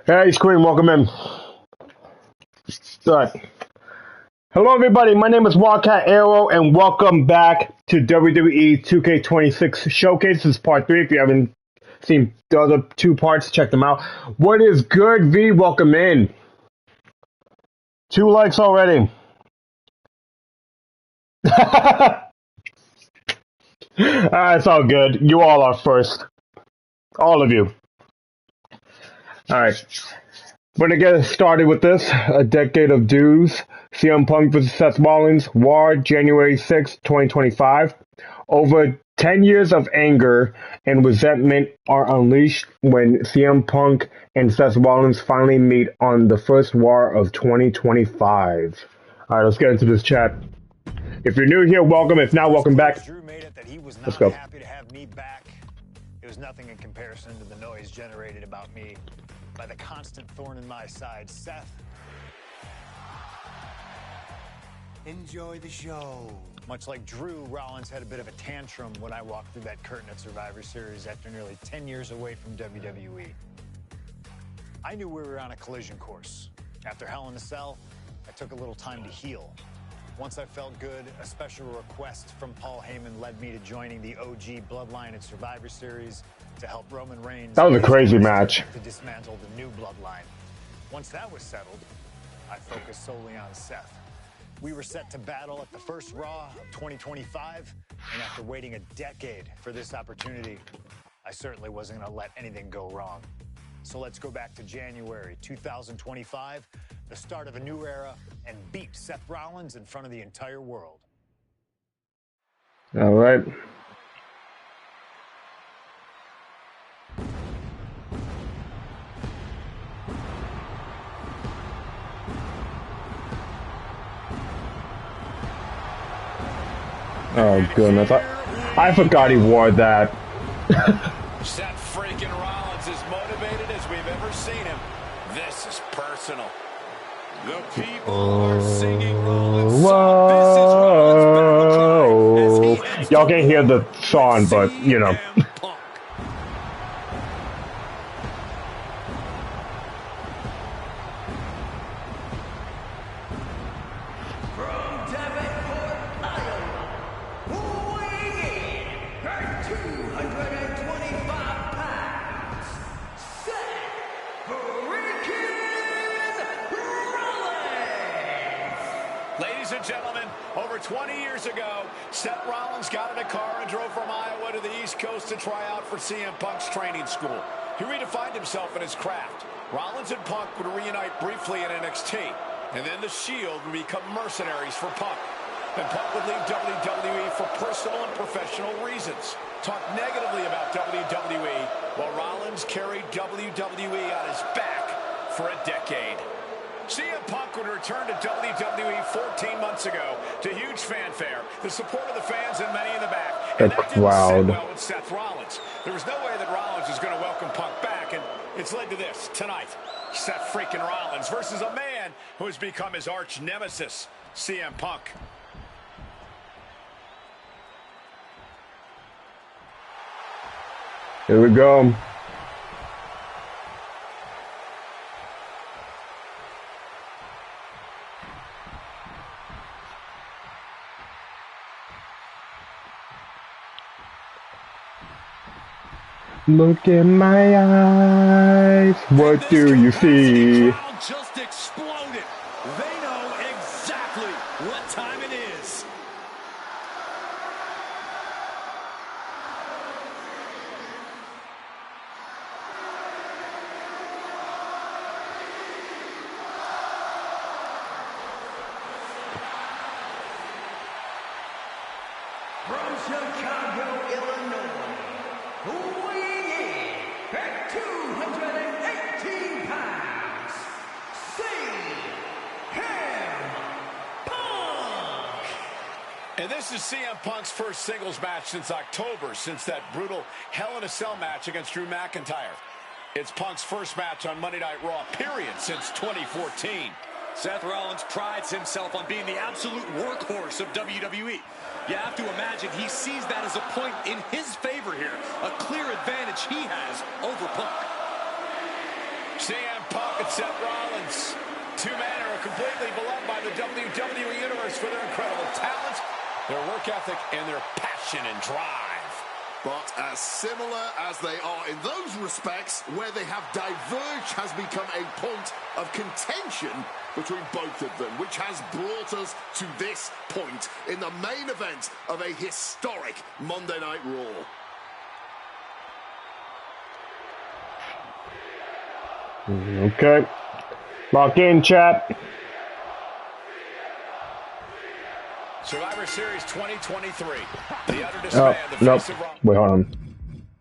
Hey, Scream, welcome in. All right. Hello, everybody. My name is Wildcat Arrow, and welcome back to WWE 2K26 Showcase. This is part 3. If you haven't seen the other 2 parts, check them out. What is good, V? Welcome in. 2 likes already. It's all good. You all are first. All of you. All right. We're going to get started with this. A decade of dues. CM Punk vs. Seth Rollins. War, January 6, 2025. Over 10 years of anger and resentment are unleashed when CM Punk and Seth Rollins finally meet on the first War of 2025. All right, let's get into this chat. If you're new here, welcome. If not, welcome back. Drew made it that he was Let's not go. happy to have me back. It was nothing in comparison to the noise generated about me by the constant thorn in my side, Seth. Enjoy the show. Much like Drew, Rollins had a bit of a tantrum when I walked through that curtain at Survivor Series after nearly 10 years away from WWE. I knew we were on a collision course. After Hell in a Cell, I took a little time to heal. Once I felt good, a special request from Paul Heyman led me to joining the OG Bloodline at Survivor Series to help Roman Reigns. That was a crazy match. To dismantle the new Bloodline. Once that was settled, I focused solely on Seth. We were set to battle at the first Raw of 2025, and after waiting a decade for this opportunity, I certainly wasn't going to let anything go wrong. So let's go back to January 2025, the start of a new era, and beat Seth Rollins in front of the entire world. All right. Oh, goodness. I forgot he wore that. Seth freaking Rollins as motivated as we've ever seen him. This is personal. The people are singing Rollins. Whoa. Y'all can't hear the song, but, you know. Ladies and gentlemen, over 20 years ago, Seth Rollins got in a car and drove from Iowa to the East Coast to try out for CM Punk's training school. He redefined himself in his craft. Rollins and Punk would reunite briefly in NXT, and then the Shield would become mercenaries for Punk. And Punk would leave WWE for personal and professional reasons. Talk negatively about WWE, while Rollins carried WWE on his back for a decade. CM Punk would return to WWE 14 months ago to huge fanfare, the support of the fans and many in the back. And that didn't sit well with Seth Rollins. There was no way that Rollins was going to welcome Punk back, and it's led to this tonight. Seth freaking Rollins versus a man who has become his arch nemesis, CM Punk. Here we go. Look in my eyes, what do you see? Just exploded. They know exactly what time it is. From Chicago, Illinois, weighing in at This is CM Punk's first singles match since October, since that brutal Hell in a Cell match against Drew McIntyre. It's Punk's first match on Monday Night Raw, period, since 2014. Seth Rollins prides himself on being the absolute workhorse of WWE. You have to imagine he sees that as a point in his favor here, a clear advantage he has over Punk. CM Punk and Seth Rollins, two men who are completely beloved by the WWE Universe for their incredible talent, their work ethic, and their passion and drive. But as similar as they are in those respects, where they have diverged has become a point of contention between both of them, which has brought us to this point in the main event of a historic Monday Night Raw. Okay. Lock in, chat. Survivor Series 2023. The utter dismay of the nope. face of Raw. Wait, hold on.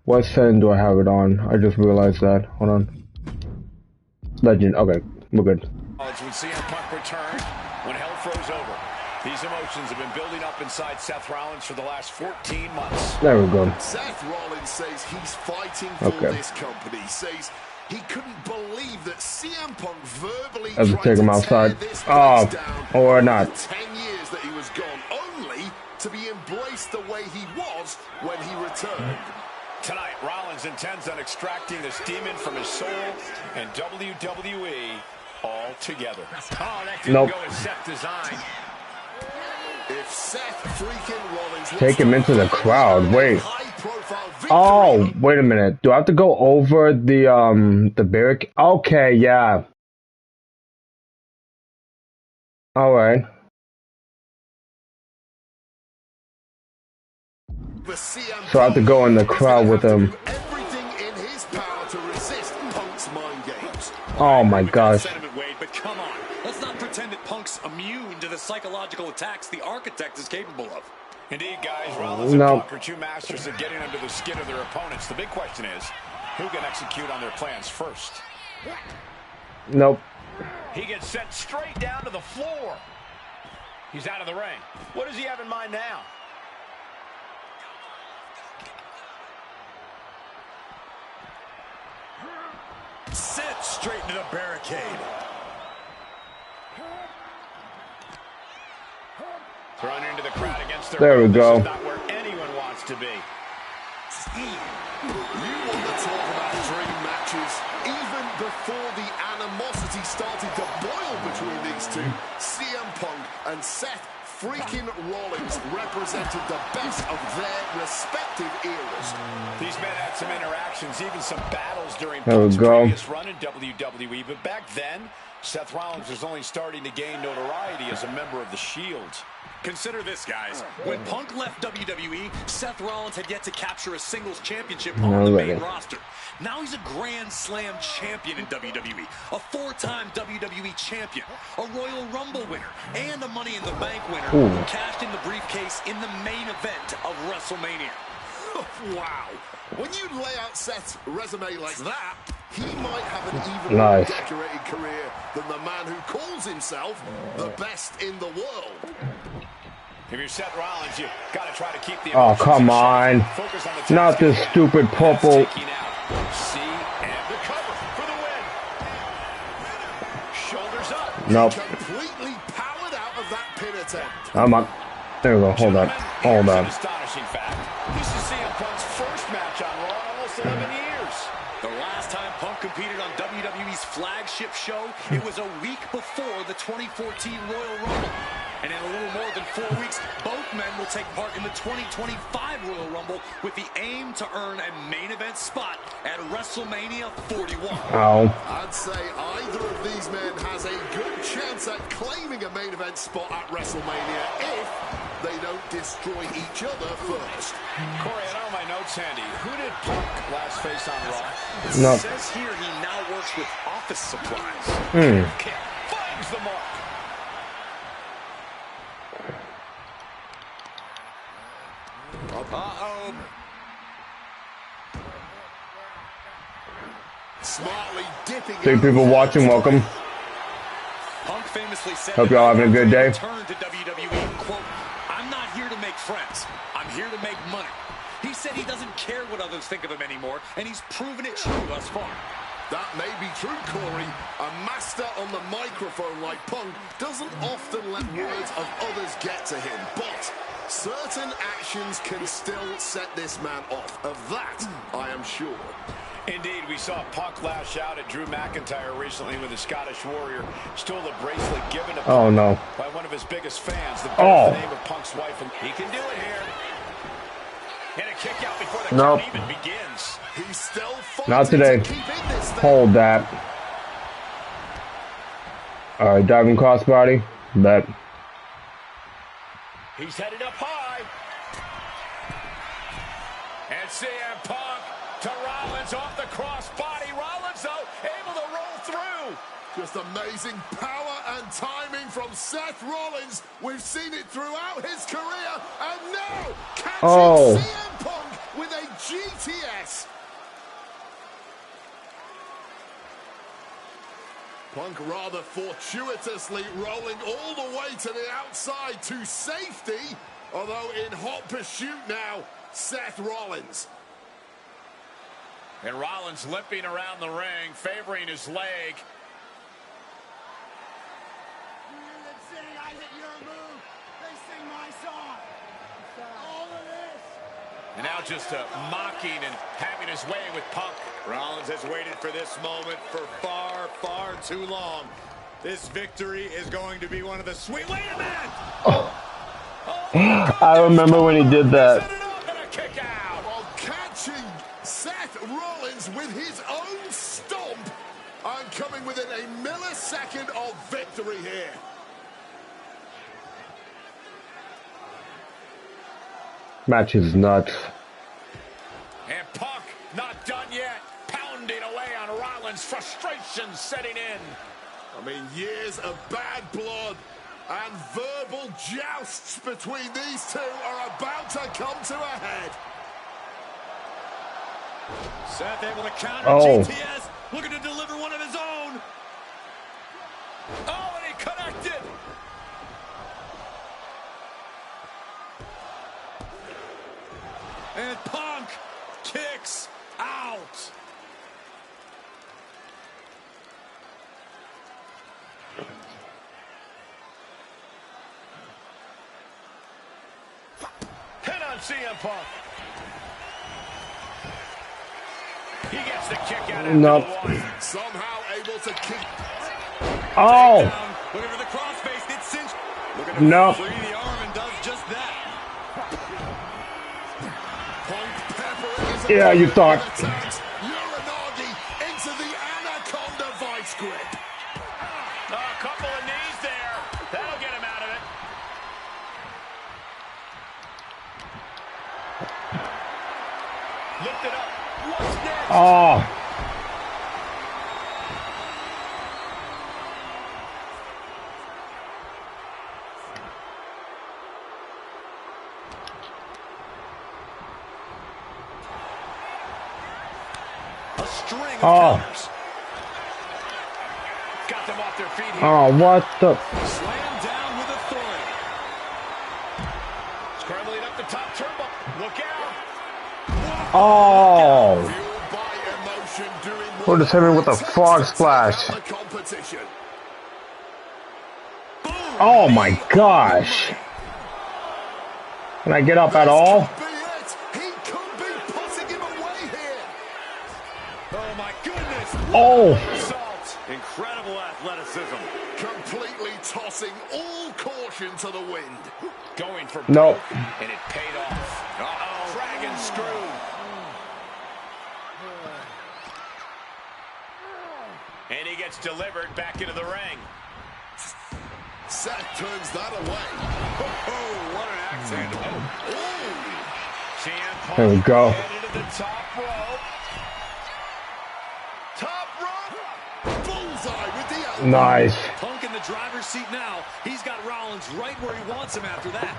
What setting do I have it on? I just realized that. Hold on. Legend. Okay, we're good. When CM Punk returned, when hell froze over. These emotions have been building up inside Seth Rollins for the last 14 months. There we go. Seth Rollins says he's fighting for this company. Says he couldn't believe that CM Punk verbally Have to tried take him to outside. tear this Oh, place down or not. for 10 years that he was gone, only to be embraced the way he was when he returned. Tonight, Rollins intends on extracting this demon from his soul and WWE altogether. Oh, that didn't go as Seth designed. If Seth freaking Rollins Take him into the crowd. Wait. Oh, wait a minute. Do I have to go over the barricade? Okay, yeah. All right. So I have to go in the crowd with him. Everything in his power to resist Punk's mind games. Oh my gosh. But come on, let's not pretend that Punk's immune to the psychological attacks the Architect is capable of. Indeed, guys, Rollins and Punk are two masters at getting under the skin of their opponents. The big question is, who can execute on their plans first? Nope. He gets sent straight down to the floor. He's out of the ring. What does he have in mind now? Sent straight into the barricade. Thrown into the crowd against their There we go. This is not where anyone wants to be. You want to talk about dream matches? Even before the animosity started to boil between these two, CM Punk and Seth freaking Rollins represented the best of their respective eras. These men had some interactions, even some battles during There we Punk's go. previous run in WWE, but back then, Seth Rollins was only starting to gain notoriety as a member of the Shield. Consider this, guys. When Punk left WWE, Seth Rollins had yet to capture a singles championship on the main roster. Now he's a Grand Slam champion in WWE, a four-time WWE champion, a Royal Rumble winner, and a Money in the Bank winner who cashed in the briefcase in the main event of WrestleMania. Wow. When you lay out Seth's resume like that, he might have an even more decorated career than the man who calls himself the best in the world. If you're Seth Rollins, you got to try to keep the Oh, come on. Focus on the Not this stupid purple. See and the cover for the win. Shoulders up. Nope. Completely powered out of that pin attempt. I'm on. There we go. Hold on. Hold on. Astonishing fact. This is CM Punk's first match on Raw in almost 11 years. The last time Punk competed on WWE's flagship show, it was a week before the 2014 Royal Rumble. And in a little more than 4 weeks, both men will take part in the 2025 Royal Rumble with the aim to earn a main event spot at WrestleMania 41. Ow. I'd say either of these men has a good chance at claiming a main event spot at WrestleMania if they don't destroy each other first. Corey, I know my notes handy. Who did Punk last face on Raw? No. It says here he now works with office supplies. Kick finds the mark. Uh-oh. Smartly dipping. Big people watching, welcome. Punk famously said Hope y'all having a good day. Return to WWE, quote, I'm not here to make friends. I'm here to make money. He said he doesn't care what others think of him anymore, and he's proven it true thus far. That may be true, Corey. A master on the microphone like Punk doesn't often let words of others get to him, but certain actions can still set this man off. Of that, I am sure. Indeed, we saw Punk lash out at Drew McIntyre recently when the Scottish Warrior stole the bracelet given to Punk by one of his biggest fans, the bears the name of Punk's wife. And he can do it here. And a kick out before the count even begins. He's still Not today. Hold that. Alright, diving crossbody. Bet. He's headed up high. And CM Punk to Rollins off the crossbody. Rollins, though, able to roll through. Just amazing power and timing from Seth Rollins. We've seen it throughout his career. And now, catching CM Punk with a GTS. Punk rather fortuitously rolling all the way to the outside to safety. Although in hot pursuit now, Seth Rollins. And Rollins limping around the ring, favoring his leg. And now just mocking and having his way with Punk. Rollins has waited for this moment for far, far too long. This victory is going to be one of the sweet... Wait a minute! I remember when he did that. While catching Seth Rollins with his own stomp and coming within a millisecond of victory here. Match is nuts. And Punk not done yet. Pounding away on Rollins. Frustration setting in. I mean, years of bad blood and verbal jousts between these two are about to come to a head. Seth able to counter GTS. Looking to deliver one of his own. Oh, and he connected. And Punk kicks out. Pin on CM Punk. He gets the kick out of the one. Somehow able to kick. Looking for the crossface. It's cinched. Looking to free the arm and does just that. Yeah, you thought. Uranagi into the Anaconda vice grip. A couple of knees there. That'll get him out of it. Lift it up. What's next? String of counters. Got them off their feet here. Oh, what the? Slam down with authority. Scrambling up the top turbo. Look out. Oh. Fueled by emotion, doing We're just hitting with a frog splash. the competition. Oh my gosh. Can I get up at all? He could be putting him away here. Oh my goodness. Oh. Assault. Incredible athleticism. Completely tossing all caution to the wind. Going for Nope. and it paid off. Uh-oh. Dragon screw. And he gets delivered back into the ring. Seth turns that away. Oh, what an axe handle. There we go. Into the top rope. Top rope. Bullseye with the elbow. Nice. Punk in the driver's seat now. He's got Rollins right where he wants him after that.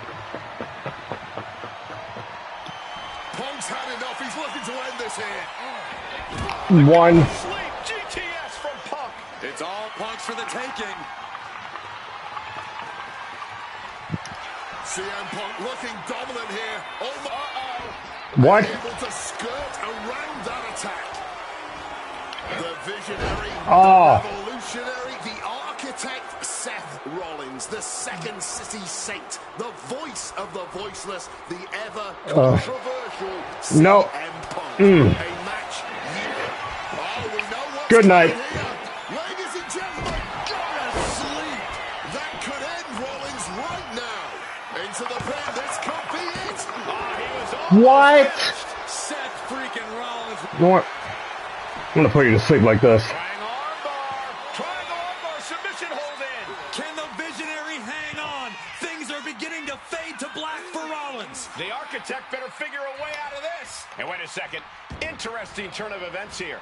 Punk's had enough. He's looking to end this here. One. Sleep GTS from Punk. It's all Punk's for the taking. CM Punk looking dominant here. What? Able to skirt around that attack. The visionary, Oh. the revolutionary, the architect, Seth Rollins, the second city saint, the voice of the voiceless, the ever controversial No. CM Punk. A match we know what's Good night. coming here. Ladies and gentlemen, go to sleep. That could end Rollins right now. Into the pin, this could be it. What? Seth freaking Rollins. You know what? I'm gonna put you to sleep like this. Triangle armbar, submission hold in. Can the visionary hang on? Things are beginning to fade to black for Rollins. The architect better figure a way out of this. And wait a second. Interesting turn of events here.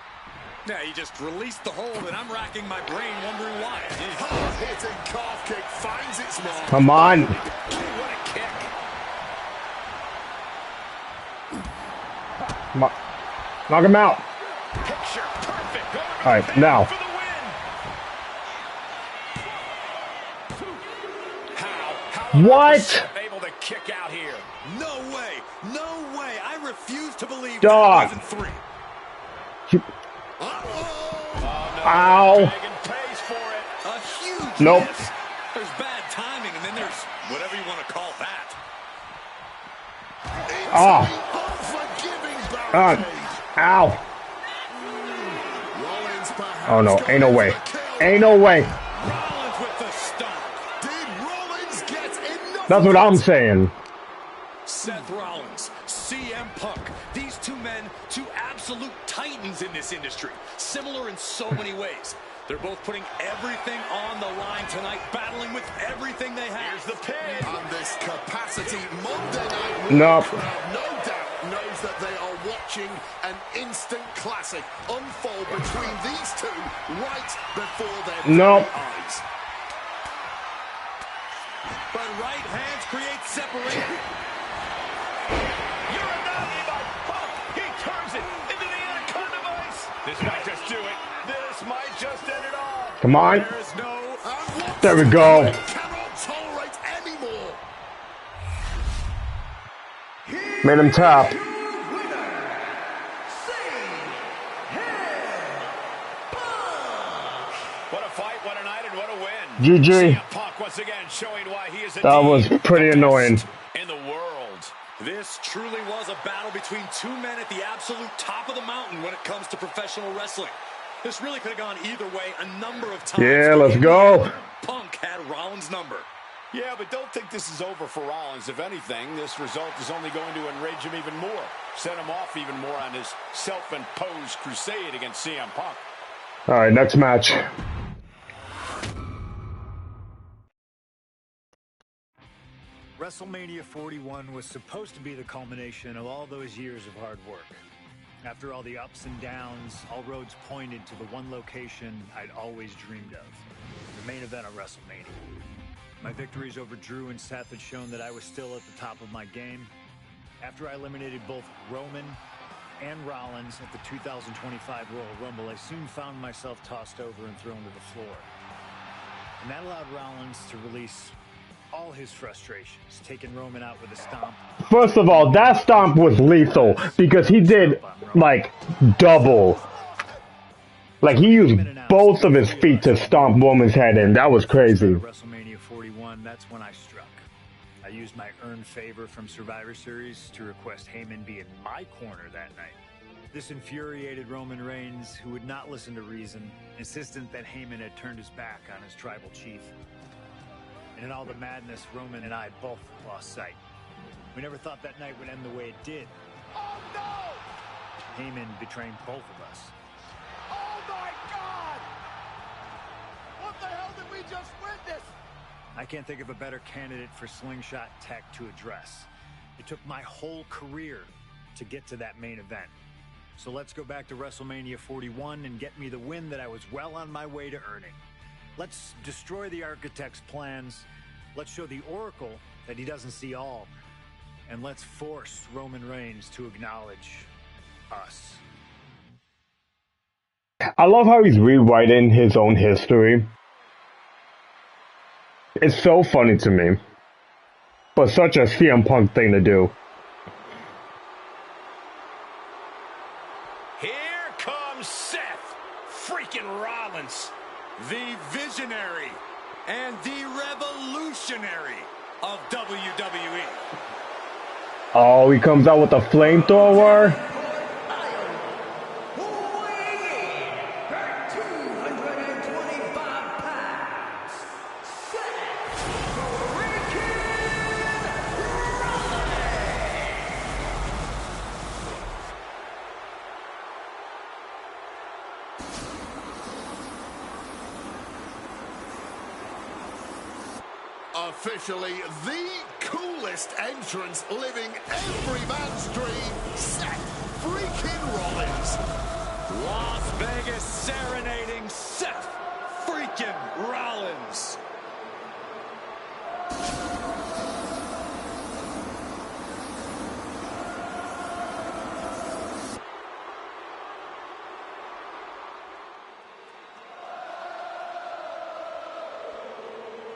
Yeah, he just released the hold, and I'm racking my brain wondering why. Hard-hitting calf kick finds its mark. Come on. What a kick. Come on. Knock him out. Picture perfect. All right, now. For the win. How What? able to kick out here. No way. No way. I refuse to believe Dog. that wasn't three. Ow. Megan pays for it. A huge Nope. miss. There's bad timing, and then there's whatever you want to call that. Oh. Unforgiving God. barricade. Ow. Rollins perhaps Oh no. got Ain't no way. the kill. Ain't no way. Rollins with the stomp. Did Rollins get enough? That's what I'm saying. Seth Rollins, CM Punk. These two men, two absolute titans in this industry. Similar in so many ways. They're both putting everything on the line tonight, battling with everything they have. Here's the pin. On this capacity Monday night Nope. crowd, no doubt knows that they are watching an instant classic unfold between these two right before their Nope. very eyes. But right hands create separation. You're a naughty by Punk. He turns it into the anaconda device. This might just do it. This might just end it all. Come on. There is no... And once There we go. again, cannot tolerate anymore. Made him tap. What a fight, what a night, and what a win. GG. CM Punk once again showing why he is That was indeed pretty the annoying. best in the world. This truly was a battle between two men at the absolute top of the mountain when it comes to professional wrestling. This really could have gone either way a number of times. Yeah, but let's in the go. end, Punk had Rollins' number. Yeah, but don't think this is over for Rollins. If anything, this result is only going to enrage him even more. Set him off even more on his self-imposed crusade against CM Punk. All right, next match. WrestleMania 41 was supposed to be the culmination of all those years of hard work. After all the ups and downs, all roads pointed to the one location I'd always dreamed of, the main event of WrestleMania. My victories over Drew and Seth had shown that I was still at the top of my game. After I eliminated both Roman and Rollins at the 2025 Royal Rumble, I soon found myself tossed over and thrown to the floor. And that allowed Rollins to release all his frustrations, taking Roman out with a stomp. First of all, that stomp was lethal because he did like double. Like he used both of his feet to stomp Roman's head in. That was crazy. WrestleMania 41, that's when I struck. I used my earned favor from Survivor Series to request Heyman be in my corner that night. This infuriated Roman Reigns, who would not listen to reason, insistent that Heyman had turned his back on his tribal chief. And in all the madness, Roman and I both lost sight. We never thought that night would end the way it did. Oh, no! Heyman betraying both of us. Oh, my God! What the hell did we just witness? I can't think of a better candidate for slingshot tech to address. It took my whole career to get to that main event. So let's go back to WrestleMania 41 and get me the win that I was well on my way to earning. Let's destroy the architect's plans. Let's show the Oracle that he doesn't see all. And let's force Roman Reigns to acknowledge us. I love how he's rewriting his own history. It's so funny to me. but such a CM Punk thing to do. Here comes Seth freaking Rollins, the visionary and the revolutionary of WWE. Oh, he comes out with a flamethrower. Officially the coolest entrance living every man's dream, Seth freaking Rollins. Las Vegas serenading Seth freaking Rollins.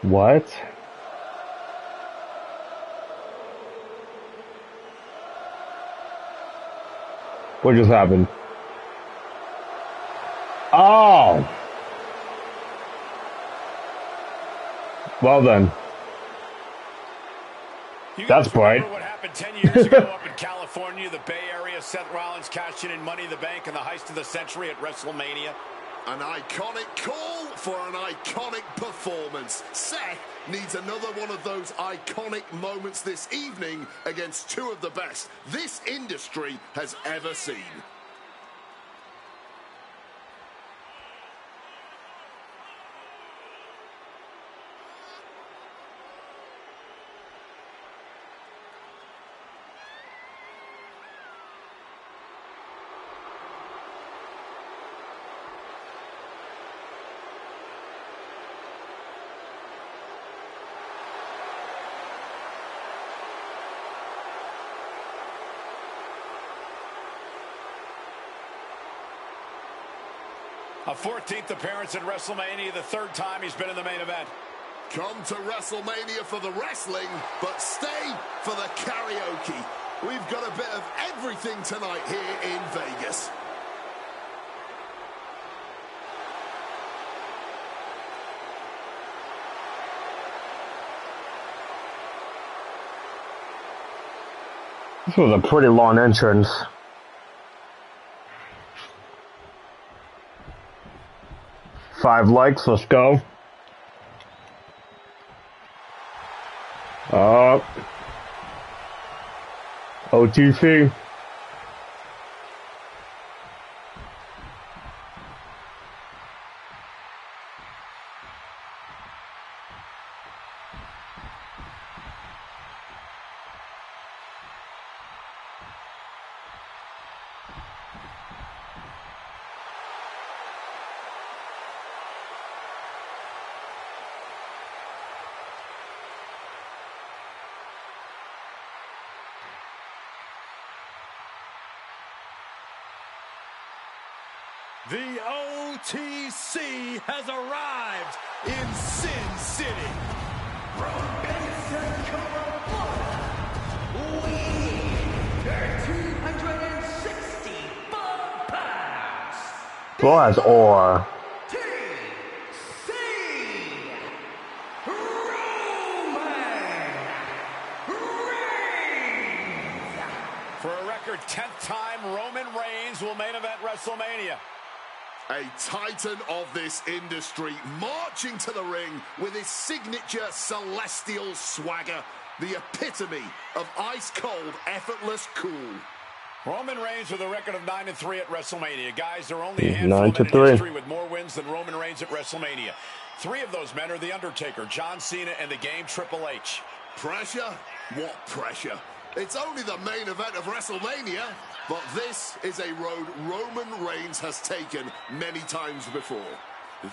What? What just happened? Oh! Well then. That's bright. What happened 10 years ago up in California, the Bay Area? Seth Rollins cashing in Money in the Bank in the heist of the century at WrestleMania. An iconic call for an iconic performance. Seth needs another one of those iconic moments this evening against two of the best this industry has ever seen. A 14th appearance at WrestleMania, the third time he's been in the main event. Come to WrestleMania for the wrestling, but stay for the karaoke. We've got a bit of everything tonight here in Vegas. This was a pretty long entrance. Five likes, let's go. Up. OTC. The OTC has arrived in Sin City. From Wwe 260 pounds. Well, has ore. For a record 10th time, Roman Reigns will main event WrestleMania. A titan of this industry marching to the ring with his signature celestial swagger, the epitome of ice-cold, effortless cool. Roman Reigns with a record of 9-3 at WrestleMania. Guys, there are only a handful of men in history with more wins than Roman Reigns at WrestleMania. Three of those men are The Undertaker, John Cena, and the Game Triple H. Pressure? What pressure? It's only the main event of WrestleMania, but this is a road Roman Reigns has taken many times before.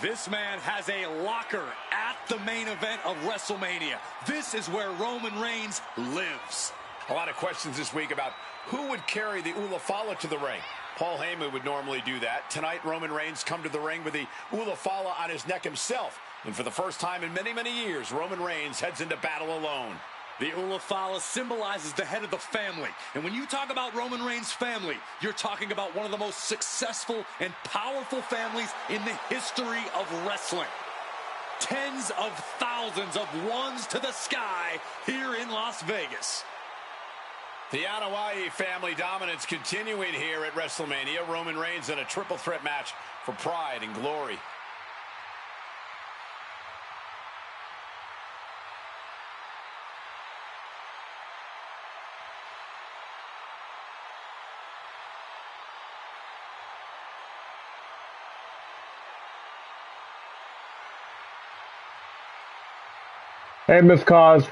This man has a locker at the main event of WrestleMania. This is where Roman Reigns lives. A lot of questions this week about who would carry the Ulafala to the ring. Paul Heyman would normally do that. Tonight, Roman Reigns come to the ring with the Ulafala on his neck himself. And for the first time in many, many years, Roman Reigns heads into battle alone. The Ulafala symbolizes the head of the family. And when you talk about Roman Reigns' family, you're talking about one of the most successful and powerful families in the history of wrestling. Tens of thousands of ones to the sky here in Las Vegas. The Anoa'i family dominance continuing here at WrestleMania. Roman Reigns in a triple threat match for pride and glory. Hey, Miss Cos.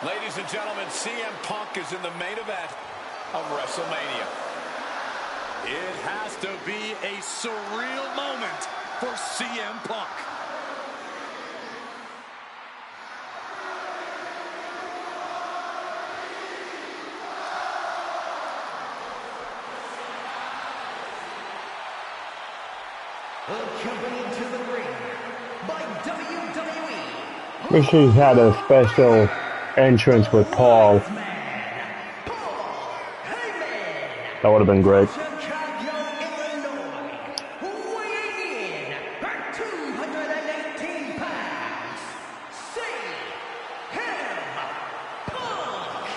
Ladies and gentlemen, CM Punk is in the main event of WrestleMania. It has to be a surreal moment for CM Punk. Accompanied to the ring by WWE. Wish he had a special entrance with Paul. That would have been great. Chicago, Illinois, weighing in at 218 pounds, CM Punk.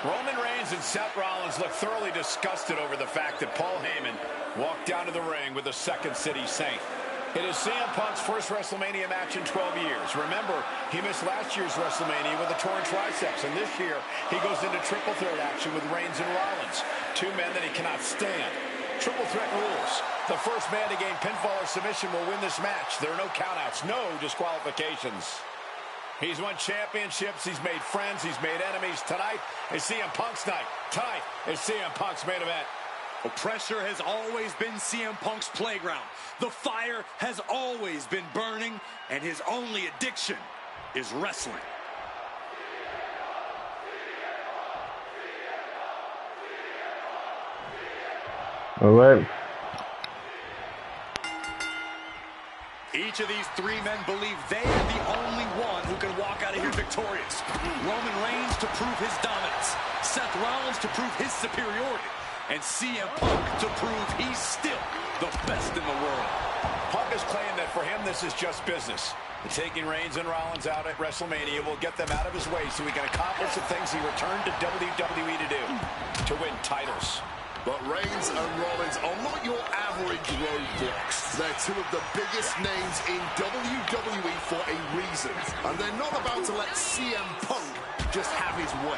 Roman Reigns and Seth Rollins look thoroughly disgusted over the fact that Paul Heyman walked down to the ring with the Second City Saint. It is CM Punk's first WrestleMania match in 12 years. Remember, he missed last year's WrestleMania with a torn triceps, and this year he goes into triple threat action with Reigns and Rollins, two men that he cannot stand. Triple threat rules. The first man to gain pinfall or submission will win this match. There are no countouts, no disqualifications. He's won championships, he's made friends, he's made enemies. Tonight is CM Punk's night. Tonight is CM Punk's main event. Well, pressure has always been CM Punk's playground. The fire has always been burning, and his only addiction is wrestling. All right. Each of these three men believe they are the only one who can walk out of here victorious. Roman Reigns to prove his dominance, Seth Rollins to prove his superiority, and CM Punk to prove he's still the best in the world. Punk has claimed that for him this is just business. And taking Reigns and Rollins out at WrestleMania will get them out of his way so he can accomplish the things he returned to WWE to do, to win titles. But Reigns and Rollins are not your average roadblocks. They're two of the biggest names in WWE for a reason. And they're not about to let CM Punk just have his way.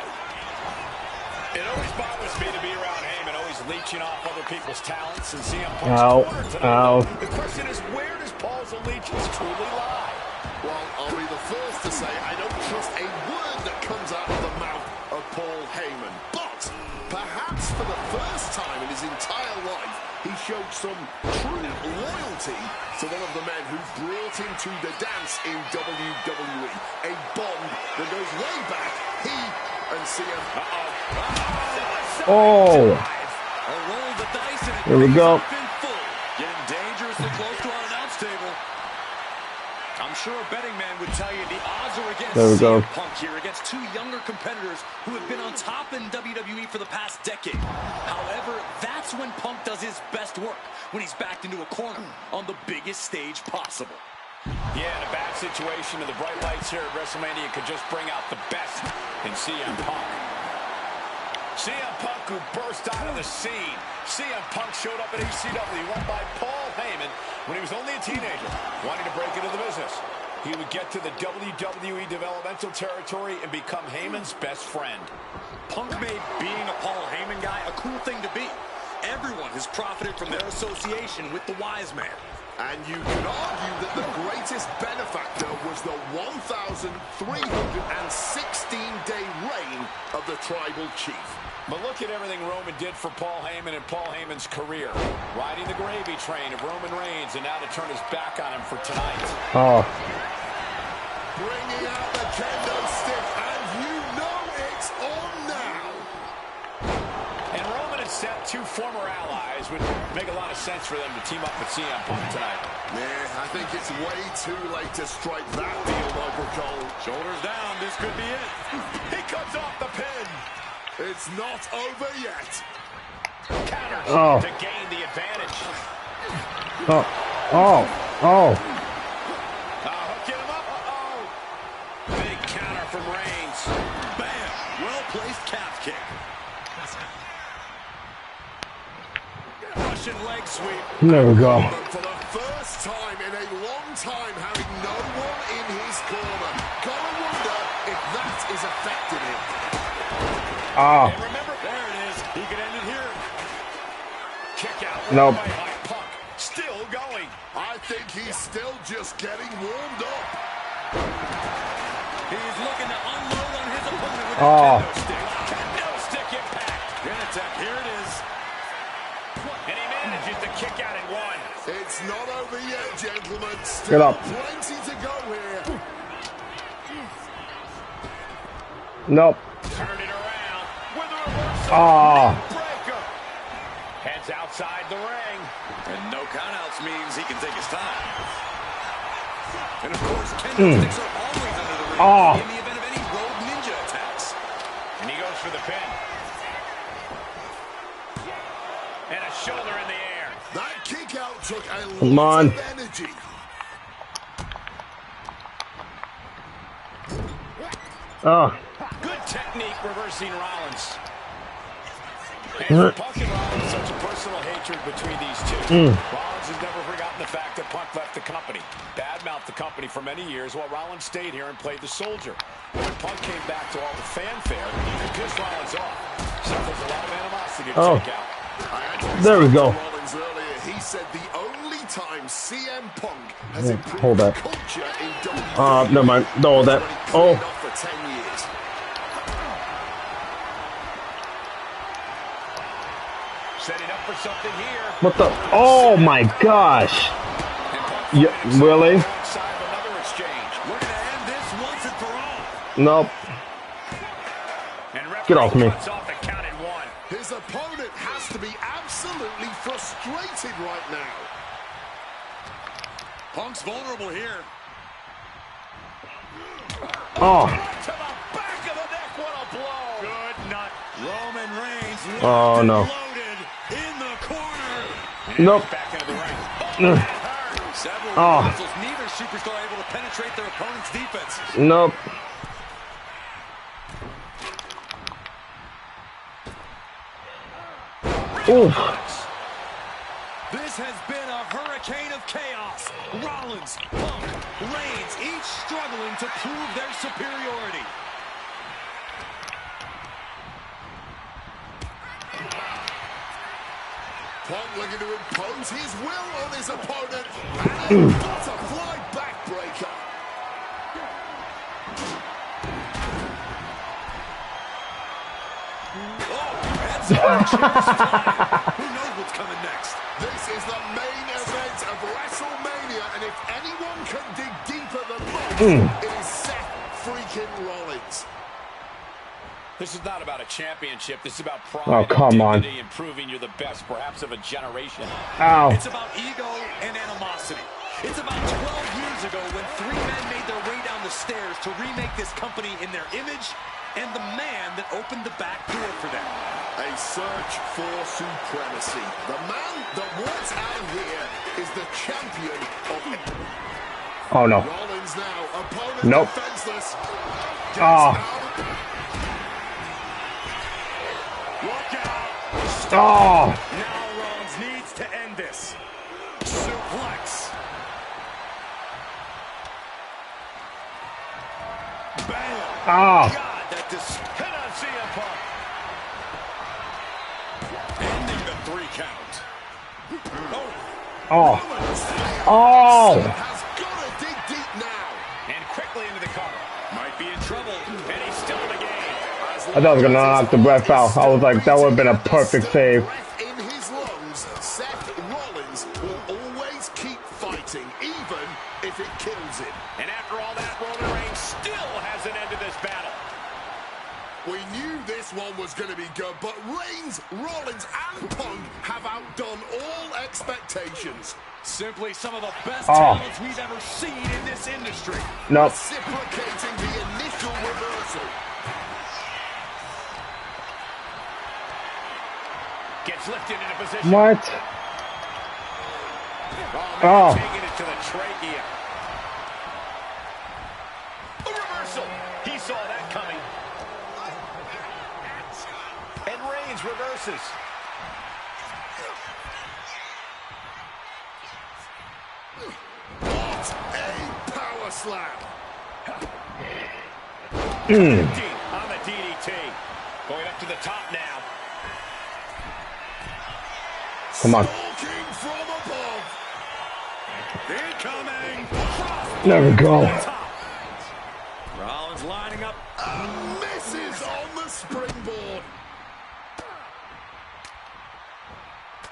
It always bothers me to be around Heyman, always leeching off other people's talents, and CM Punk's corner tonight. The question is, where does Paul's allegiance truly lie? Well, I'll be the first to say I don't trust a word that comes out of the mouth of Paul Heyman. But perhaps for the first time in his entire life, he showed some true loyalty to one of the men who brought him to the dance in WWE. A bond that goes way back. He and CM. Oh. Here we go. Getting dangerously close to our announce table. I'm sure a betting man would tell you the odds are against CM Punk here, against two younger competitors who have been on top in WWE for the past decade. However, that's when Punk does his best work, when he's backed into a corner on the biggest stage possible. Yeah, in a bad situation, and the bright lights here at WrestleMania could just bring out the best in CM Punk. CM Punk, who burst out of the scene. CM Punk showed up at ECW, won by Paul Heyman when he was only a teenager, wanting to break into the business. He would get to the WWE developmental territory and become Heyman's best friend. Punk made being a Paul Heyman guy a cool thing to be. Everyone has profited from their association with the wise man. And you could argue that the greatest benefactor was the 1,316-day reign of the tribal chief. But look at everything Roman did for Paul Heyman and Paul Heyman's career. Riding the gravy train of Roman Reigns, and now to turn his back on him for tonight. Oh. Bringing out the kendo stick, and you know it's on now. And Roman and Seth, two former allies, would make a lot of sense for them to team up with CM Punk tonight. Yeah, I think it's way too late to strike that deal, Michael Cole. Shoulders down, this could be it. He cuts off the pin. It's not over yet. Counters to gain the advantage. Oh. Oh. Oh. Hooking him up. Big counter from Reigns. Bam! Well-placed calf kick. Russian leg sweep. There we go. For the first time in a long time, having no one in his corner. Gotta wonder if that is affecting him. Ah. And remember, there it is. He could end it here. Kick out. Nope. By Punk. Still going. I think he's still just getting warmed up. He's looking to unload on his opponent with Oh. a kendo stick. Kendo stick impact. Pin attack. Here it is. And he manages to kick out at one. It's not over yet, gentlemen. Get Still up. plenty to go here. Nope. Turned it around with a reversal. Ah. Breaker. Heads outside the ring. And no countouts means he can take his time. And of course, kendo sticks are always under the ring in the event of any rogue ninja attacks. And he goes for the pin. And a shoulder in the air. That kick out took a Come lot on. of energy. Oh. Good technique reversing Rollins. And for Punk and Rollins, such a personal hatred between these two. Rollins has never forgotten the fact that Punk left the company. Badmouthed the company for many years while Rollins stayed here and played the soldier. When Punk came back to all the fanfare, he pissed Rollins off. So there's a lot of animosity to take out. There we go. Rollins earlier, he said the only time CM Punk has improved Hold that. culture in WWE. Never mind. Hold that. Oh. For 10 years. Setting up for something here. What the? Oh my gosh. Yeah, really? Alongside of another exchange. We're going to end this once and for all. Nope. And Get off me. cuts off the count at one. His opponent has to be absolutely frustrated right now. Punk's vulnerable here. Oh. To the back of the neck. What a blow. Good nut. Roman Reigns Oh no. loaded in the corner. Nope. Back into the ring. Several Oh. reversals, neither superstar able to penetrate their opponent's defense. Nope. Oof. This has been a hurricane of chaos. Rollins, Punk, Reigns, each struggling to prove their superiority. Punk looking to impose his will on his opponent. And a butterfly backbreaker. Who knows what's coming next? This is the main event of WrestleMania, and if anyone can dig deeper than most, it is Seth freaking Rollins. This is not about a championship. This is about pride. Oh, come on. Dignity, and proving you're the best, perhaps of a generation. Ow. It's about ego and animosity. It's about 12 years ago when three men made their way down the stairs to remake this company in their image, and the man that opened the back door for them. A search for supremacy. The man that walks out of here is the champion of... Oh no. Rollins now, opponent Nope. defenseless. Ah. Look out! Oh. Now Rollins needs to end this. Suplex. Bam! Ah. God, that Hit on CM Punk. ending the 3 count. Oh. Oh. Has got to dig deep now. And quickly into the cover. Might be in trouble. And he's still in the game. I thought I was gonna knock the breath out. I was like, that would have been a perfect save. In his lungs, Seth Rollins will always keep fighting, even if it kills him. And after all that, Roman Reigns still has an end to this battle. We knew this one was going to be good, but Reigns, Rollins, and Punk have outdone all expectations. Simply some of the best talents we've ever seen in this industry. Nope. Reciprocating the initial reversal. Gets lifted into position. What? Oh. Taking it to the trachea. A reversal. He saw that coming. And Reigns reverses. What a power slam. Deep on the DDT. Going up to the top now. Come on. Stalking from above. Incoming. There we go. Rollins lining up. Misses on the springboard.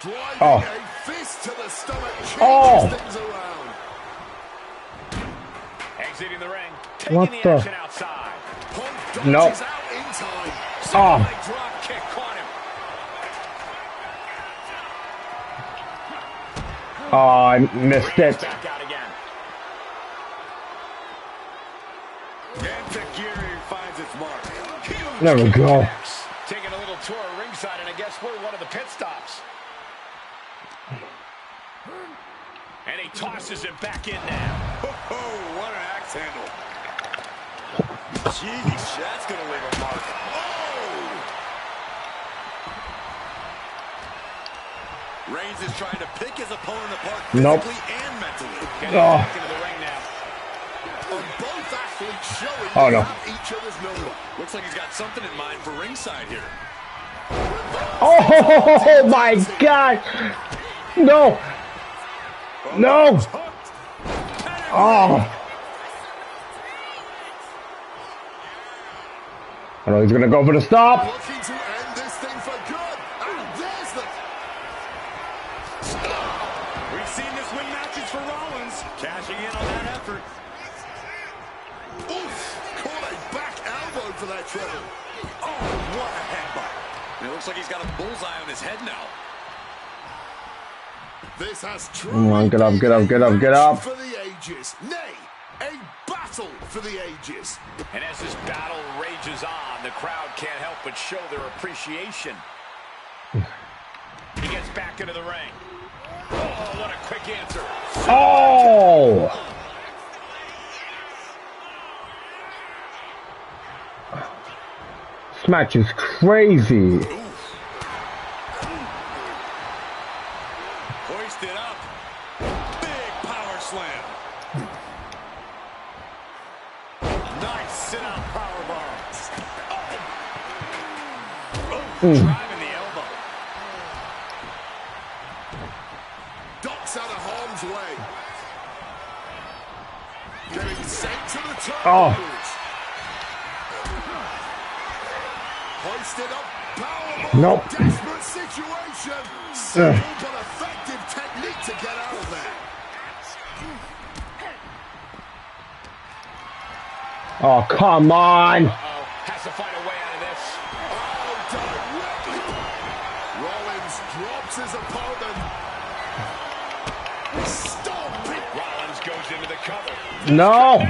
Driving a fist to the stomach. Changes things around. Exiting the ring. Taking What the the? action outside. Punk Nope. dodges out in time. Oh. Leg drop kick caught him. Oh, I missed it. Back out again. And Takiri finds its mark. Huge There we go. impacts. Taking a little tour of ringside, and I guess we're one of the pit stops. And he tosses it back in now. Oh, what an axe handle. Jeez, that's going to leave a mark. Oh! Reigns is trying to pick his opponent apart physically and mentally. Getting back into the ring now. Both athletes showing Oh, no. they have each other's number. Looks like he's got something in mind for ringside here. Oh my God! No! No! Oh! I know he's gonna go for the stop. Looking to end this thing for good. And there's the... We've seen this win matches for Rollins. Cashing in on that effort. Oof! Caught a back elbow for that trouble. Oh, what a headbutt. And it looks like he's got a bullseye on his head now. This has Come on, truly get up, get up, get up, get been a up. match for the ages. Nay, a battle for the ages. And as this battle rages on, the crowd can't help but show their appreciation. He gets back into the ring. Oh, what a quick answer. Oh! This match is crazy. Hoisted up. Big power slam. Nice sit-out powerbomb. Driving the elbow. Ducks out of harm's way. Getting sent to the top. Oh. Hoisted up. Powerbomb. Nope. Desperate situation. Simple but effective technique to get out of there. Oh, come on. Has to find a way out of this. Oh, directly. Rollins drops his opponent. Stop it. Rollins goes into the cover. No.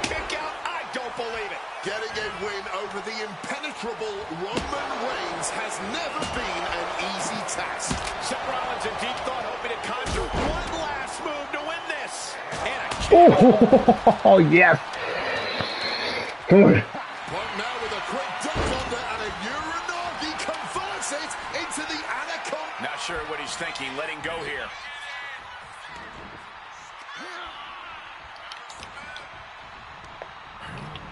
Kick out. I don't believe it. Getting a win over the impenetrable Roman Reigns has never been an easy task. Seth Rollins in deep thought, hoping to conjure one last move to win this. And a kick. Oh, yes. Come on. But now with a quick duck under and a Uranagi converts it into the Anaconda. Not sure what he's thinking, letting go here.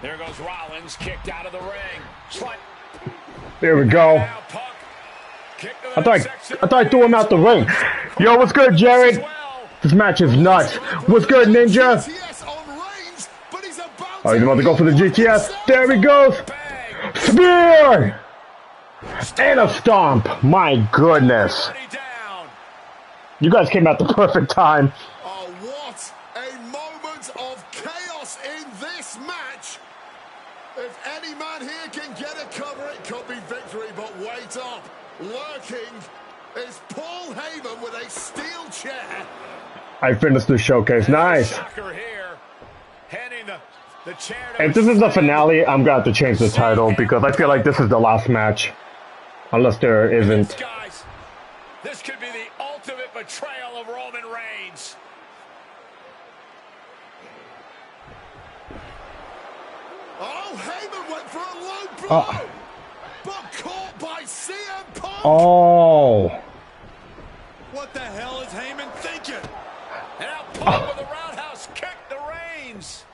There goes Rollins, kicked out of the ring. There we go. Now I thought I threw him out the ring. Yo, what's good, Jared? This match is nuts. What's good, Ninja? Oh, he's about to go for the GTS. There he goes. Spear! And a stomp. My goodness. You guys came at the perfect time. Oh, what a moment of chaos in this match. If any man here can get a cover, it could be victory, but wait up. Lurking is Paul Heyman with a steel chair. I finished the showcase. Nice. If this is the finale, I'm going to have to change the title because I feel like this is the last match. Unless there isn't. Guys, this could be the ultimate betrayal of Roman Reigns. Oh, Heyman went for a low blow. But caught by CM Punk. Oh. What the hell is Heyman thinking? And now Punk with a roundhouse kick to Reigns.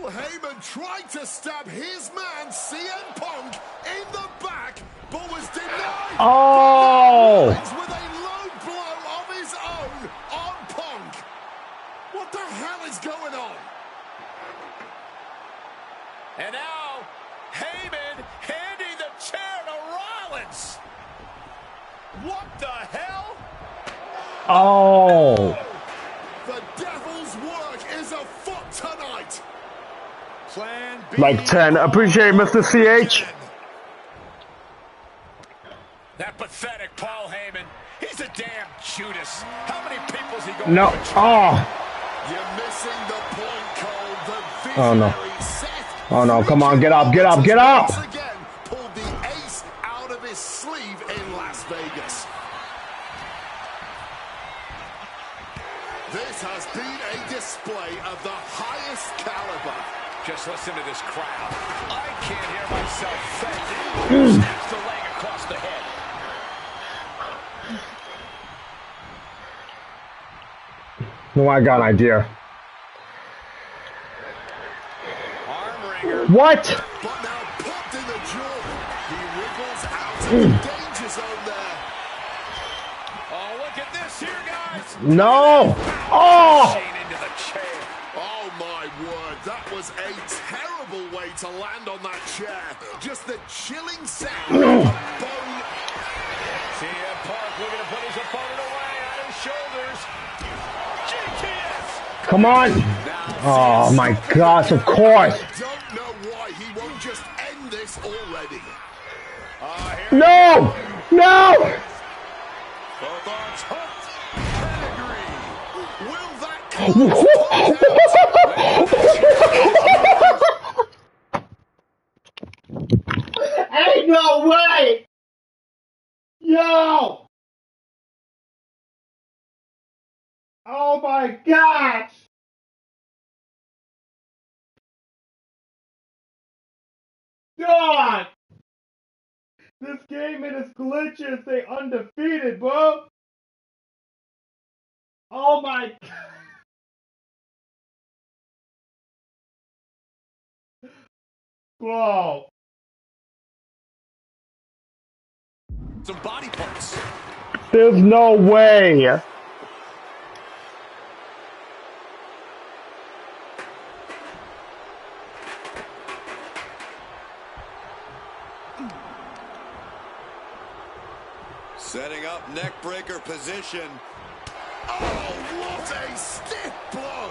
Well, Heyman tried to stab his man, CM Punk, in the back, but was denied. Oh. With a low blow of his own on Punk. What the hell is going on? And now, Heyman handing the chair to Rollins. What the hell? Oh. The devil's work is afoot tonight. Plan B. Like 10. Appreciate Mr. CH. That pathetic Paul Heyman. He's a damn Judas. How many people's he going No. to betray? Oh. You're missing the point, Cole. The Oh, no. visionary Seth. Oh, no. Come on. Get up. Get up. Get up. Once again, pulled the ace out of his sleeve in Las Vegas. This has been a display of the highest caliber. Just listen to this crowd. I can't hear myself think. Snaps the leg across the head. No, I got an idea. Arm What? But now popped in the jaw. He wriggles out of the danger zone there. Oh, look at this here, guys. No. Oh. Into the chair. Oh my word, that was a terrible way to land on that chair. Just the chilling sound of bone. CM Punk looking to put his opponent away on his shoulders. GTS. Come on. Oh, my gosh. Of course. I don't know why he won't just end this already. No. No. Both arms hooked. Pedigree. Will that cause Ain't no way. Yo. Oh my gosh. God. This game and its glitches, they undefeated, bro. Oh my. Bro. Some body parts. There's no way. Setting up neck breaker position. Oh, what a stiff blow!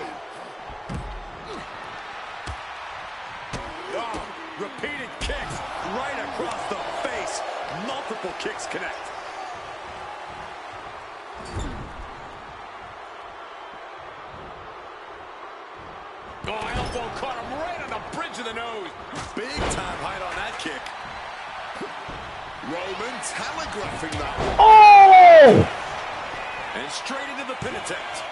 Oh, repeated kicks right across the face. Multiple kicks connect. Oh, elbow caught him right on the bridge of the nose. Big time height on that kick. Roman telegraphing that. Oh! And straight into the pin attempt.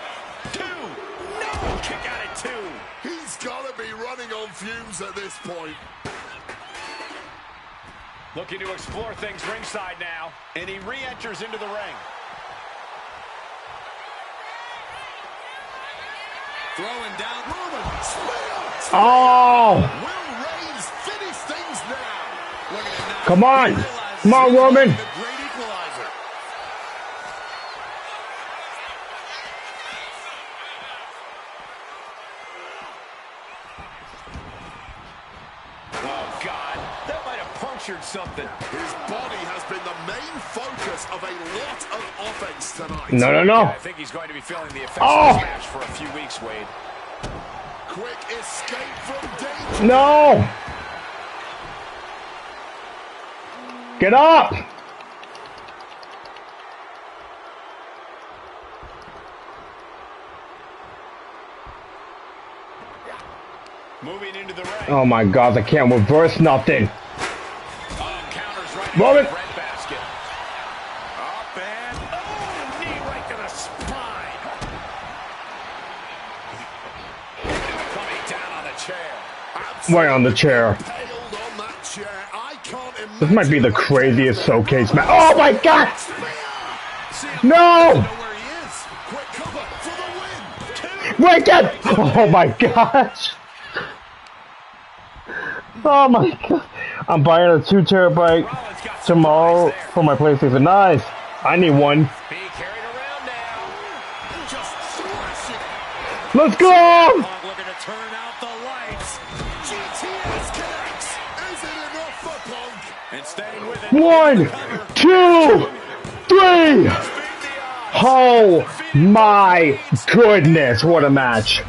2. No! Kick out at 2. He's got to be running on fumes at this point. Looking to explore things ringside now. And he re-enters into the ring. Throwing down. Roman, spear! Oh! Will Reigns finish things now? Look at it now. Come on! Come on, Roman! The great equalizer. something. His body has been the main focus of a lot of offense tonight. No, no, no. Yeah, I think he's going to be feeling the effects of this match for a few weeks, Wade. Quick escape from danger. No! Get up! Moving into the ring. Oh my God, I can't reverse nothing. Counters right Move into it. the breadbasket. Up and knee right to the spine. Coming down on the chair. Right on the chair. Paled on that chair. I can't imagine. This might be the craziest showcase match. Oh my God! CM No! doesn't know where he is. Quick cover for the win. Wait, get! Oh my gosh! Oh my God! I'm buying a 2 terabyte tomorrow for my PlayStation. Nice. I need one. Being carried around now. Just thrashing. Let's go! Punk looking to turn out the lights. GTS connects. Is it enough for Punk? And staying with it. 1, 2, 3. Oh my goodness! What a match!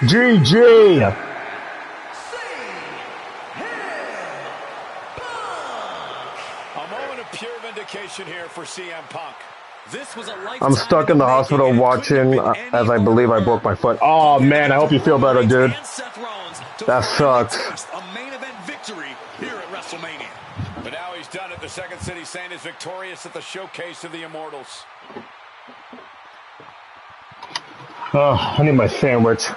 GG. A moment of pure vindication here for CM Punk. This was a lifetime I'm stuck in the hospital watching as I believe I broke my foot. Oh man, I hope you feel better, dude. That sucks. A main event victory here at WrestleMania. But now he's done it. The Second City Saint is victorious at the Showcase of the Immortals. Oh, I need my sandwich.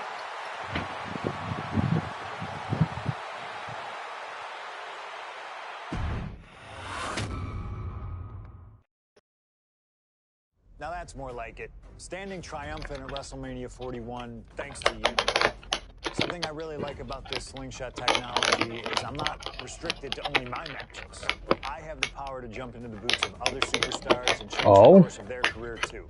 Now that's more like it. Standing triumphant at WrestleMania 41, thanks to you. Something I really like about this slingshot technology is I'm not restricted to only my matches. I have the power to jump into the boots of other superstars and change the course of their career too.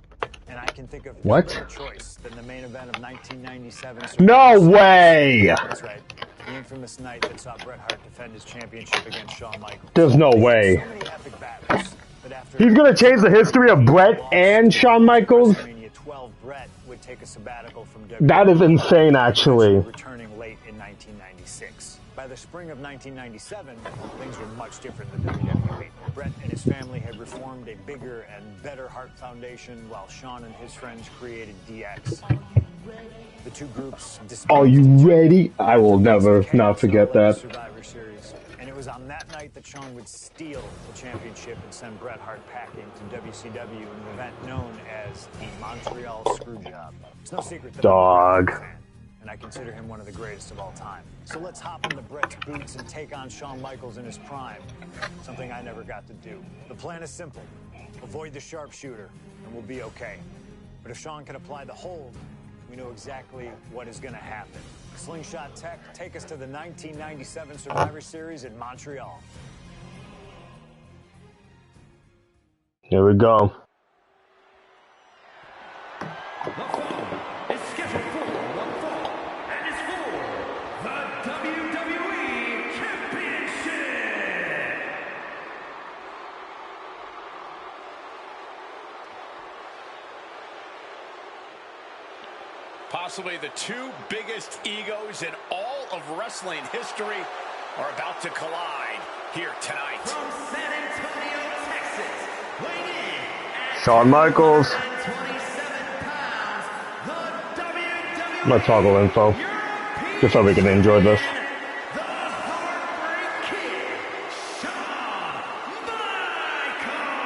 And I can think of no better choice than the main event of 1997. No way! That's right. The infamous night that saw Bret Hart defend his championship against Shawn Michaels. There's no way. So many epic battles. But after He's gonna change the history of Bret and Shawn Michaels? WrestleMania 12, Bret would take a sabbatical from WWE. That is insane, actually. Returning late in 1996. By the spring of 1997, things were much different than WWE. Bret and his family had reformed a bigger and better Hart Foundation, while Shawn and his friends created DX. The two groups. Are you ready? I will never not forget that. Survivor Series. And it was on that night that Shawn would steal the championship and send Bret Hart packing to WCW in an event known as the Montreal Screwjob. It's no secret that Dog. I'm a fan, and I consider him one of the greatest of all time. So let's hop into Bret's boots and take on Shawn Michaels in his prime. Something I never got to do. The plan is simple. Avoid the sharpshooter, and we'll be okay. But if Shawn can apply the hold, we know exactly what is going to happen. Slingshot Tech, take us to the 1997 Survivor Series in Montreal. Here we go. The fall is scheduled for one fall, and is for the WWE Championship. Possibly the two biggest egos in all of wrestling history are about to collide here tonight. From San Antonio, Texas, weighing in at Shawn Michaels. 127 pounds, the WWE Let's toggle info. Just so we can enjoy this. the Heartbreak Kid, Shawn Michaels.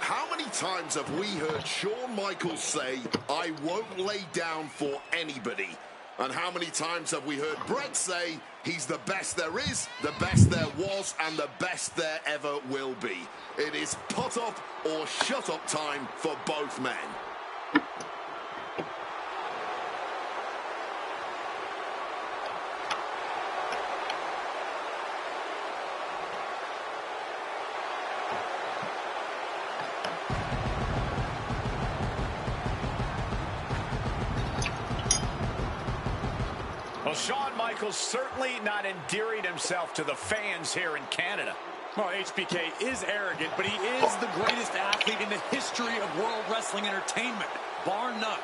How many times have we heard Shawn Michaels say, "I won't lay down for anybody"? And how many times have we heard Bret say, "He's the best there is, the best there was, and the best there ever will be"? It is put up or shut up time for both men. Well, Shawn Michaels Michaels certainly not endearing himself to the fans here in Canada. Well, HBK is arrogant, but he is the greatest athlete in the history of World Wrestling Entertainment, bar none.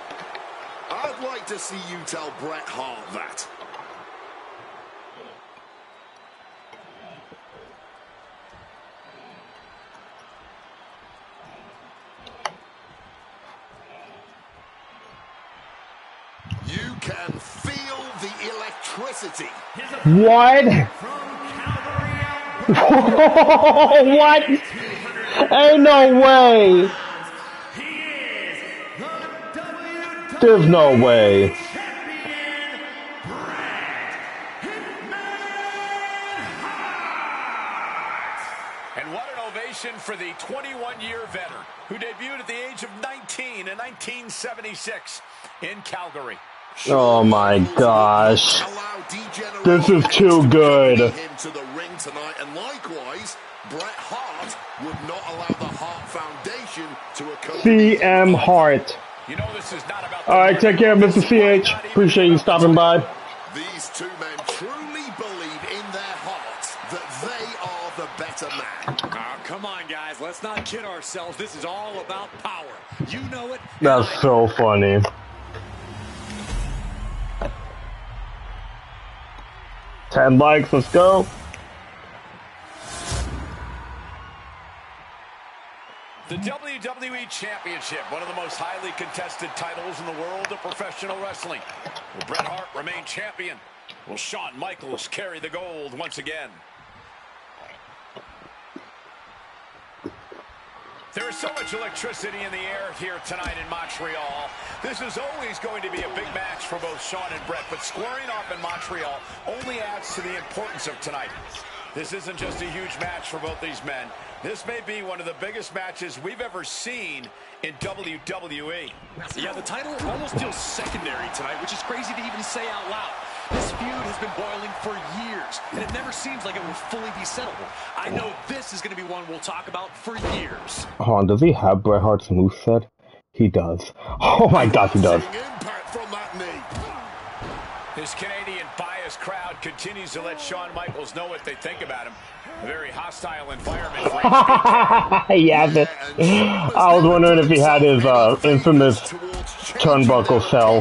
I'd like to see you tell Bret Hart that. You can feel the electricity. What? What? Ain't no way. There's no way. And what an ovation for the 21-year veteran who debuted at the age of 19 in 1976 in Calgary. Oh my gosh. This is too good. To the ring tonight, and likewise, Bret Hart would not allow the Hart Foundation to accompany CM Hart. You know this is not about. All right, take care, Mr. CH. Appreciate you stopping by. These two men truly believe in their hearts that they are the better man. Oh, come on, guys. Let's not kid ourselves. This is all about power. You know it. That's so funny. $10 likes, let's go. The WWE Championship, one of the most highly contested titles in the world of professional wrestling. Will Bret Hart remain champion? Will Shawn Michaels carry the gold once again? There is so much electricity in the air here tonight in Montreal. This is always going to be a big match for both Shawn and Bret, but squaring off in Montreal only adds to the importance of tonight. This isn't just a huge match for both these men. This may be one of the biggest matches we've ever seen in WWE. Yeah, the title almost feels secondary tonight, which is crazy to even say out loud. This feud has been boiling for years, and it never seems like it will fully be settled. I know this is going to be one we'll talk about for years. Hold on, does he have Bret Hart's moveset? He does. Oh my gosh, he does. Impact from that knee. This Canadian biased crowd continues to let Shawn Michaels know what they think about him. A very hostile environment for Yeah, I was wondering if he had his infamous turnbuckle cell.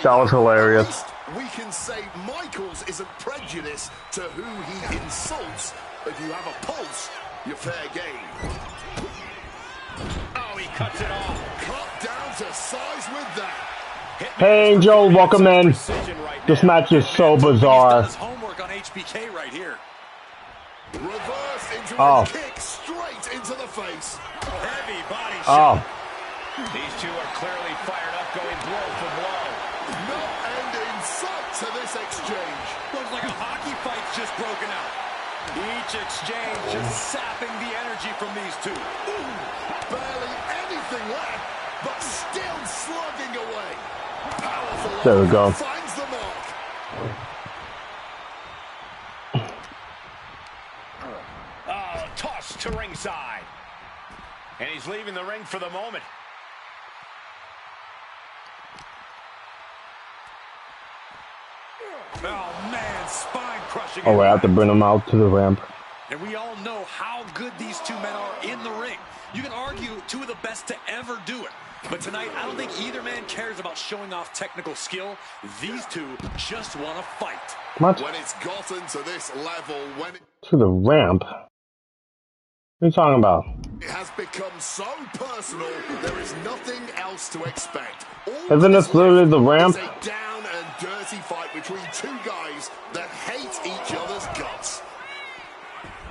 That was hilarious. We can say Michaels isn't prejudiced to who he insults. If you have a pulse, you're fair game. Oh, he cuts it off. Cut down to size with that. Hey, Angel, welcome in. This match is so bizarre. His homework on HBK right here. Reverse into a kick straight into the face. Heavy body shot. These two are clearly fired up, going blow for blow. No end in sight to this exchange. Looks like a hockey fight's just broken out. Each exchange just sapping the energy from these two. Ooh, barely anything left, but still slugging away. Powerful. There we go. Finds the mark. Oh, tossed to ringside. And he's leaving the ring for the moment. Oh, man, spine-crushing. Oh, I have to bring him out to the ramp. And we all know how good these two men are in the ring. You can argue two of the best to ever do it. But tonight, I don't think either man cares about showing off technical skill. These two just want to fight. What? When it's gotten to this level, when To the ramp? What are you talking about? it has become so personal, there is nothing else to expect. Isn't this literally the ramp? It's a down and dirty fight between two guys that hate each other's guts.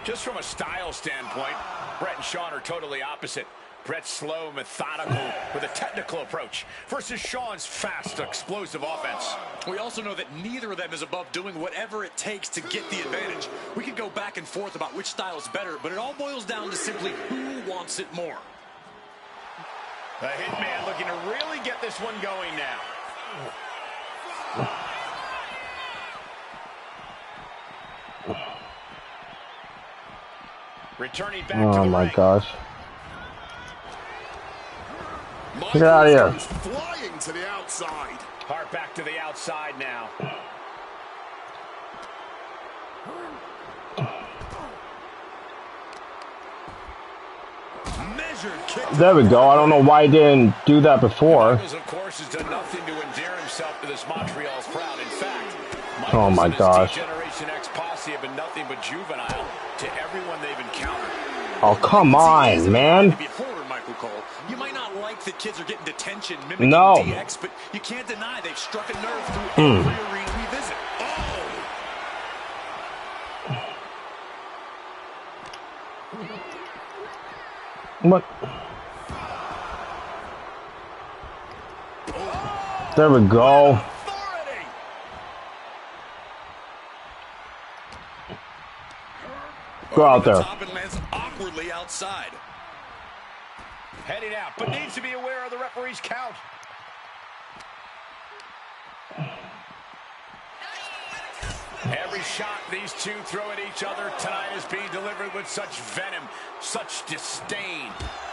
Just from a style standpoint, Bret and Shawn are totally opposite. Bret's slow, methodical, with a technical approach, versus Shawn's fast, explosive offense. We also know that neither of them is above doing whatever it takes to get the advantage. We could go back and forth about which style is better, but it all boils down to simply who wants it more. The Hitman looking to really get this one going now. Returning back to the Oh my ring. gosh. Michaels Get out of here. goes flying to the outside. Hart back to the outside now. There we go. I don't know why I didn't do that before. Michaels, of course, has done nothing to endear himself to this Montreal's crowd. In fact, Oh my gosh. Generation X posse have been nothing but juvenile to everyone they've encountered. Oh, come on, man. Michael Cole. You might not like the kids are getting detention mimicking No. DX, but you can't deny they've struck a nerve through every arena we visit. What? There we go. Go out there. Awkwardly outside. Heading out, but needs to be aware of the referee's count. Every shot these two throw at each other tonight is being delivered with such venom, such disdain.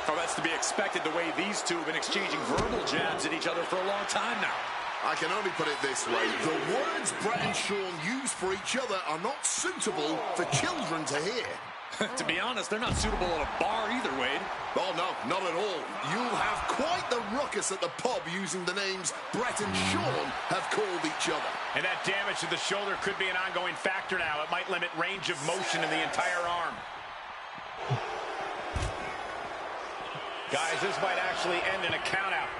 Oh, that's to be expected the way these two have been exchanging verbal jabs at each other for a long time now. I can only put it this way. The words Brett and Sean use for each other are not suitable for children to hear. To be honest, they're not suitable at a bar either, Wade. Oh, no, not at all. You'll have quite the ruckus at the pub using the names Brett and Sean have called each other. And that damage to the shoulder could be an ongoing factor now. It might limit range of motion in the entire arm. Guys, this might actually end in a countout.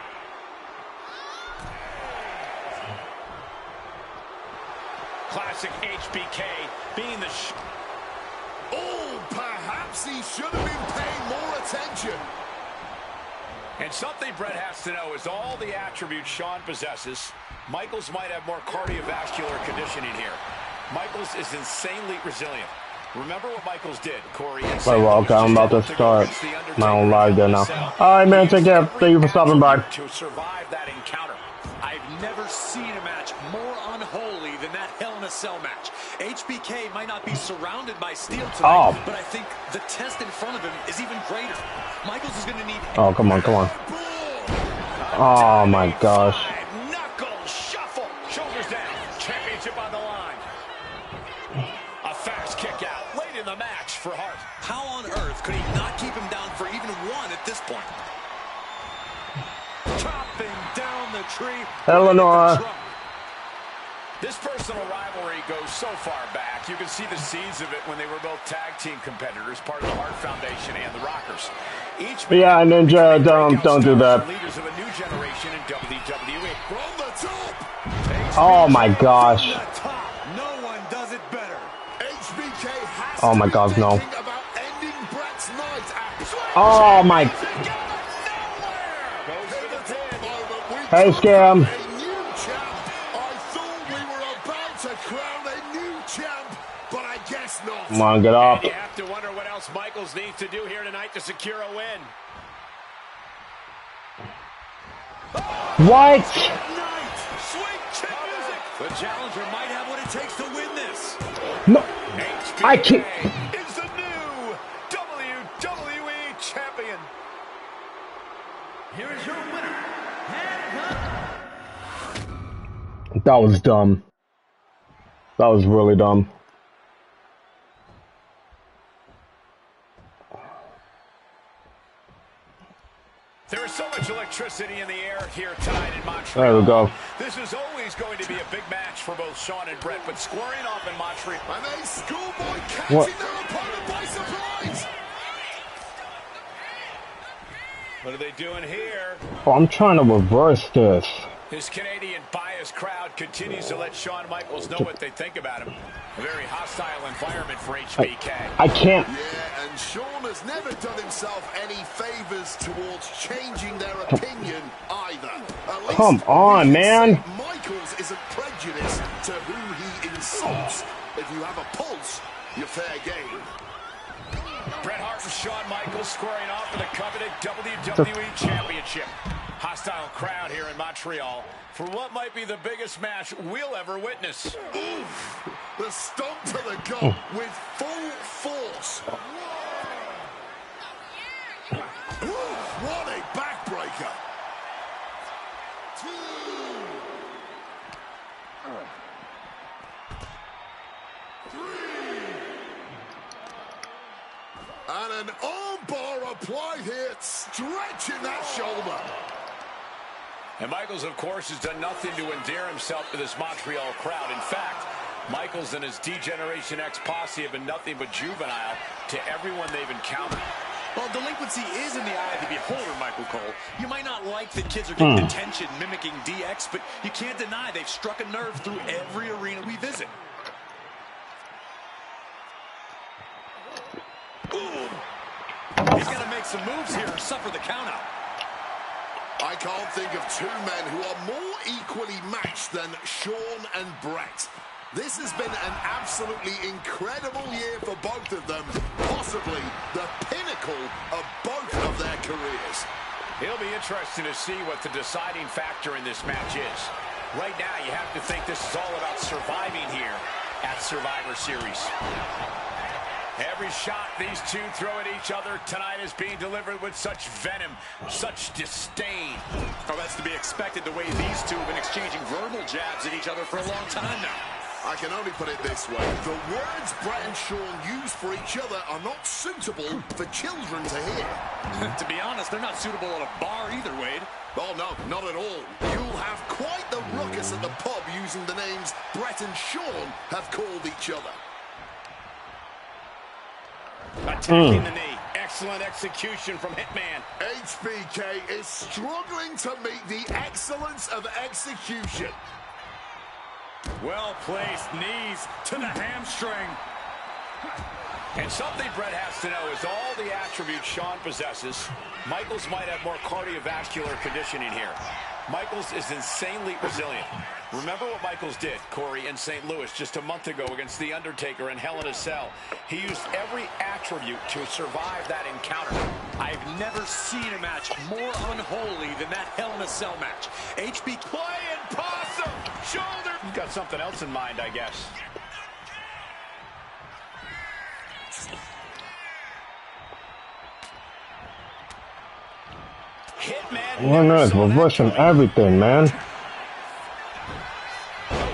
Classic HBK being the... Oh, perhaps he should have been paying more attention. And something Brett has to know is all the attributes Sean possesses, Michaels might have more cardiovascular conditioning here. Michaels is insanely resilient. Remember what Michaels did, Corey. Well, okay, I'm about to start my own live there now. Alright, man, take care. Thank you for stopping by. To survive that encounter. I've never seen a match more unholy than that Hell in a Cell match. HBK might not be surrounded by steel tonight, but I think the test in front of him is even greater. Michaels is going to need... Oh, come on, come on. Oh, my gosh. Knuckle shuffle. Shoulders down. Championship on the line. A fast kick out. Late in the match for Hart. How on earth could he not keep him down for even one at this point? Chopping down the tree. Eleanor. This personal rivalry goes so far back. You can see the seeds of it when they were both tag team competitors, part of the Hart Foundation and the Rockers. Yeah, Ninja, don't do that. Leaders of a new generation in WWE. From the top. Oh my gosh. No one does it better. HBK has Oh my God, no. about ending Brett's night at... Oh my. Hey, Scam. Come on, get up. And you have to wonder what else Michaels needs to do here tonight to secure a win. What? The challenger might have what it takes to win this. No, I can't. Is the new WWE champion. Here is your winner. That was dumb. That was really dumb. There is so much electricity in the air here tonight in Montreal. There we go. This is always going to be a big match for both Sean and Brett, but squaring off in Montreal. And a schoolboy catching their opponent by surprise. What are they doing here? Oh, I'm trying to reverse this. This Canadian biased crowd continues to let Shawn Michaels know what they think about him. A very hostile environment for HBK. I can't. Yeah, and Sean has never done himself any favors towards changing their opinion either. Come on, man. Michaels isn't prejudiced to who he insults. If you have a pulse, you're fair game. Bret Hart and Shawn Michaels squaring off for the coveted WWE Championship. Hostile crowd here in Montreal for what might be the biggest match we'll ever witness. Oof! The stomp to the gut with full force. Oof, what a backbreaker. Three. And an armbar applied here, stretching that shoulder. And Michaels, of course, has done nothing to endear himself to this Montreal crowd. In fact, Michaels and his D-Generation X posse have been nothing but juvenile to everyone they've encountered. Well, delinquency is in the eye of the beholder, Michael Cole. You might not like that kids are getting attention mimicking DX, but you can't deny they've struck a nerve through every arena we visit. Ooh. He's going to make some moves here and suffer the countout. I can't think of two men who are more equally matched than Shawn and Bret. This has been an absolutely incredible year for both of them, possibly the pinnacle of both of their careers. It'll be interesting to see what the deciding factor in this match is. Right now, you have to think this is all about surviving here at Survivor Series. Every shot these two throw at each other tonight is being delivered with such venom, such disdain. Oh, that's to be expected the way these two have been exchanging verbal jabs at each other for a long time now. I can only put it this way. The words Bret and Shawn use for each other are not suitable for children to hear. To be honest, they're not suitable at a bar either, Wade. Oh, no, not at all. You'll have quite the ruckus at the pub using the names Bret and Shawn have called each other. Attacking the knee. Excellent execution from Hitman. HBK is struggling to meet the excellence of execution. Well-placed knees to the hamstring. And something Bret has to know is all the attributes Shawn possesses, Michaels might have more cardiovascular conditioning here. Michaels is insanely resilient. Remember what Michaels did, Corey, in St. Louis just a month ago against The Undertaker in Hell in a Cell. He used every attribute to survive that encounter. I've never seen a match more unholy than that Hell in a Cell match. HB playing possum, shoulder. You've got something else in mind, I guess. Hitman. One night, we're rushing everything, man.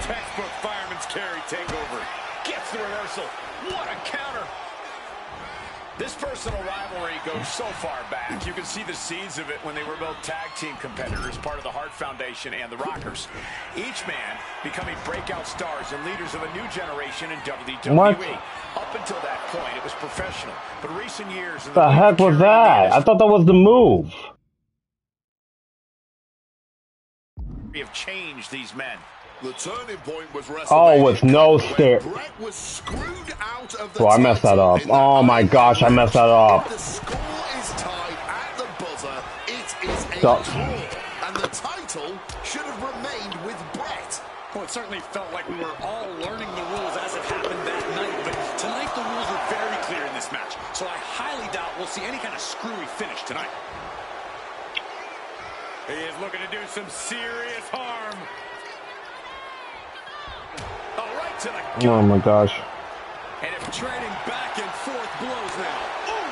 Textbook fireman's carry takeover. Gets the reversal. What a counter. This personal rivalry goes so far back. You can see the seeds of it when they were both tag team competitors, part of the Hart Foundation and the Rockers. Each man becoming breakout stars and leaders of a new generation in WWE. What? Up until that point, it was professional. But recent years... The heck was that? I thought that was the move. We have changed these men. The turning point was Oh, with no stare. Bret was screwed out of the Bro, I messed that up. Oh my gosh, I messed that up. The score is tied at the buzzer. It is a Stop. draw, and the title should have remained with Bret. Well, it certainly felt like we were all learning the rules as it happened that night, but tonight the rules are very clear in this match, so I highly doubt we'll see any kind of screwy finish tonight. He is looking to do some serious harm. Oh, right to the gut. Oh my gosh. And if trading back and forth blows now. Ooh.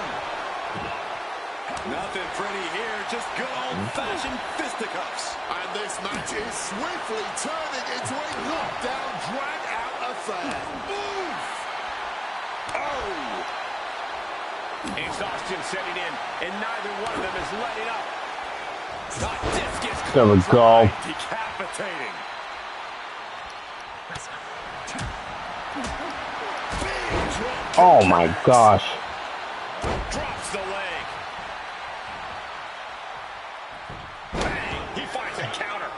Nothing pretty here, just good old-fashioned fisticuffs. And this match is swiftly turning into a knockdown, drag-out affair. Move! Oh! Exhaustion setting in, and neither one of them is letting up. There we go. Decapitating. Oh my gosh. Drops the leg. Bang! He finds a counter.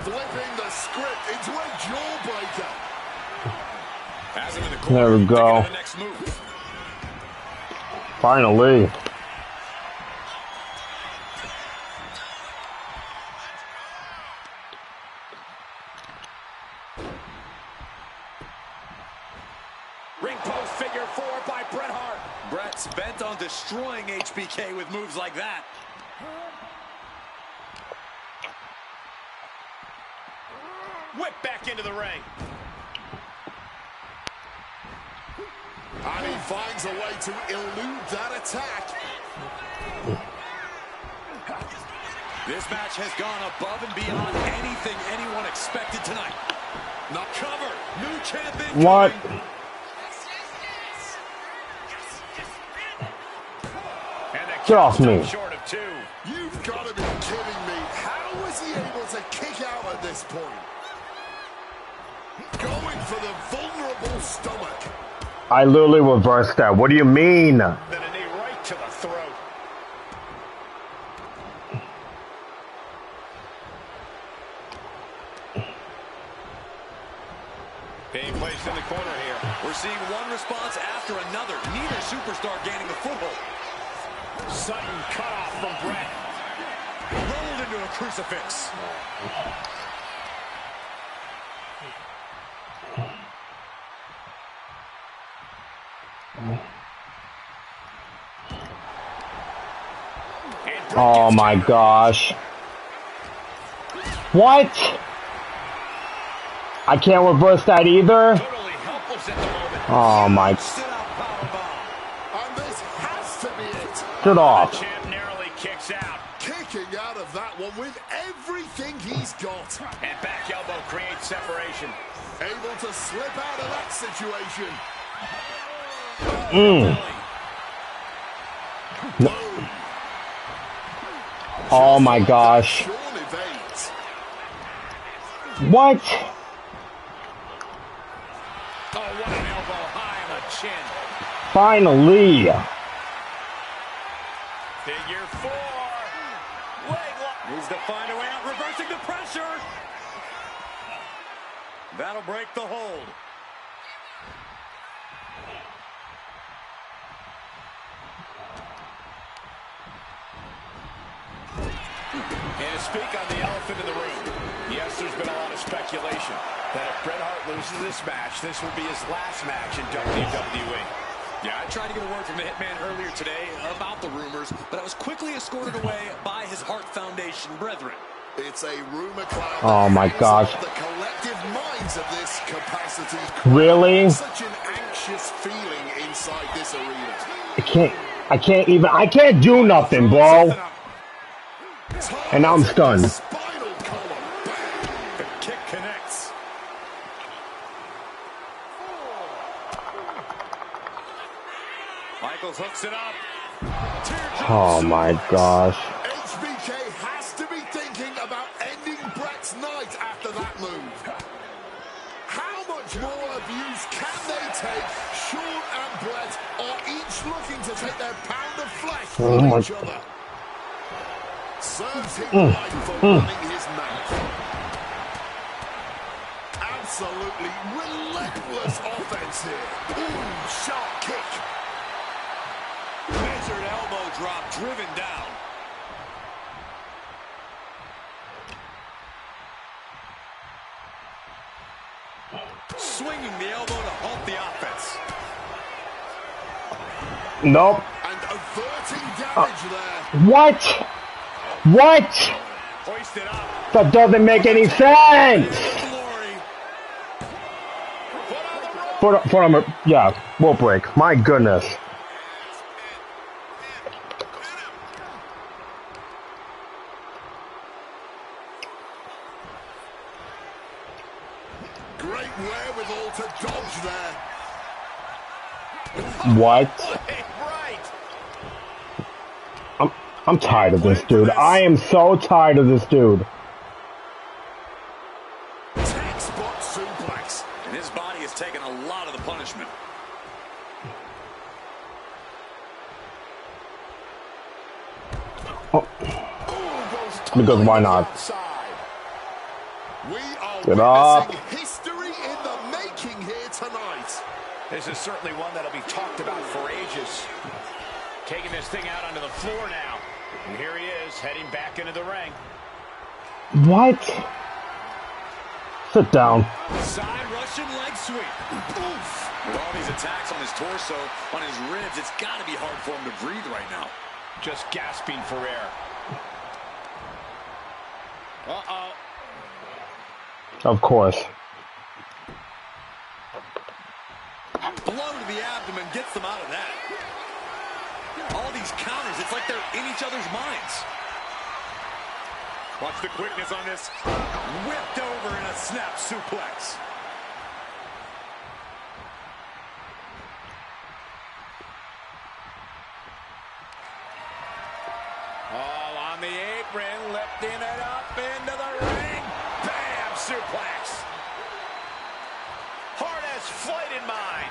Flipping the script into a jawbreaker. There we go. Finally. Ring post figure 4 by Bret Hart. Bret's bent on destroying HBK with moves like that. Whip back into the ring. And he finds a way to elude that attack. This match has gone above and beyond anything anyone expected tonight. Not cover. New champion. What? Coming. Get off me. Short of 2. You've got to be kidding me. How was he able to kick out at this point? Going for the vulnerable stomach. I literally reversed that. What do you mean? Then a knee right to the throat. Being placed in the corner here. We're seeing one response after another. Neither superstar gaining a foothold. Sudden cutoff from Brett. Rolled into a crucifix. Oh my gosh. What? I can't reverse that either? Totally helpless at the moment. Oh my. Sit-out powerbomb. And this has to be it. Get off. Champ narrowly kicks out. Kicking out of that one with everything he's got. And back elbow creates separation. Able to slip out of that situation. Boom. Oh my gosh. Sean evades. What? Oh, what an elbow high on the chin. Finally. Figure 4. Leg lock. Needs to find a way out, reversing the pressure. That'll break the hold. And to speak on the elephant in the room, yes, there's been a lot of speculation that if Bret Hart loses this match, this will be his last match in WWE. Yeah, I tried to get a word from the Hitman earlier today about the rumors, but I was quickly escorted away by his Hart Foundation brethren. It's a rumor cloud. Oh my gosh. The collective minds of this capacity. Really? Such an anxious feeling inside this arena. I can't do nothing, bro. And now I'm stunned. Spinal column. The kick connects. Michaels hooks it up. Oh my gosh. HBK has to be thinking about ending Bret's night after that move. How much more abuse can they take? Sean and Bret are each looking to take their pound of flesh from each other. Serves him right for running his mouth. Absolutely relentless offense here. Ooh, sharp kick. Measured elbow drop, driven down. Swinging the elbow to halt the offense. Nope. And averting damage there. What? What? Hoist it up. That doesn't make any sense. Glory. Yeah, we'll break. My goodness. Great wherewithal to dodge there. What? Right. I'm tired of this dude. I am so tired of this dude. Textbook suplex. And his body has taken a lot of the punishment. Oh. Because why not? We are Get up. witnessing history in the making here tonight. This is certainly one that'll be talked about for ages. Taking this thing out onto the floor now. And here he is, heading back into the ring. What? Sit down. Side Russian leg sweep. Oof. With all these attacks on his torso, on his ribs, it's got to be hard for him to breathe right now. Just gasping for air. Uh-oh. Of course. Blow to the abdomen gets them out of that. All these counters, it's like they're in each other's minds. Watch the quickness on this. Whipped over in a snap suplex. All on the apron, lifting it up into the ring. Bam! Suplex. Hart has flight in mind.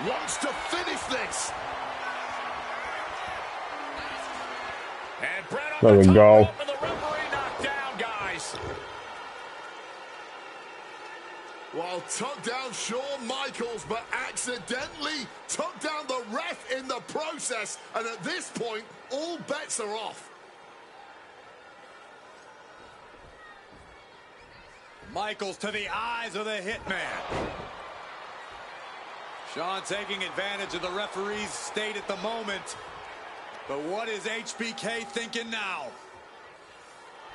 Wants to finish this. And Brett on There the we top go. rope, and the referee knocked down, guys. Well, took down Shawn Michaels, but accidentally took down the ref in the process. And at this point, all bets are off. Michaels to the eyes of the Hitman. Shawn taking advantage of the referee's state at the moment. But what is HBK thinking now?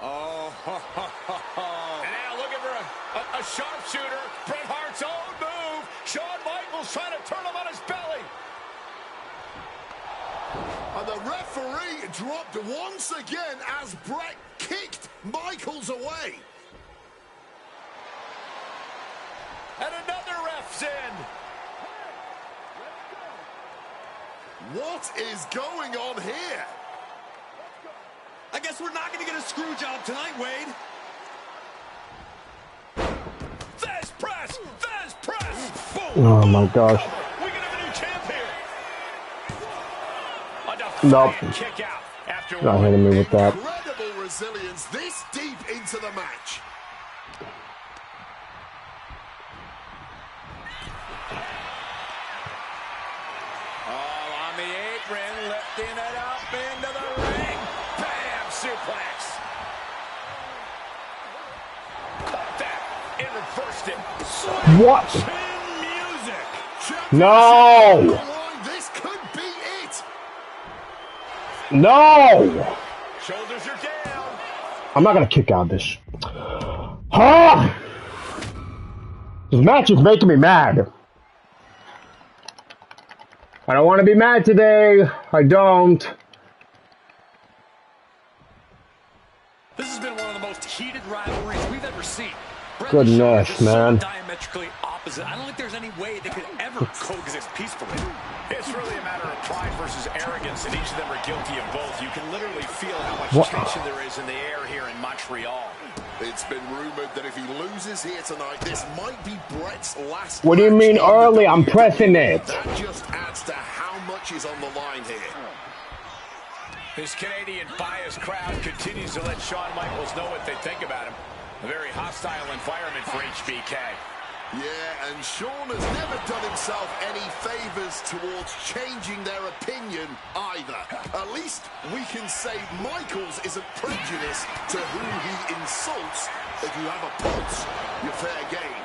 Oh, And now looking for a sharpshooter. Bret Hart's own move. Shawn Michaels trying to turn him on his belly. And the referee dropped once again as Bret kicked Michaels away. And another ref's in. What is going on here? I guess we're not going to get a screw job tonight, Wade. Fez press! Fez press! Boom! Oh my gosh. We can have a new champ here. A Nope. defiant kick out after Not one. hitting me with that. Incredible resilience this deep into the match. All on the apron, lifting it up into the ring. Bam! Suplex. Caught that and reversed it. What? Chin music. No! This could be it. No! Shoulders are down. I'm not gonna kick out this. Ah! This match is making me mad. I don't want to be mad today. I don't. This has been one of the most heated rivalries we've ever seen. Brett Goodness, and Shawn are just man. so diametrically opposite. I don't think there's any way they could ever coexist peacefully. It's really a matter of pride versus arrogance, and each of them are guilty of both. You can literally feel how much What? tension there is in the air here in Montreal. It's been rumored that if he loses here tonight, this might be Bret's last. What do you match mean in the early? I'm WWE. pressing it. That just adds to how much is on the line here. This Canadian biased crowd continues to let Shawn Michaels know what they think about him. A very hostile environment for HBK. Yeah, and Shawn has never done himself any favors towards changing their opinion either. At least we can say Michaels isn't prejudiced to who he insults. If you have a pulse, you're fair game.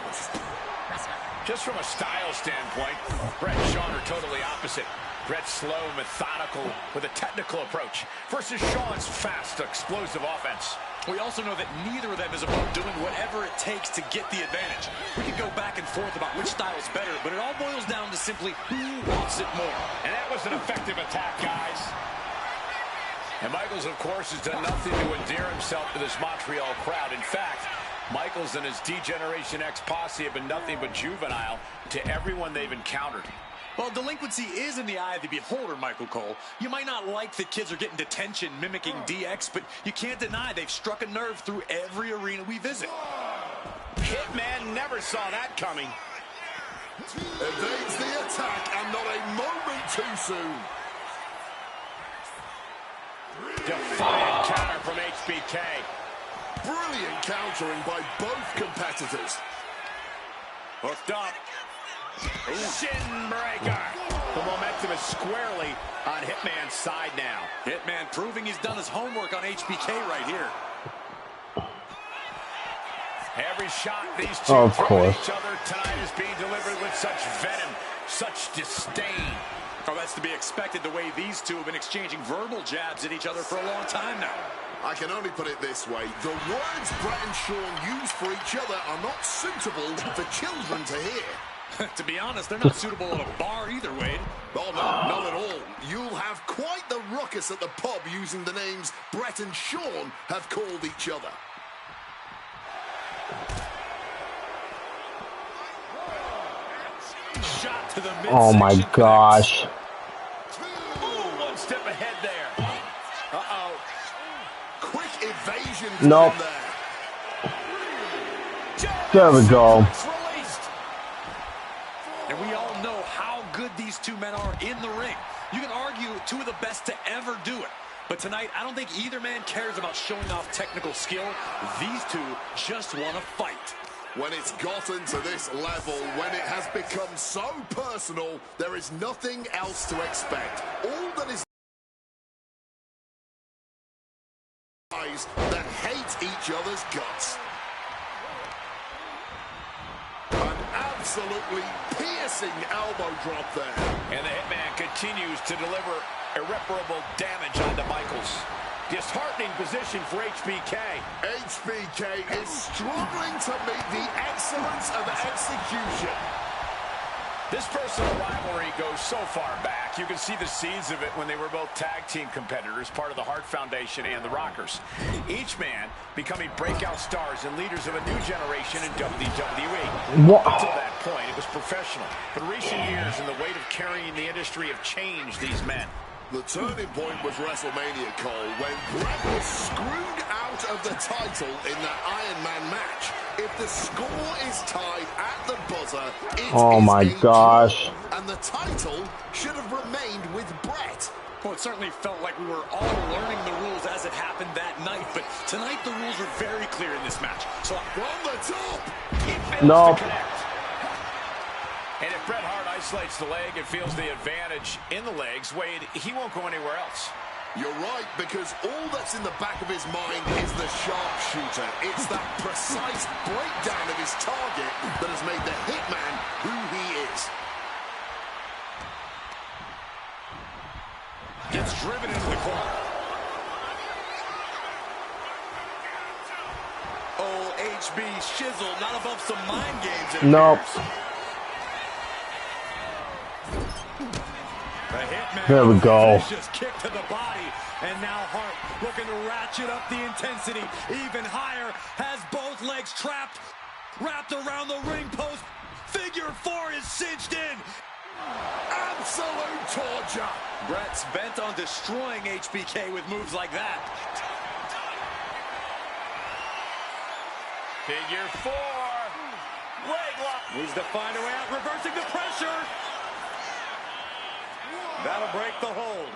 Just from a style standpoint, Bret and Shawn are totally opposite. Bret's slow, methodical, with a technical approach, versus Shawn's fast, explosive offense. We also know that neither of them is above doing whatever it takes to get the advantage. We could go back and forth about which style is better, but it all boils down to simply who wants it more. And that was an effective attack, guys. And Michaels, of course, has done nothing to endear himself to this Montreal crowd. In fact, Michaels and his D-Generation X posse have been nothing but juvenile to everyone they've encountered. Well, delinquency is in the eye of the beholder, Michael Cole. You might not like that kids are getting detention mimicking DX, but you can't deny they've struck a nerve through every arena we visit. Hitman never saw that coming. Evades the attack and not a moment too soon. Defiant counter from HBK. Brilliant countering by both competitors. Hooked up. Shin breaker. The momentum is squarely on Hitman's side now. Hitman proving he's done his homework on HBK right here. Every shot these two Of throw course. at each other tonight is being delivered with such venom, such disdain. Oh, that's to be expected the way these two have been exchanging verbal jabs at each other for a long time now. I can only put it this way. The words Bret and Shawn use for each other are not suitable for children to hear. To be honest, they're not suitable at a bar either, Wade. Oh, no, not at all. You'll have quite the ruckus at the pub using the names Brett and Sean have called each other. Shot to the midsection. Oh my gosh. Ooh, one step ahead there. Uh-oh. Quick evasion. Nope. There we go. And we all know how good these two men are in the ring. You can argue two of the best to ever do it. But tonight, I don't think either man cares about showing off technical skill. These two just want to fight. When it's gotten to this level, when it has become so personal, there is nothing else to expect. All that is guys that hate each other's guts. An absolutely piercing elbow drop there. And the Hitman continues to deliver irreparable damage onto Michaels. Disheartening position for HBK. HBK is struggling to meet the excellence of execution. This personal rivalry goes so far back. You can see the seeds of it when they were both tag team competitors, part of the Hart Foundation and the Rockers. Each man becoming breakout stars and leaders of a new generation in WWE. What? Up until that point, it was professional. But recent years and the weight of carrying the industry have changed these men. The turning point was WrestleMania, Cole, when Brett was screwed out of the title in that Iron Man match. If the score is tied at the buzzer, it Oh is my a gosh. draw, and the title should have remained with Brett. Well, it certainly felt like we were all learning the rules as it happened that night. But tonight, the rules are very clear in this match. So From the top. He fails No. to connect. And if Bret Hart isolates the leg and feels the advantage in the legs, Wade, he won't go anywhere else. You're right, because all that's in the back of his mind is the sharpshooter. It's that precise breakdown of his target that has made the Hitman who he is. gets driven into the corner. Oh, HB Shizzle, not above some mind games. Nope. The Hitman. There we go. Just kick to the body. And now Hart looking to ratchet up the intensity even higher. Has both legs trapped. Wrapped around the ring post. Figure four is cinched in. Absolute torture. Brett's bent on destroying HBK with moves like that. Figure four. Leg lock. Needs to find a way out. Reversing the pressure. That'll break the hold.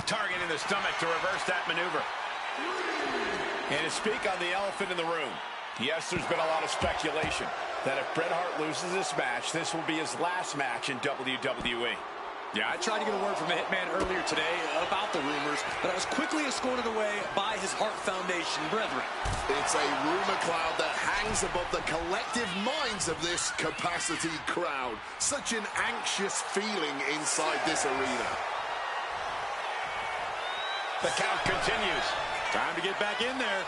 Targeting the stomach to reverse that maneuver. And to speak on the elephant in the room, yes, there's been a lot of speculation that if Bret Hart loses this match, this will be his last match in WWE. Yeah, I tried to get a word from the Hitman earlier today about the rumors, but I was quickly escorted away by his Hart Foundation brethren. It's a rumor cloud that hangs above the collective minds of this capacity crowd. Such an anxious feeling inside this arena. The count continues. Time to get back in there.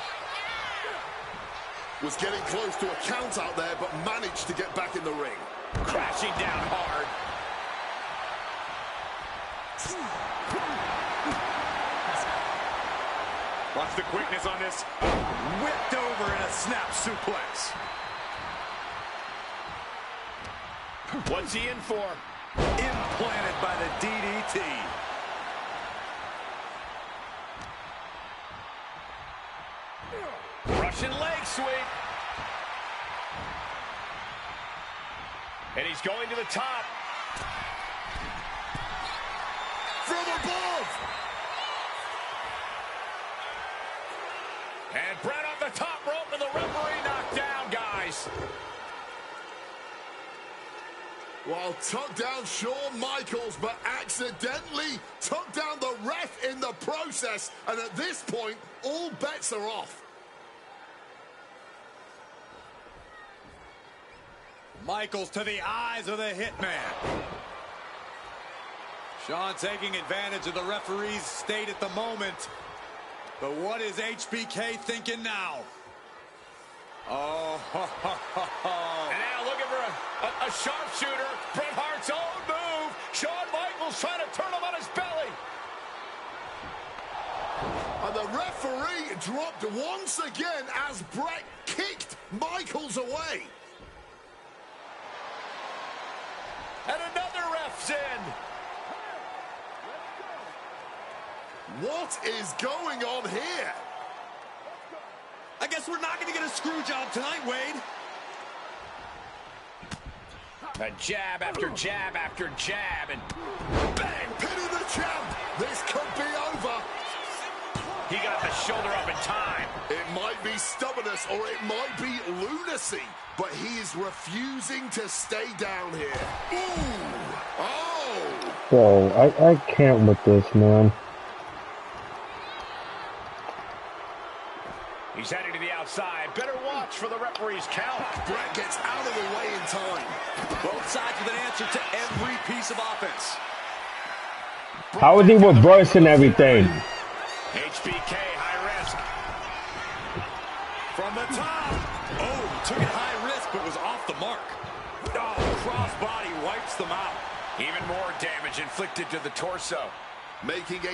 Was getting close to a count out there, but managed to get back in the ring. Crashing down hard. Watch the quickness on this. Whipped over in a snap suplex. What's he in for? Implanted by the DDT. Russian leg sweep. And he's going to the top. From above. And Bret off the top rope and the referee knocked down, guys. Well, took down Shawn Michaels, but accidentally took down the ref in the process. And at this point, all bets are off. Michaels to the eyes of the Hitman. Shawn taking advantage of the referee's state at the moment. But what is HBK thinking now? Oh, And now looking for a sharpshooter. Bret Hart's own move. Shawn Michaels trying to turn him on his belly. And the referee dropped once again as Bret kicked Michaels away. And another ref's in. What is going on here? I guess we're not going to get a screw job tonight, Wade. A jab after jab after jab, and Bang! Pinning the champ. This could be over. he got the shoulder up in time. It might be stubbornness or it might be lunacy, but he is refusing to stay down here. Ooh! Oh! Whoa, I can't with this, man. He's heading to the outside. Better watch for the referee's count. Bret gets out of the way in time. Both sides with an answer to every piece of offense. How is he reversing everything? HBK, high risk. From the top. Oh, took it high risk, but was off the mark. Oh, crossbody wipes them out. Even more damage inflicted to the torso. Making a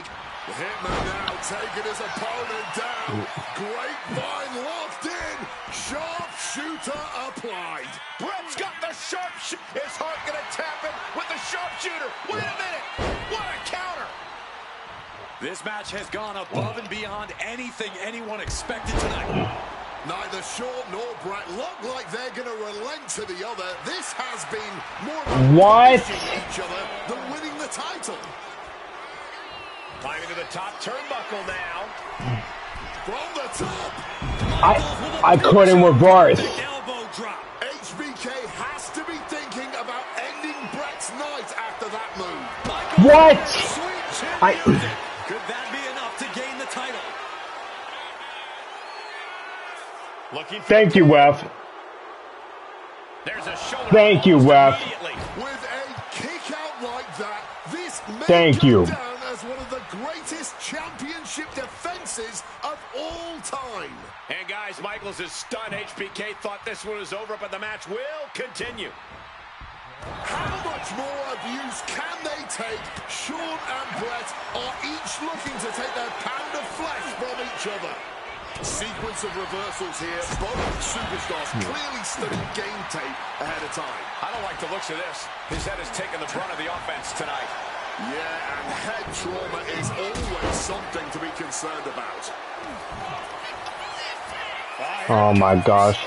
Hitman now taking his opponent down. Grapevine locked in. Sharpshooter applied. Bret's got the sharpshooter. Is Hart going to tap him with the sharpshooter? Wait a minute. What a counter. This match has gone above and beyond anything anyone expected tonight. Neither Shawn nor Bret look like they're going to relent to the other. This has been more about pushing each other than winning the title. Climbing to the top turnbuckle now. From the top. I couldn't reverse. Elbow drop. HBK has to be thinking about ending Bret's night after that move. What? Could that be enough to gain the title? Thank you, Wwe. There's a shoulder. Thank you, Wwe. With a kick out like that, this may Thank go you. down as one of the greatest championship defenses of all time. And guys, Michaels is stunned. HBK thought this one was over, but the match will continue. How much more abuse can they take? Shawn and Bret are each looking to take their pound of flesh from each other. Sequence of reversals here. Both superstars clearly studied game tape ahead of time. I don't like the looks of this. His head has taken the brunt of the offense tonight. Yeah, and head trauma is always something to be concerned about. Oh my gosh.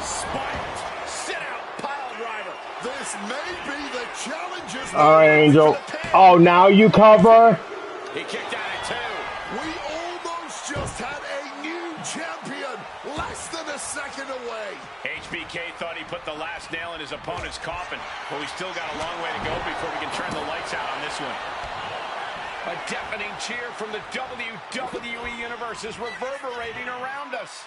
Spiked. Sit out. Pile driver. This may be the challenger's Alright, Angel. Oh, now you cover? He kicked out at two. We almost just had a new champion, less than a second away. HBK thought he put the last nail in his opponent's coffin, but we still got a long way to go before we can turn the lights out on this one. A deafening cheer from the WWE Universe is reverberating around us.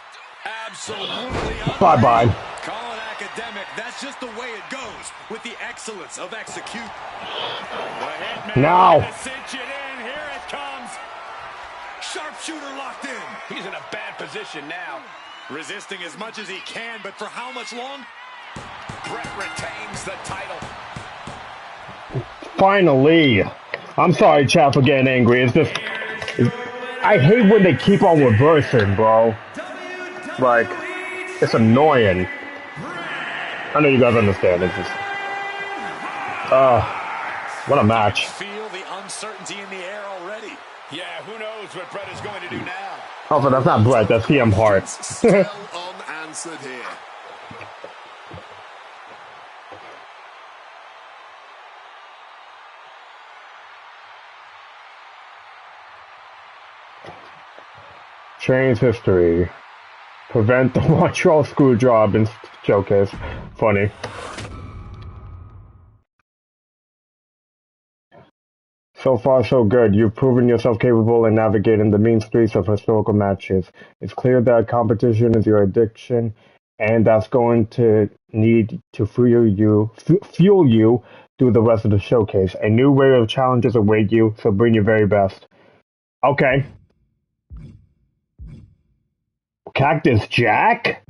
Absolutely. Bye-bye. Call it academic. That's just the way it goes with the excellence of execution. Now. Cinch it in. Here it comes. Sharpshooter locked in. He's in a bad position now. Resisting as much as he can, but for how much long? Bret retains the title. Finally. I'm sorry, chat, for getting angry. It's just... I hate when they keep on reversing, bro. Like, it's annoying. I know you guys understand. It's just... what a match. Feel the uncertainty in the air already. Yeah, who knows what Bret is going to do now. Oh, but that's not Bret. That's CM Hart. Still unanswered here. Change history. Prevent the Montreal screw job in showcase. Funny. So far, so good. You've proven yourself capable in navigating the mean streets of historical matches. It's clear that competition is your addiction, and that's going to need to fuel you through the rest of the showcase. A new wave of challenges await you, so bring your very best. Okay. Cactus Jack?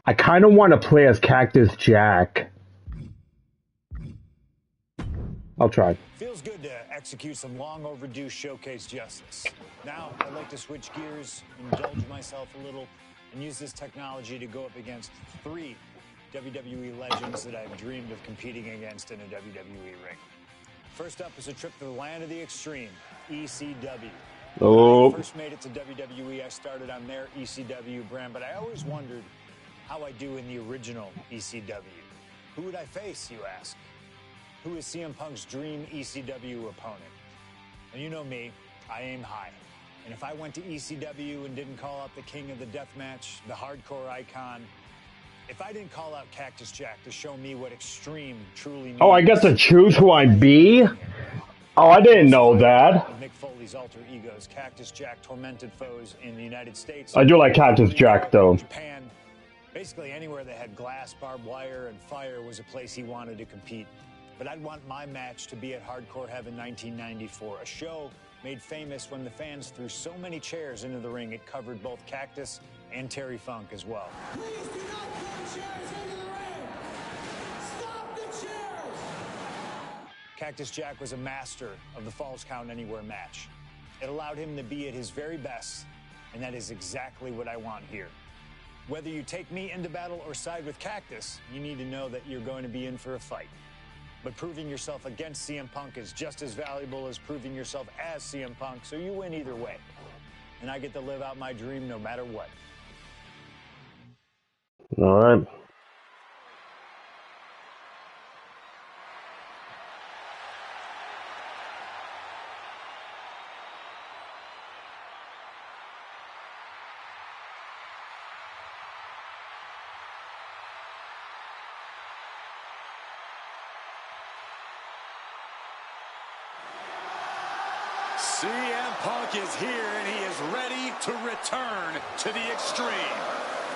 I kind of want to play as Cactus Jack. I'll try. Feels good to execute some long overdue showcase justice. Now, I'd like to switch gears, indulge myself a little, and use this technology to go up against 3 WWE legends that I've dreamed of competing against in a WWE ring. First up is a trip to the land of the extreme, ECW. Oh. When I first made it to WWE, I started on their ECW brand, but I always wondered how I do in the original ECW. Who would I face, you ask? Who is CM Punk's dream ECW opponent? And you know me, I aim high. And if I went to ECW and didn't call out the king of the deathmatch, the hardcore icon, if I didn't call out Cactus Jack to show me what extreme truly means... Oh, I get to choose who I be? Oh, I didn't know that. Mick Foley's alter egos, Cactus Jack tormented foes in the United States. I do like Cactus Jack, though. Japan, basically anywhere that had glass, barbed wire, and fire was a place he wanted to compete. But I'd want my match to be at Hardcore Heaven 1994, a show made famous when the fans threw so many chairs into the ring it covered both Cactus and Terry Funk as well. Please do not throw chairs into the ring! Stop the chairs! Cactus Jack was a master of the Falls Count Anywhere match. It allowed him to be at his very best, and that is exactly what I want here. Whether you take me into battle or side with Cactus, you need to know that you're going to be in for a fight. But proving yourself against CM Punk is just as valuable as proving yourself as CM Punk, so you win either way. And I get to live out my dream no matter what. All right. CM Punk is here, and he is ready to return to the extreme.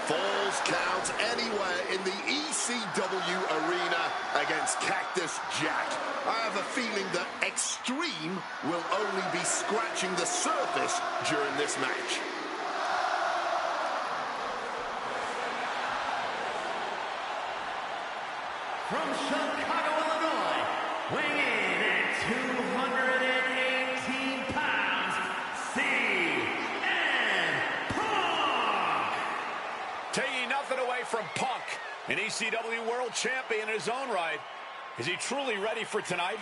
Falls Count Anywhere in the ECW arena against Cactus Jack. I have a feeling that extreme will only be scratching the surface during this match. From Chicago, Illinois, weighing in at 218 pounds, CM Punk! Taking nothing away from Punk, an ECW World Champion in his own right. Is he truly ready for tonight?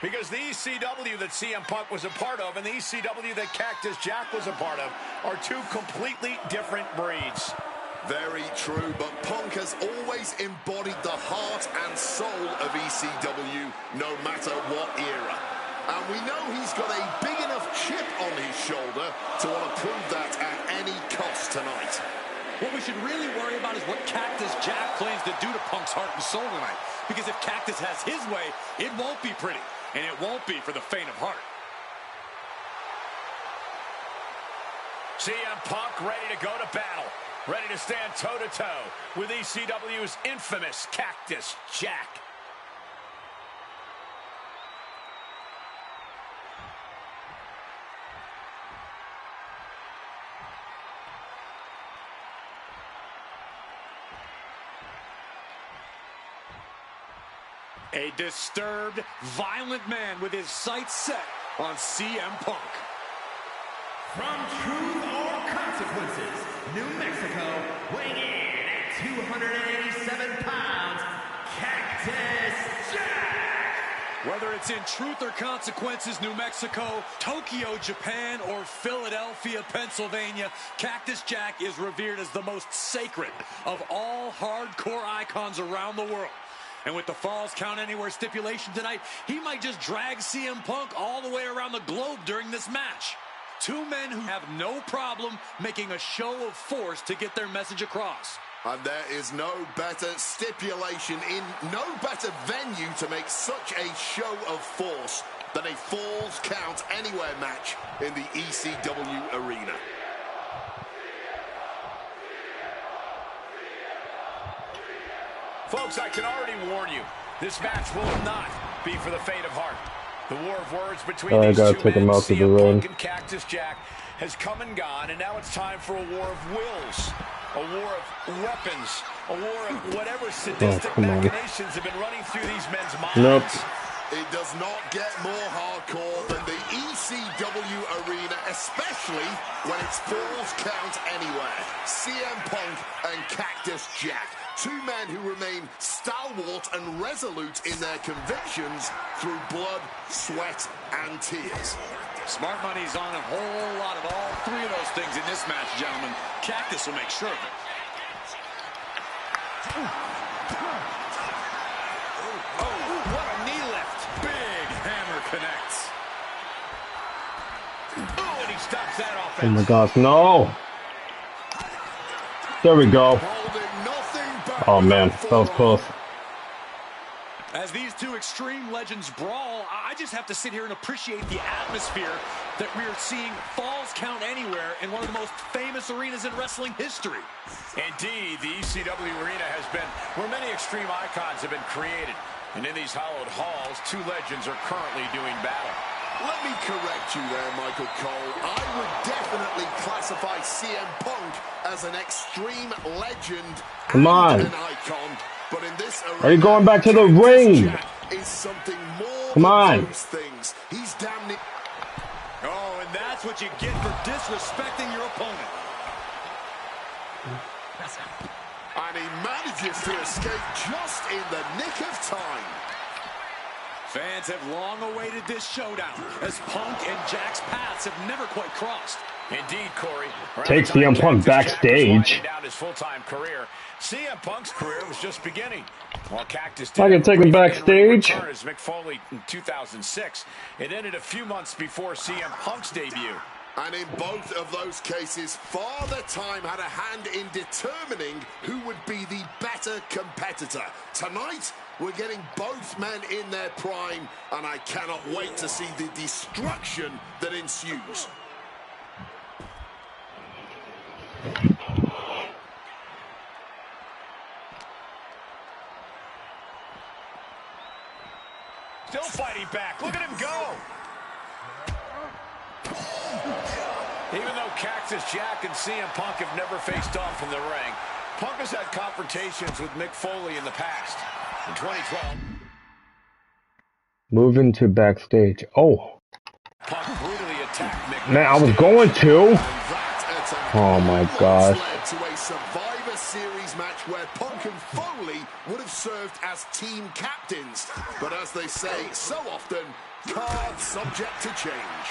Because the ECW that CM Punk was a part of and the ECW that Cactus Jack was a part of are two completely different breeds. Very true, but Punk has always embodied the heart and soul of ECW, no matter what era. And we know he's got a big enough chip on his shoulder to want to prove that at any cost tonight. What we should really worry about is what Cactus Jack plans to do to Punk's heart and soul tonight. Because if Cactus has his way, it won't be pretty. And it won't be for the faint of heart. CM Punk ready to go to battle. Ready to stand toe-to-toe with ECW's infamous Cactus Jack. A disturbed, violent man with his sights set on CM Punk. From Truth or Consequences, New Mexico, weighing in at 287 pounds, Cactus Jack! Whether it's in Truth or Consequences, New Mexico, Tokyo, Japan, or Philadelphia, Pennsylvania, Cactus Jack is revered as the most sacred of all hardcore icons around the world. And with the Falls Count Anywhere stipulation tonight, he might just drag CM Punk all the way around the globe during this match. Two men who have no problem making a show of force to get their message across. And there is no better stipulation in no better venue to make such a show of force than a Falls Count Anywhere match in the ECW arena. Folks, I can already warn you, this match will not be for the faint of heart. The war of words between I these gotta two take him men, out to the CM ring. Punk and Cactus Jack, has come and gone, and now it's time for a war of wills, a war of weapons, a war of whatever sadistic machinations have been running through these men's minds. Nope. It does not get more hardcore than the ECW arena, especially when it's Falls Count Anywhere. CM Punk and Cactus Jack, two men who remain stalwart and resolute in their convictions through blood, sweat, and tears. Smart money's on a whole lot of all three of those things in this match, gentlemen. Cactus will make sure of it. What a knee lift. Big hammer connects. Oh, and he stops that Oh offense. my gosh, no! There we go. Holding nothing back. Oh man, that was close. As these two extreme legends brawl, I just have to sit here and appreciate the atmosphere that we're seeing Falls Count Anywhere in one of the most famous arenas in wrestling history. Indeed, the ECW arena has been where many extreme icons have been created. And in these hallowed halls, two legends are currently doing battle. Let me correct you there, Michael Cole. I would definitely classify CM Punk as an extreme legend Come on. and an icon. But in this arena, Are you going back to the Cactus ring? Jack is something more Come than on. those things. He's damn near. Oh, and that's what you get for disrespecting your opponent. And he manages to escape just in the nick of time. Fans have long awaited this showdown, as Punk and Jack's paths have never quite crossed. Indeed, Corey. Take CM Punk backstage. Down his full-time career. CM Punk's career was just beginning. While Cactus I can take him backstage. return as Mick Foley in 2006. It ended a few months before CM Punk's debut. And in both of those cases, Father Time had a hand in determining who would be the better competitor. Tonight, we're getting both men in their prime, and I cannot wait to see the destruction that ensues. Still fighting back. Look at him go. Even though Cactus Jack and CM Punk have never faced off in the ring, Punk has had confrontations with Mick Foley in the past. In 2012, Moving to backstage. Oh, Punk brutally attacked Mick. man, I was going to. That attack Oh my gosh. led to a Survivor Series match where Punk and Foley would have served as team captains. But as they say so often, cards subject to change.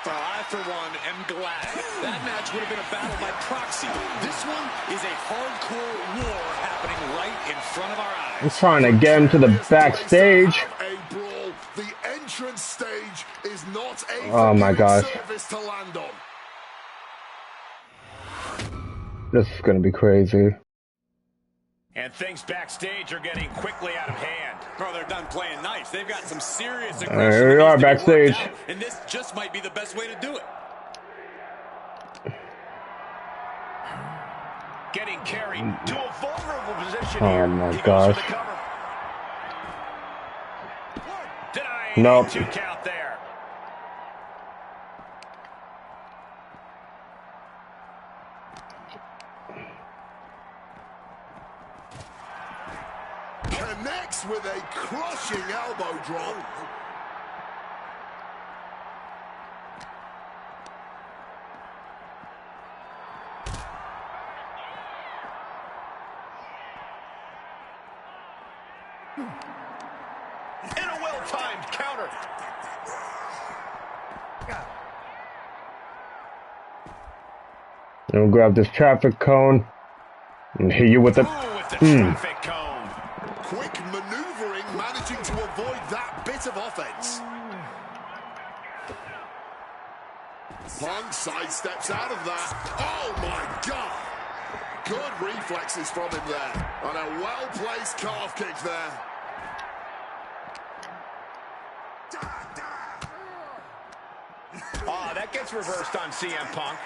Well, I, for one, am glad. That match would have been a battle by proxy. This one is a hardcore war happening right in front of our eyes. I'm trying to get him to the backstage. A brawl. The entrance stage is not a Oh my gosh. surface to land on. This is gonna be crazy. And things backstage are getting quickly out of hand. Oh, they're done playing nice. They've got some serious aggression. Here we are that needs to be worked backstage. out, and this just might be the best way to do it. Getting carried to a vulnerable position Oh here. my He goes gosh. for the cover. Denying Nope. 2 count there. Connects with a crushing elbow drop. In a well-timed counter. And we'll grab this traffic cone and hit you with it. Ooh, with the traffic cone. Quick maneuvering, managing to avoid that bit of offense. Punk sidesteps out of that. Oh my God! Good reflexes from him there. And a well-placed calf kick there. Ah, that gets reversed on CM Punk.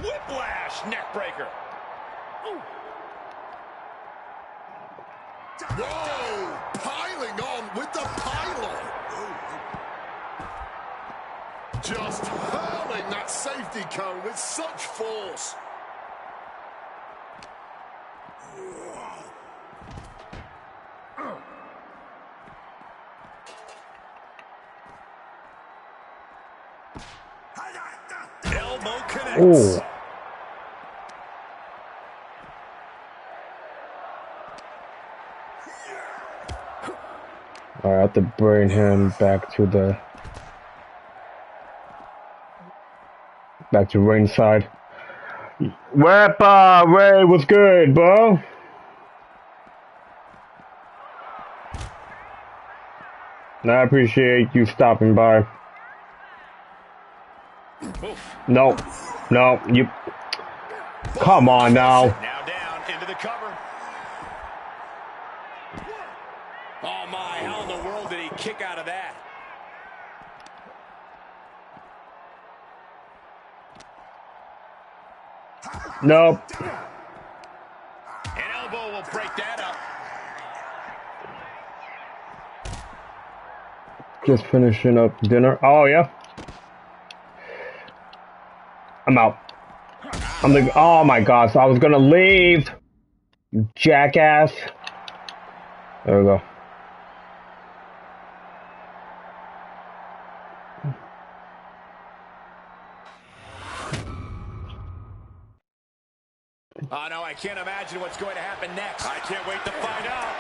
Whiplash neckbreaker. Whoa! Piling on with the hitting that safety cone with such force. Elbow connects. Ooh. I have to bring him back to ringside. Ray, what's good, bro? And I appreciate you stopping by. No, you. Come on now. Now down into the cover. Oh my, how in the world did he kick out of that? Nope. An elbow will break that up. Just finishing up dinner. Oh yeah. I'm out. Oh my gosh, I was gonna leave. Jackass. There we go. Oh no, I can't imagine what's going to happen next. I can't wait to find out.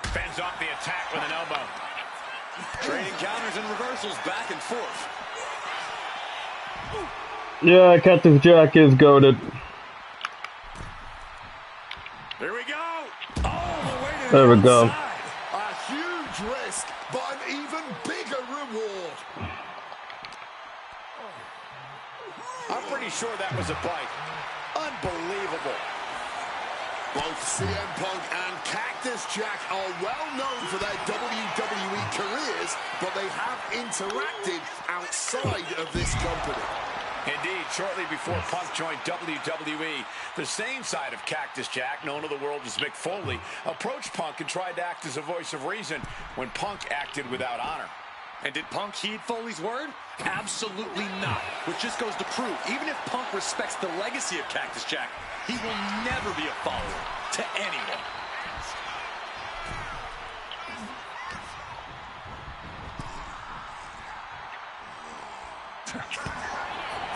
Fends off the attack with an elbow. Trading counters and reversals back and forth. Yeah, Cactus Jack is goated. Here we go. All the way to There the we go. outside. A huge risk, but an even bigger reward. I'm pretty sure that was a bite. Unbelievable. Both CM Punk and Cactus Jack are well known for their WWE careers, but they have interacted outside of this company. Indeed, shortly before Punk joined WWE, the same side of Cactus Jack, known to the world as Mick Foley, approached Punk and tried to act as a voice of reason when Punk acted without honor. And did Punk heed Foley's word? Absolutely not. Which just goes to prove, even if Punk respects the legacy of Cactus Jack, he will never be a follower to anyone.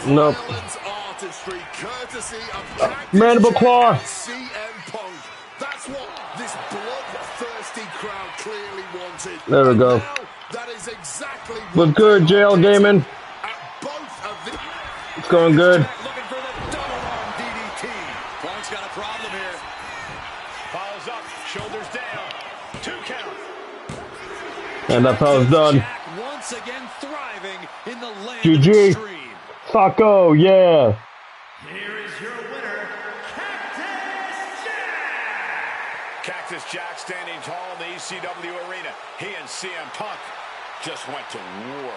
Nope. Violent artistry, courtesy of Cactus Mandible Jack claw. and CM Punk. That's what this bloodthirsty crowd clearly wanted. There we And go. now, that is exactly What's what good, they Jail are Gaming? getting at both of the... It's going good. Jack looking for the double arm DDT. Punk's got a problem here. Follows up, shoulders down. 2 count. And that was done. Jack once again thriving in the land GG. of extreme. Taco, yeah. Here is your winner, Cactus Jack! Cactus Jack standing tall in the ECW arena. He and CM Punk just went to war.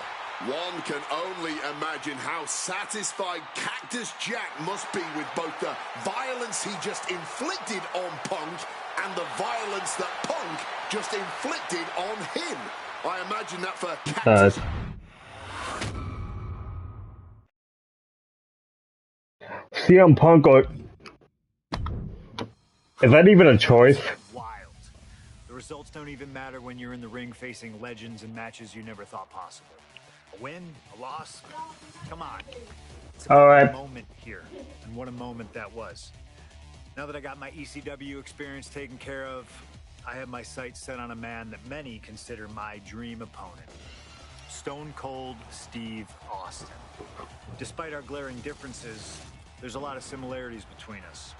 One can only imagine how satisfied Cactus Jack must be with both the violence he just inflicted on Punk and the violence that Punk just inflicted on him. I imagine that for Cactus... CM Punk, is that even a choice? Wild. The results don't even matter when you're in the ring facing legends in matches you never thought possible. A win, a loss, come on. It's about All right. the moment here, and what a moment that was. Now that I got my ECW experience taken care of, I have my sights set on a man that many consider my dream opponent. Stone Cold Steve Austin. Despite our glaring differences, there's a lot of similarities between us.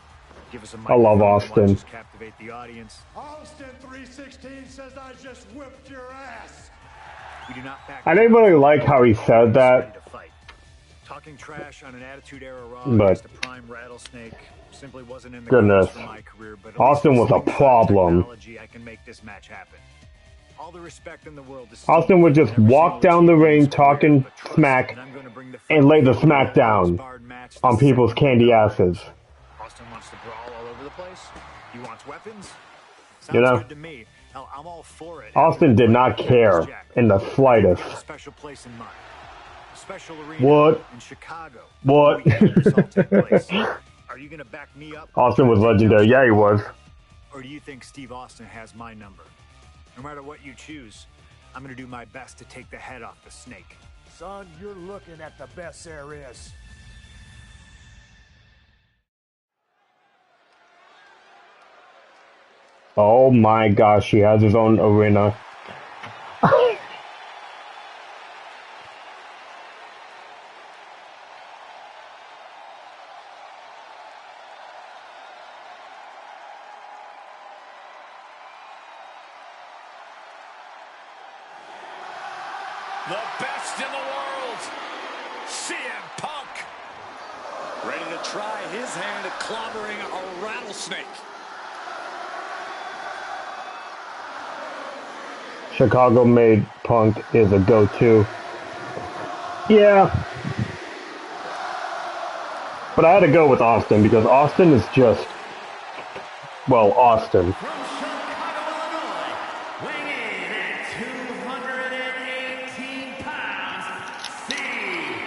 Give us a I love microphone and Austin. watch us captivate the audience. Austin 316 says I just whipped your ass. We do not back I didn't down. really like how he said Ready that, to fight. Talking trash on an Attitude Era Raw but against a prime rattlesnake simply wasn't in the goodness, cards for my career, but at Austin least was with a slingshot problem. technology, I can make this match happen. All the respect in the world to Steve. Austin would just Every walk single down the achievement in his ring career, talking but trust, smack and I'm gonna bring the and lay the fight smack to down barred match the on people's second candy the bell asses. rings. Austin wants to brawl all over the place. He wants weapons. You Sounds know, good to me. Hell, I'm all for it. Austin did not care in the We've slightest. got a special place in mind. A special arena What? in Chicago. What? where we can have this all take place. Are you gonna back me up? Austin was legendary. Yeah, he was. Or do you think Steve Austin has my number? No matter what you choose, I'm gonna do my best to take the head off the snake. Son, you're looking at the best there is. Oh my gosh, he has his own arena. The best in the world, CM Punk. Ready to try his hand at clobbering a rattlesnake. Chicago made Punk is a go-to. Yeah. But I had to go with Austin because Austin is just, well, Austin. From Chicago, Illinois, weighing in at 218 pounds, CM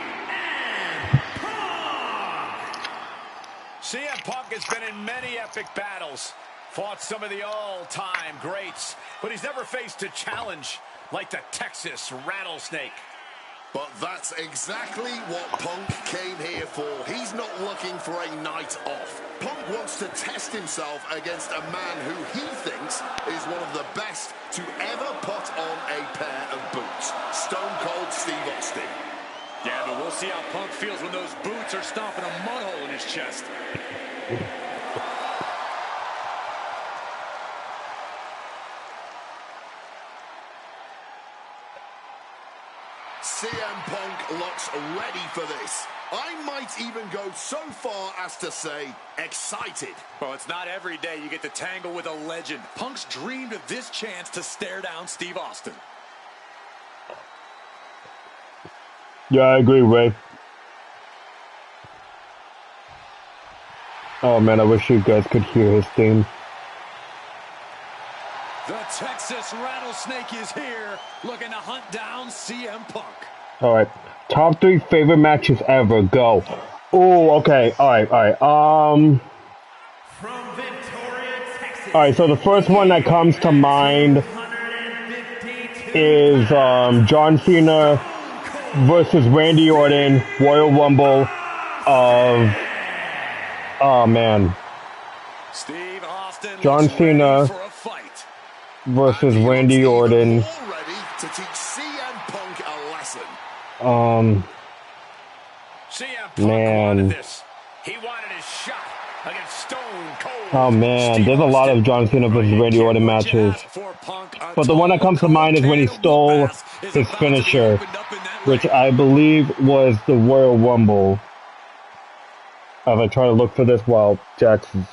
CM Punk! Punk has been in many epic battles, fought some of the all-time greats, but he's never faced a challenge like the Texas Rattlesnake. But that's exactly what Punk came here for. He's not looking for a night off. Punk wants to test himself against a man who he thinks is one of the best to ever put on a pair of boots. Stone Cold Steve Austin. Yeah, but we'll see how Punk feels when those boots are stomping a mud hole in his chest. CM Punk looks ready for this. I might even go so far as to say excited. Well, it's not every day you get to tangle with a legend. Punk's dreamed of this chance to stare down Steve Austin. Yeah, I agree, Ray. Oh man, I wish you guys could hear his theme. The Texas Rattlesnake is here, looking to hunt down CM Punk. Alright. Top 3 favorite matches ever. Go. Oh, okay. Alright. From Victoria, Texas. Alright, so the first one that comes to mind 152 is John Cena versus Randy Orton, Royal Rumble of, oh man, Steve Austin John looks ready Cena for a fight. versus And he Randy looks even Orton. more ready to teach CM Punk a lesson. CM Punk Man. wanted this. He wanted his shot against Stone Cold. Oh man, Steve there's a lot Austin. of John Cena versus Randy Orton What you matches. ask for, Punk. A But the one that tall comes to mind is when he can of stole whoop-ass is his about to be finisher, opened up in that which ring. I believe was the Royal Rumble. As I try to look for this while Jackson's.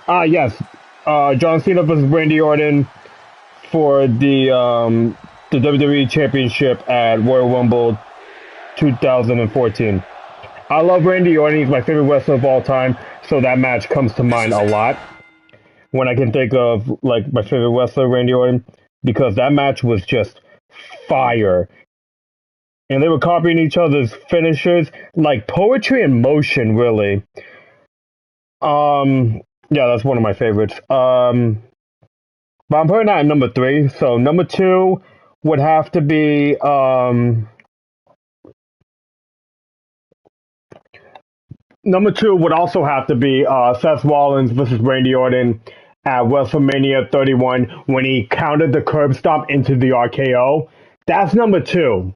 Yes. John Cena versus Randy Orton for the WWE Championship at Royal Rumble 2014. I love Randy Orton. He's my favorite wrestler of all time, so that match comes to mind a lot when I can think of like my favorite wrestler, Randy Orton, because that match was just fire. And they were copying each other's finishers, like poetry in motion, really. Yeah, that's one of my favorites. But I'm putting that at number 3. So number 2 would have to be number 2 would also have to be Seth Rollins versus Randy Orton at WrestleMania 31 when he countered the curb stomp into the RKO. That's number two.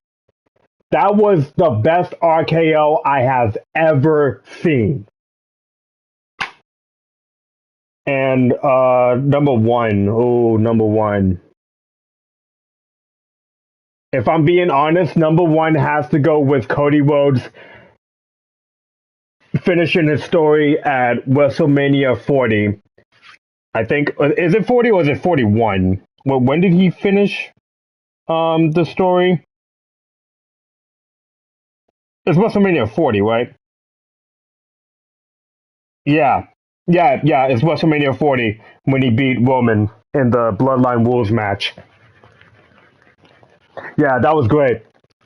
That was the best RKO I have ever seen. And number one, oh, number one. If I'm being honest, number one has to go with Cody Rhodes finishing his story at WrestleMania 40. I think is it 40 or is it 41? Well, when did he finish the story? It's WrestleMania 40, right? Yeah. Yeah, it's WrestleMania 40 when he beat Roman in the Bloodline Rules match. Yeah, that was great.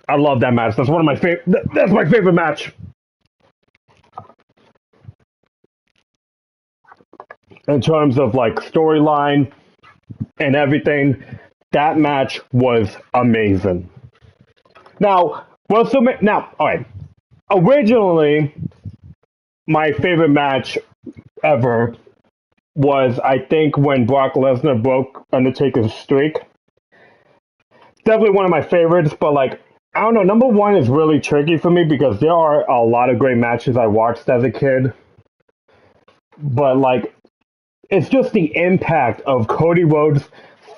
I love that match. That's one of my favorite. That's my favorite match in terms of like storyline and everything. That match was amazing. Now, all right. Originally, my favorite match ever was, I think, when Brock Lesnar broke Undertaker's streak. Definitely one of my favorites, but like, I don't know. Number one is really tricky for me because there are a lot of great matches I watched as a kid, but like, it's just the impact of Cody Rhodes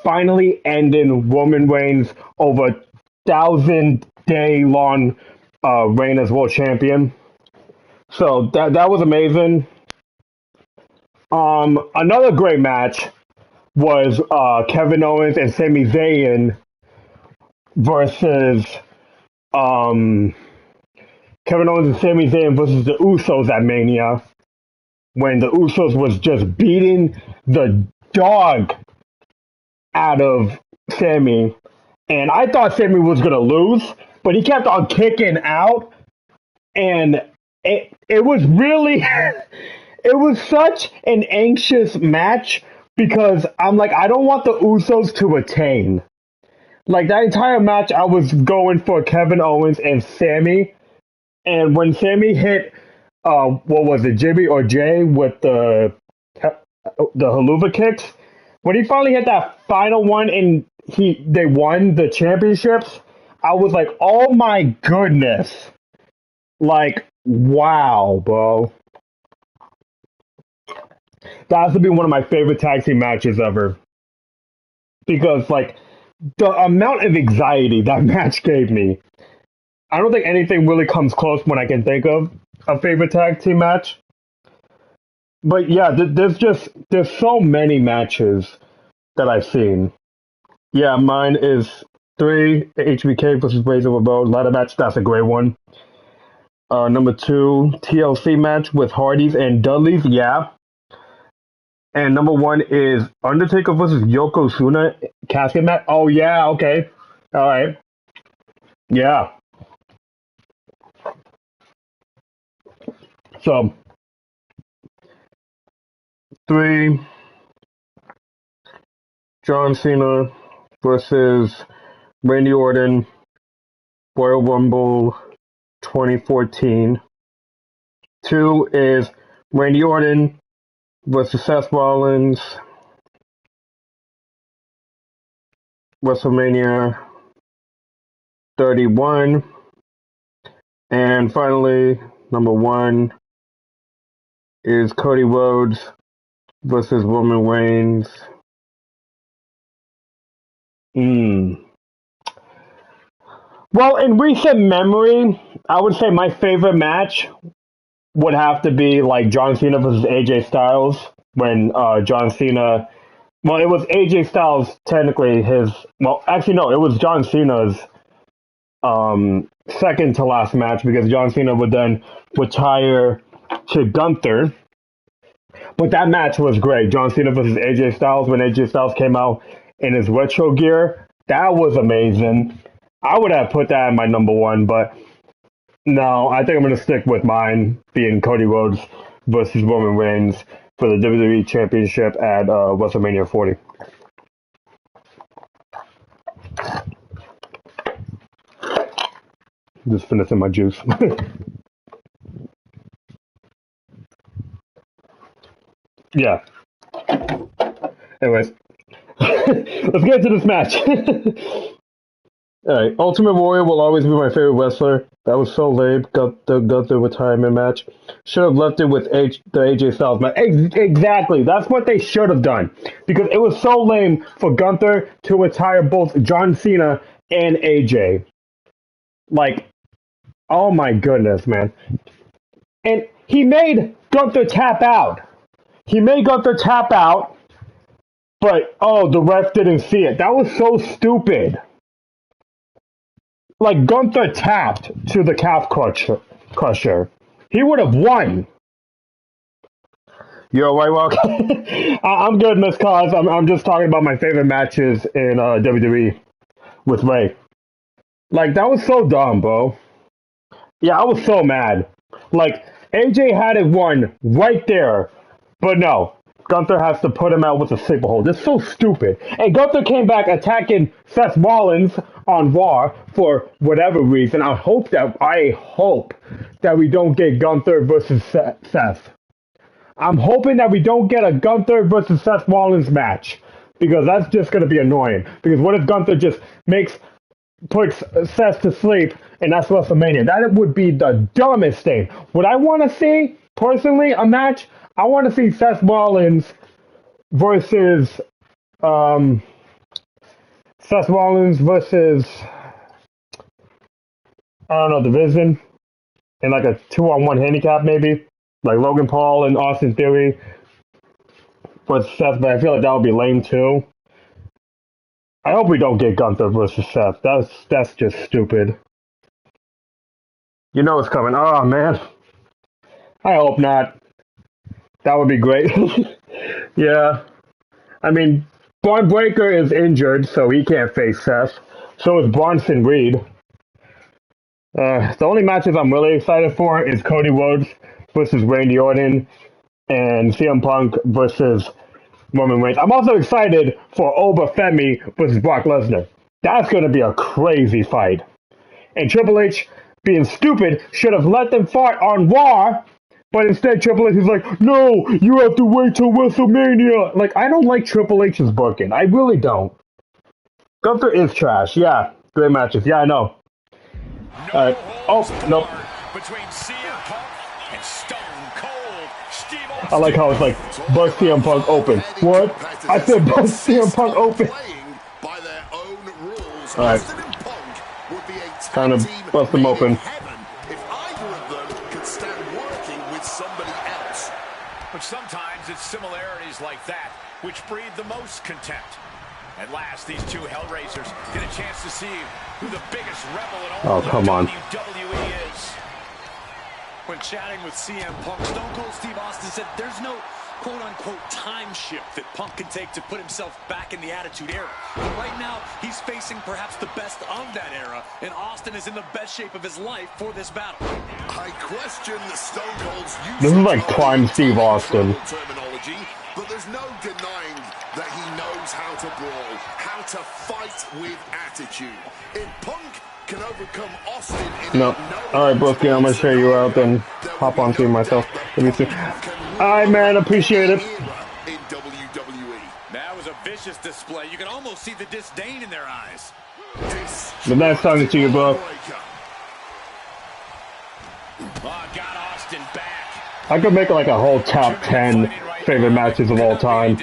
finally ending Roman Reigns over 1,000-day long reign as world champion. So that was amazing. Another great match was Kevin Owens and Sami Zayn versus um, Kevin Owens and Sami Zayn versus the Usos at Mania when the Usos was just beating the dog out of Sami, and I thought Sami was gonna lose, but he kept on kicking out, and it was really it was such an anxious match because I'm like, I don't want the Usos to retain. Like that entire match, I was going for Kevin Owens and Sami, and when Sami hit, what was it, Jimmy or Jay with the haluva kicks, when he finally hit that final one and they won the championships, I was like, oh my goodness, like wow, bro, that has to be one of my favorite tag team matches ever because like the amount of anxiety that match gave me. I don't think anything really comes close when I can think of a favorite tag team match. But yeah, there's so many matches that I've seen. Yeah, mine is three HBK versus Razor Ramon ladder match. That's a great one. Number two, TLC match with Hardys and Dudleys. Yeah. And number one is Undertaker versus Yokozuna casket match. Oh yeah, okay, all right, yeah. So three, John Cena versus Randy Orton, Royal Rumble 2014. Two is Randy Orton versus Seth Rollins, WrestleMania 31. And finally, number one is Cody Rhodes versus Roman Reigns. Mm. Well, in recent memory, I would say my favorite match would have to be like John Cena versus AJ Styles when John Cena. Well, it was AJ Styles technically his. Well, actually no, it was John Cena's second to last match because John Cena would then retire to Gunther. But that match was great. John Cena versus AJ Styles when AJ Styles came out in his retro gear. That was amazing. I would have put that in my number one, but no, I think I'm going to stick with mine being Cody Rhodes versus Roman Reigns for the WWE Championship at WrestleMania 40. Just finishing my juice. Yeah. Anyways, let's get to this match. Alright, Ultimate Warrior will always be my favorite wrestler. That was so lame. Got the retirement match. Should have left it with the AJ Styles match. Exactly. That's what they should have done. Because it was so lame for Gunther to retire both John Cena and AJ. Like, oh my goodness, man. And he made Gunther tap out. He made Gunther tap out, but oh, the ref didn't see it. That was so stupid. Like Gunther tapped to the calf crusher. He would have won. You're right, Rock. I'm good, Miss Cause. I'm just talking about my favorite matches in WWE with Ray. Like that was so dumb, bro. Yeah, I was so mad. Like AJ had it won right there, but no. Gunther has to put him out with a sleeper hold. It's so stupid. And Gunther came back attacking Seth Rollins on Raw for whatever reason. I hope that we don't get Gunther versus Seth. I'm hoping that we don't get a Gunther versus Seth Rollins match because that's just going to be annoying. Because what if Gunther just puts Seth to sleep and that's WrestleMania? That would be the dumbest thing. What I want to see personally, a match. I want to see Seth Rollins versus um, Seth Rollins versus I don't know, Division in like a 2-on-1 handicap maybe, like Logan Paul and Austin Theory versus Seth. But I feel like that would be lame too. I hope we don't get Gunther versus Seth. That's just stupid. You know it's coming. Oh man, I hope not. That would be great. Yeah. I mean, Braun Breaker is injured, so he can't face Seth. So is Bronson Reed. The only matches I'm really excited for is Cody Rhodes versus Randy Orton and CM Punk versus Roman Reigns. I'm also excited for Obafemi versus Brock Lesnar. That's going to be a crazy fight. And Triple H, being stupid, should have let them fight on Raw. But instead, Triple H is like, no, you have to wait till WrestleMania. Like, I don't like Triple H's booking. I really don't. Gunther is trash. Yeah, great matches. Yeah, I know. Oh, nope. Between CM Punk and Stone Cold Steve I like how it's like, bust CM Punk open. What? I said bust CM Punk open. By their own rules. Alright. Austin and Punk would be a Time tag to team bust them made in open. heaven if either of them could stand working with somebody else. But sometimes it's similarities like that which breed the most contempt. At last, these two Hellraisers get a chance to see who the biggest rebel in all Oh, come on. WWE is. When chatting with CM Punk, Stone Cold Steve Austin said there's no quote-unquote time shift that Punk can take to put himself back in the Attitude Era. But right now, he's facing perhaps the best of that era, and Austin is in the best shape of his life for this battle. I question the Stone Cold's use This is like of prime Steve Austin. terminology, but there's no denying that he knows how to brawl, how to fight with attitude. If Punk can overcome Austin in No. Alright, broski, I'm gonna share you out, then hop on to myself. Let me see. Alright, man, appreciate it. In WWE. That was a vicious display. You can almost see the disdain in their eyes. The next time to you, bro. Oh, got Austin back. I could make like a whole top 10 favorite matches of all time.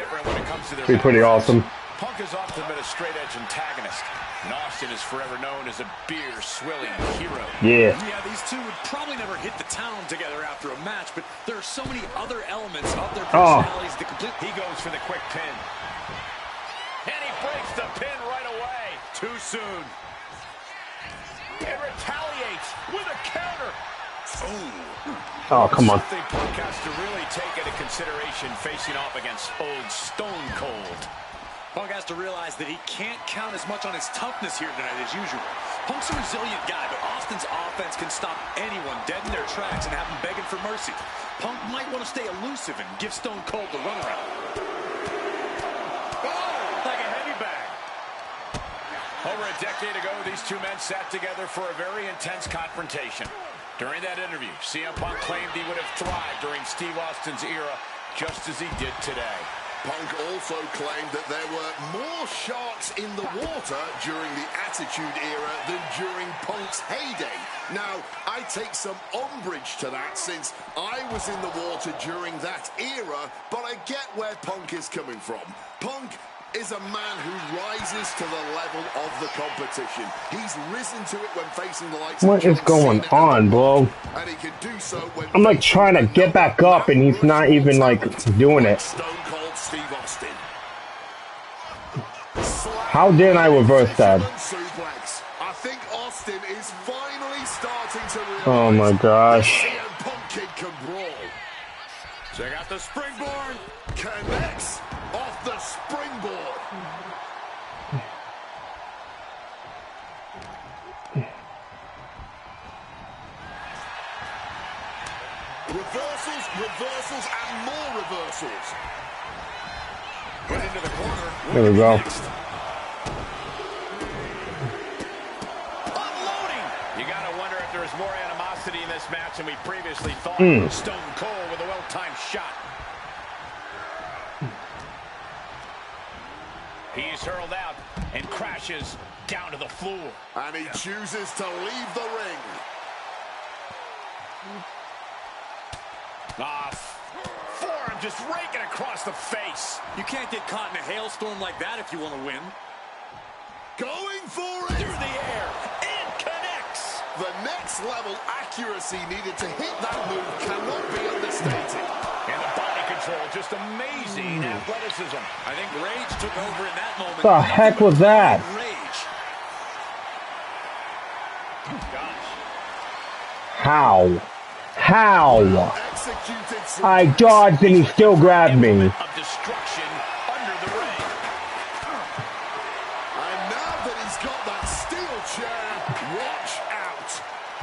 Be pretty awesome. Punk has often been a straight-edge antagonist, and Austin is forever known as a beer-swilling hero. Yeah. Yeah, these two would probably never hit the town together after a match, but there are so many other elements of their personalities to complete. He goes for the quick pin. And he breaks the pin right away. Too soon. And retaliates with a counter. Oh, come on. Something Punk has to really take into consideration facing off against old Stone Cold. Punk has to realize that he can't count as much on his toughness here tonight as usual. Punk's a resilient guy, but Austin's offense can stop anyone dead in their tracks and have them begging for mercy. Punk might want to stay elusive and give Stone Cold the runaround. Oh, like a heavy bag. Over a decade ago, these two men sat together for a very intense confrontation. During that interview, CM Punk claimed he would have thrived during Steve Austin's era, just as he did today. Punk also claimed that there were more sharks in the water during the Attitude Era than during Punk's heyday. Now, I take some umbrage to that since I was in the water during that era, but I get where Punk is coming from. Punk is a man who rises to the level of the competition. He's risen to it when facing the likes What of is going on, bro? and he can do so when I'm like trying to get back up and he's not even like doing it. Stone Cold Steve Austin. How did I reverse that? Suplex. I think Austin is finally starting to realize Oh my gosh. CM Punk kid can brawl. Check out the springboard. Connects off the springboard. Reversals, reversals, and more reversals. Put into the corner. There we go. Unloading. You gotta wonder if there's more animosity in this match than we previously thought. Stone Cold with a well-timed shot. He's hurled out and crashes down to the floor. And he chooses to leave the ring. Forearm just raking across the face. You can't get caught in a hailstorm like that if you want to win. Going for it. Through the air. It connects. The next level accuracy needed to hit that move cannot be understated. And the body control, just amazing athleticism. I think Rage took over in that moment. The heck was that? Rage. Gosh. How? How? Executed. I dodged and he still grabbed me. Of destruction under the ring. And now that he's got that steel chair, watch out.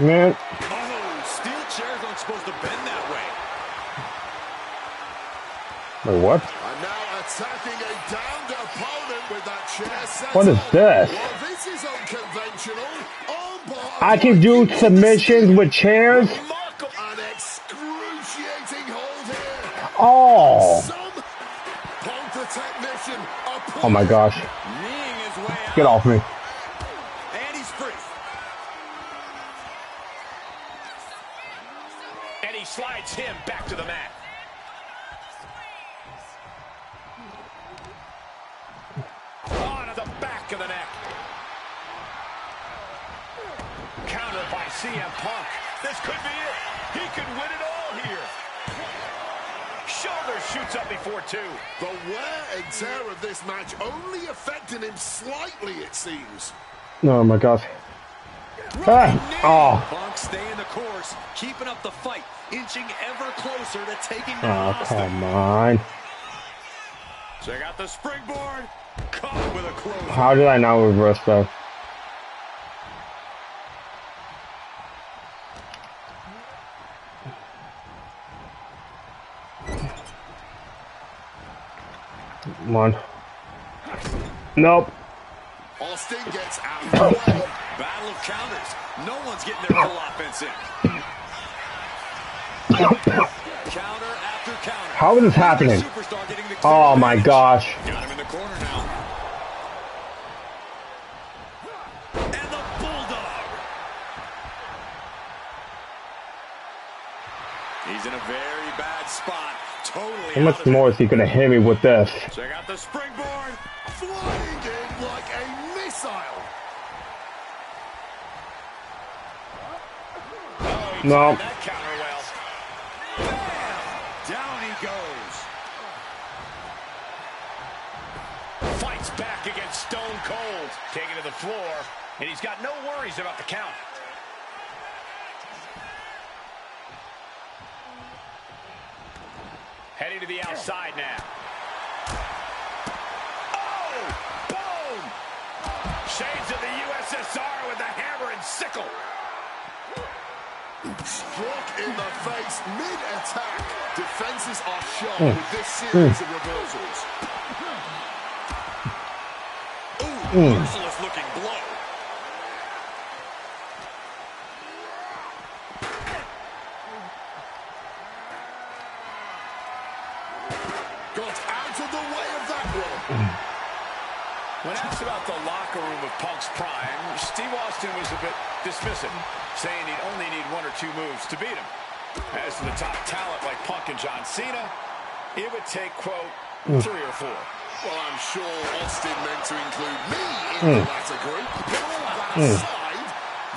Man, Oh, steel chairs aren't supposed to bend that way. wait, what? And now attacking a downed opponent with that chair set What is up. this? Well, this is unconventional. Armbar. I can do submissions with chairs? Remarkable. An excruciating hold here. Oh. Some Punk the technician. Oh my gosh. Kneeing his way out. Get off me. And he's free. And he slides him back to the mat. Onto the back of the neck. Counter by CM Punk. This could be it. He could win it all here. Shoulder shoots up before two. The wear and tear of this match only affecting him slightly, it seems. Oh my gosh. Ah. Oh. Punk staying the course, keeping up the fight, inching ever closer to taking down Oh, Austin. come on. Check out the springboard. Caught with a close. How did I now reverse that? Come on. Nope. Austin gets out of the way. Battle of counters. No one's getting their full offense in. Counter after counter. How is this happening? Superstar getting the Oh my gosh. Got him in the corner now. And the Bulldog. He's in a very bad spot. Totally How much more is he gonna hit me with this? Check out the springboard. Flying in like a missile. No. That counter well. Bam! Down he goes. Fights back against Stone Cold. Taken to the floor, and he's got no worries about the count. Heading to the outside now. Oh! Boom! Shades of the USSR with the hammer and sickle. Struck in the face mid-attack. Defenses are shot with this series of reversals. Ooh, merciless looking blow. Got out of the way of that one. When asked about the locker room of Punk's prime, Steve Austin was a bit dismissive, saying he'd only need 1 or 2 moves to beat him. As to the top talent like Punk and John Cena, it would take, quote, 3 or 4. Well, I'm sure Austin meant to include me in the latter group. But all that aside,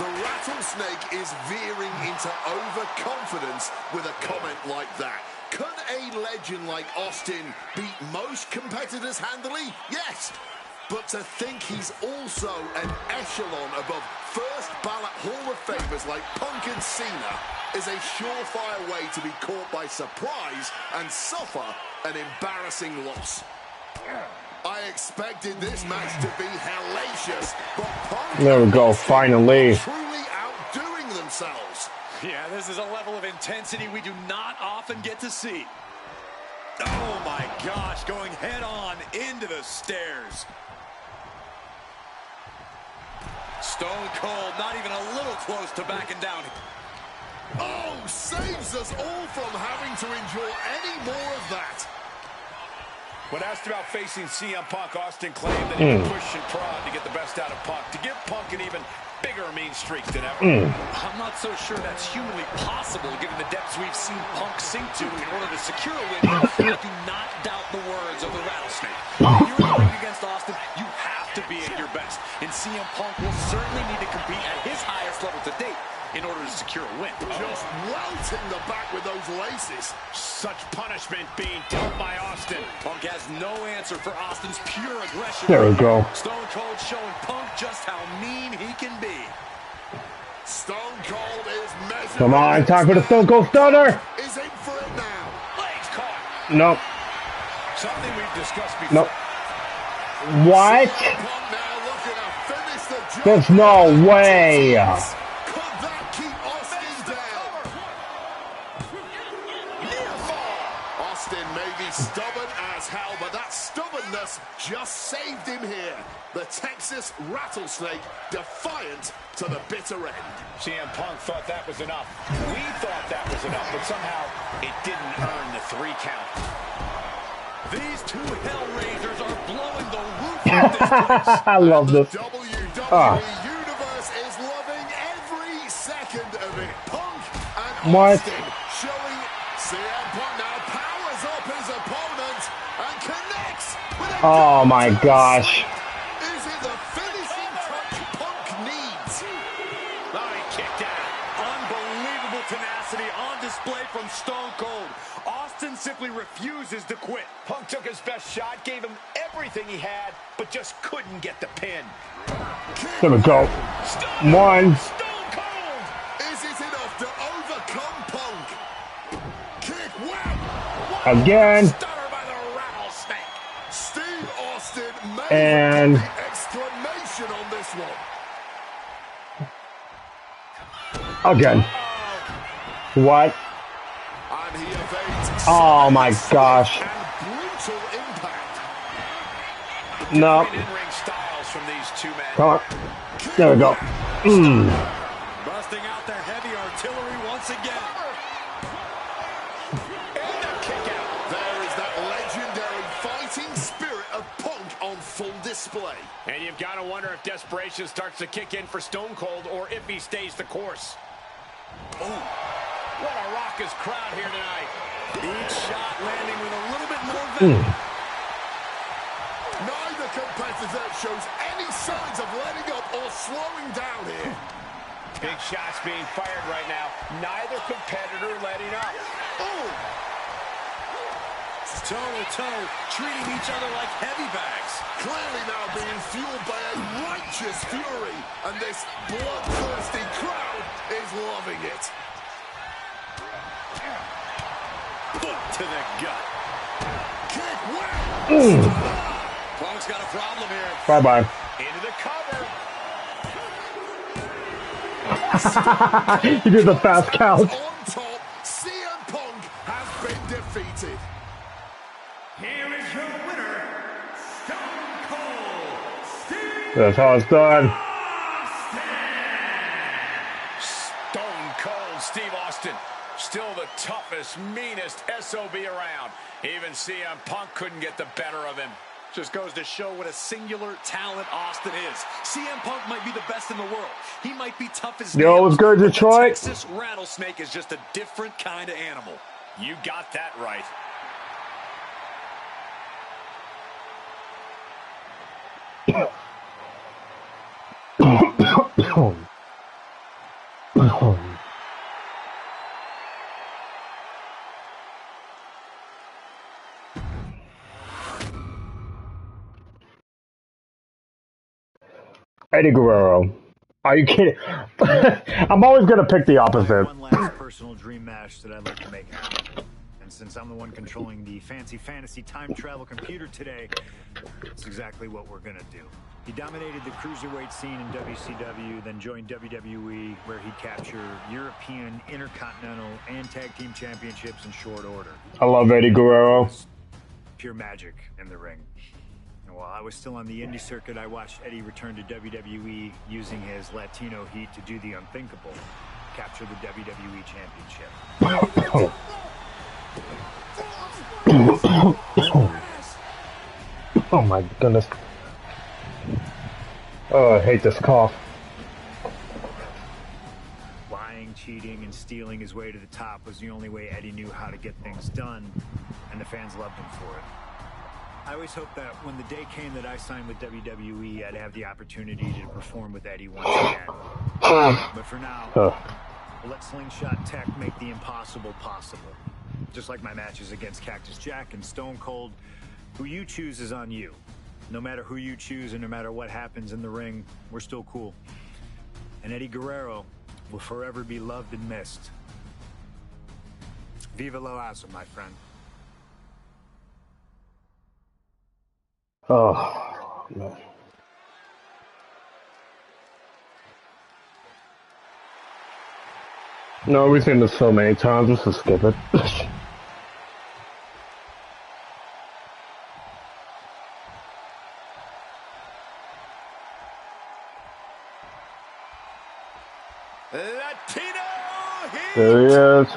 the rattlesnake is veering into overconfidence with a comment like that. Could a legend like Austin beat most competitors handily? Yes. But to think he's also an echelon above first ballot Hall of Famers like Punk and Cena is a surefire way to be caught by surprise and suffer an embarrassing loss. I expected this match to be hellacious, but Punk There we go, finally. truly outdoing themselves. Yeah, this is a level of intensity we do not often get to see. Oh my gosh, going head on into the stairs. Stone Cold, not even a little close to backing down. Oh, saves us all from having to endure any more of that. When asked about facing CM Punk, Austin claimed that he would push and prod to get the best out of Punk, to give Punk an even bigger mean streak than ever. I'm not so sure that's humanly possible given the depths we've seen Punk sink to in order to secure a win. I do not doubt the words of the rattlesnake. When you're in the ring against Austin, you have to be at your best. And CM Punk will certainly need to compete at his highest level to date in order to secure a win. Just welting the back with those laces. Such punishment being dealt by Austin. Punk has no answer for Austin's pure aggression. There we go. Stone Cold showing Punk just how mean he can be. Stone Cold is measured. Come on, time for the Stone Cold Stunner. Is in for it now. Legs caught. Nope. Something we've discussed before. Nope. What? Punk now looking to finish the job. There's no way. Could that keep Austin down? Near fall. Austin may be stubborn as hell, but that stubbornness just saved him here. The Texas Rattlesnake defiant to the bitter end. CM Punk thought that was enough. We thought that was enough, but somehow it didn't earn the 3 count. These two Hellraisers are blowing the roof off this place. I love this. The WWE Universe is loving every second of it. Punk and What? Austin showing CM Punk now powers up his opponent and connects with a Oh my gosh. Is it the finishing touch Punk needs? Oh, he kicked out. Unbelievable tenacity on display from Stone Cold. Austin simply refuses to quit. Punk took his best shot, gave him everything he had, but just couldn't get the pin. There we go. One. Stone Cold! Is it enough to overcome Punk? Kick, wow! Again. Stunner by the rattlesnake. Steve Austin made And- the exclamation on this one. Again. What? And he evades Oh my gosh. and brutal impact. No. In-ring styles from these two men. Come on. There we go. Busting out their heavy artillery once again. And a kick out. There is that legendary fighting spirit of Punk on full display. And you've got to wonder if desperation starts to kick in for Stone Cold or if he stays the course. Oh, what a raucous crowd here tonight. Each shot landing with a little bit more venom. Neither competitor shows any signs of letting up or slowing down here. Big shots being fired right now. Neither competitor letting up. Oh, Toe-to-toe, treating each other like heavy bags. clearly now being fueled by a righteous fury, and this bloodthirsty crowd is loving it. Foot to the gut. Kick, wow! Punk's got a problem here. Bye-bye. Into the cover. He did the fast count. On top, CM Punk has been defeated. Here is your winner, Stone Cold Steve That's how it's done. Stone Cold Steve Austin. Still the toughest toughest, meanest SOB around. Even CM Punk couldn't get the better of him. Just goes to show what a singular talent Austin is. CM Punk might be the best in the world. He might be tough as Yo, what's good, Detroit? The Texas Rattlesnake is just a different kind of animal. You got that right. Eddie Guerrero. Are you kidding? I'm always going to pick the opposite. One last personal dream match that I'd like to make happen. And since I'm the one controlling the fancy fantasy time travel computer today, that's exactly what we're going to do. He dominated the cruiserweight scene in WCW, then joined WWE, where he'd capture European, Intercontinental, and Tag Team Championships in short order. I love Eddie Guerrero. Pure magic in the ring. And while I was still on the indie circuit, I watched Eddie return to WWE using his Latino heat to do the unthinkable, capture the WWE Championship. Oh my goodness. Oh, I hate this cough. Lying, cheating, and stealing his way to the top was the only way Eddie knew how to get things done, and the fans loved him for it. I always hoped that when the day came that I signed with WWE, I'd have the opportunity to perform with Eddie once again. But for now, we'll let Slingshot Tech make the impossible possible. Just like my matches against Cactus Jack and Stone Cold, who you choose is on you. No matter who you choose and no matter what happens in the ring, we're still cool. And Eddie Guerrero will forever be loved and missed. Viva la raza, my friend. Oh, no. No, we've seen this so many times, let's just skip it. Latino Heat! There he is.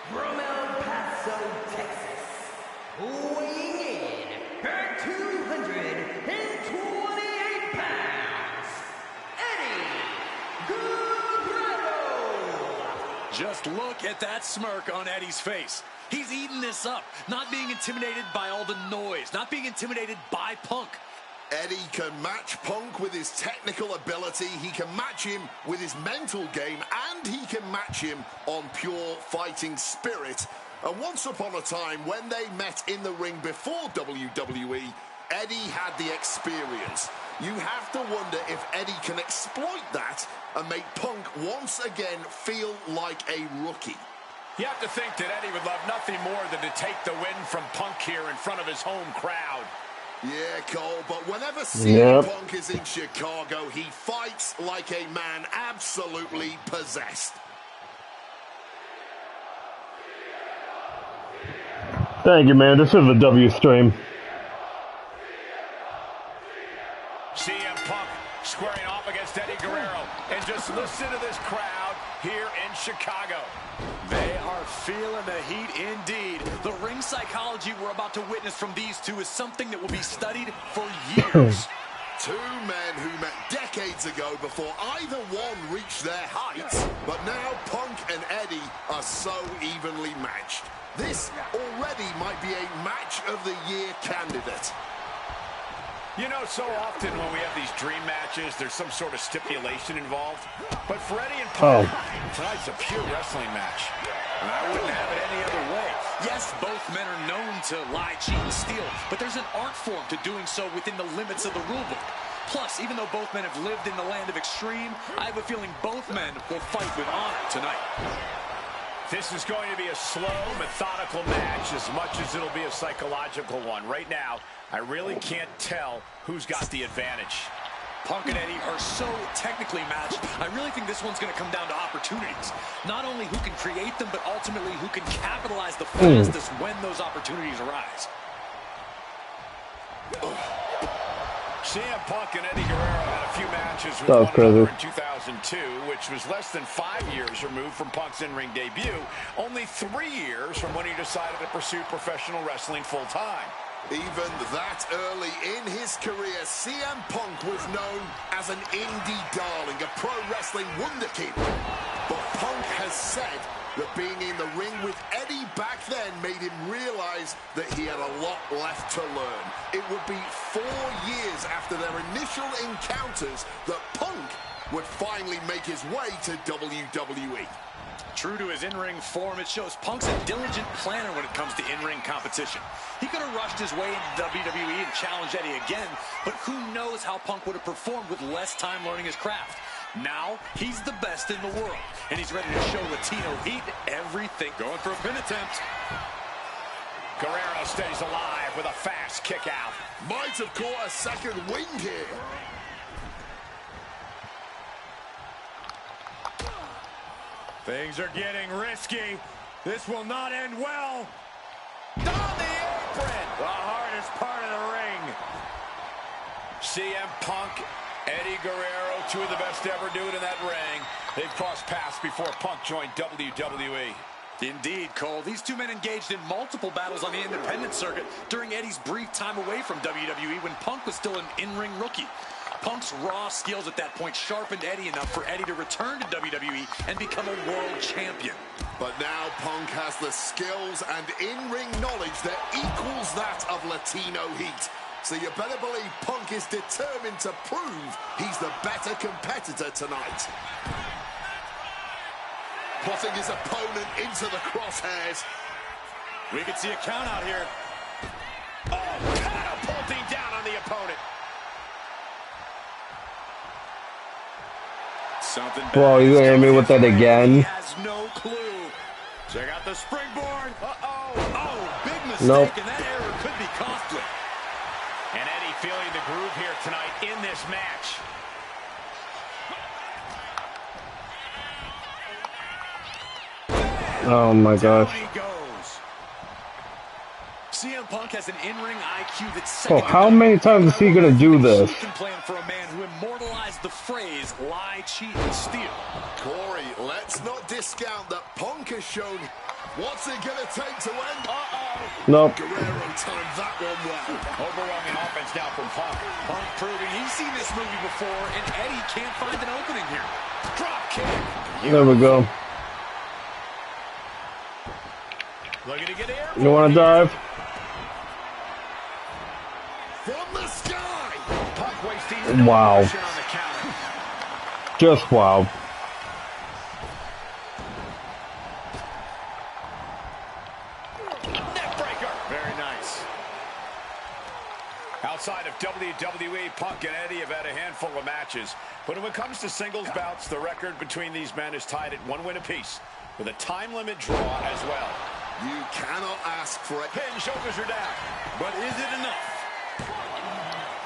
From El Paso, Texas, weighing in at 228 pounds, Eddie Guerrero. Just look at that smirk on Eddie's face. He's eating this up, not being intimidated by all the noise, not being intimidated by Punk. Eddie can match Punk with his technical ability, he can match him with his mental game, and he can match him on pure fighting spirit. And once upon a time, when they met in the ring before WWE, Eddie had the experience. You have to wonder if Eddie can exploit that and make Punk once again feel like a rookie. You have to think that Eddie would love nothing more than to take the win from Punk here in front of his home crowd. Yeah, Cole, but whenever CM Punk is in Chicago, he fights like a man absolutely possessed. Thank you, man. This is a W stream. CM Punk squaring off against Eddie Guerrero. And just listen to this crowd here in Chicago. They are feeling the heat indeed. The ring psychology we're about to witness from these two is something that will be studied for years. Two men who met decades ago before either one reached their heights, but now Punk and Eddie are so evenly matched. This already might be a match of the year candidate. You know, so often when we have these dream matches, there's some sort of stipulation involved. But for Eddie and Punk, tonight's a pure wrestling match. And I wouldn't have it any other way. Yes, both men are known to lie, cheat, and steal, but there's an art form to doing so within the limits of the rulebook. Plus, even though both men have lived in the land of extreme, I have a feeling both men will fight with honor tonight. This is going to be a slow, methodical match as much as it'll be a psychological one. Right now, I really can't tell who's got the advantage. Punk and Eddie are so technically matched, I really think this one's going to come down to opportunities. Not only who can create them, but ultimately who can capitalize the fastest when those opportunities arise. CM Punk and Eddie Guerrero had a few matches with That was one another crazy. in 2002, which was less than 5 years removed from Punk's in-ring debut, only 3 years from when he decided to pursue professional wrestling full-time. Even that early in his career, CM Punk was known as an indie darling, a pro wrestling wunderkid. But Punk has said that being in the ring with Eddie back then made him realize that he had a lot left to learn. It would be 4 years after their initial encounters that Punk would finally make his way to WWE. True to his in-ring form, it shows Punk's a diligent planner when it comes to in-ring competition. He could have rushed his way into WWE and challenged Eddie again, but who knows how Punk would have performed with less time learning his craft. Now, he's the best in the world, and he's ready to show Latino Heat everything. Going for a pin attempt. Guerrero stays alive with a fast kick out. Might have caught a second wind here. Things are getting risky. This will not end well. On the apron. The hardest part of the ring. CM Punk, Eddie Guerrero, two of the best to ever do it in that ring. They've crossed paths before Punk joined WWE. Indeed, Cole. These two men engaged in multiple battles on the independent circuit during Eddie's brief time away from WWE when Punk was still an in-ring rookie. Punk's raw skills at that point sharpened Eddie enough for Eddie to return to WWE and become a world champion. But now Punk has the skills and in-ring knowledge that equals that of Latino Heat. So you better believe Punk is determined to prove he's the better competitor tonight. Putting his opponent into the crosshairs. We could see a count out here. Oh, catapulting down on the opponent. Something Whoa, you gonna hit me with that again? He has no clue. Check out the springboard. Uh-oh. Oh, big mistake, Nope. and that error could be costly. And Eddie feeling the groove here tonight in this match. Oh my gosh. Down he goes. CM Punk has an in-ring IQ that's Oh, how many times is he gonna do this? plan for a man who immortalized the phrase lie, cheat, and steal. Corey, let's not discount that Punk has shown. What's it going to take to end? Nope. Guerrero timed that one well. Overwhelming offense now from Punk. Punk proving he's seen this movie before, and Eddie can't find an opening here. Drop kick. There we go. Looking to get air. You wanna dive? From the sky. Punk wasting Wow. pressure on the counter. Just wow. Neckbreaker. Very nice. Outside of WWE, Punk and Eddie have had a handful of matches. But when it comes to singles bouts, the record between these men is tied at 1 win apiece, with a time limit draw as well. You cannot ask for it. Pin, shoulders are down. But is it enough?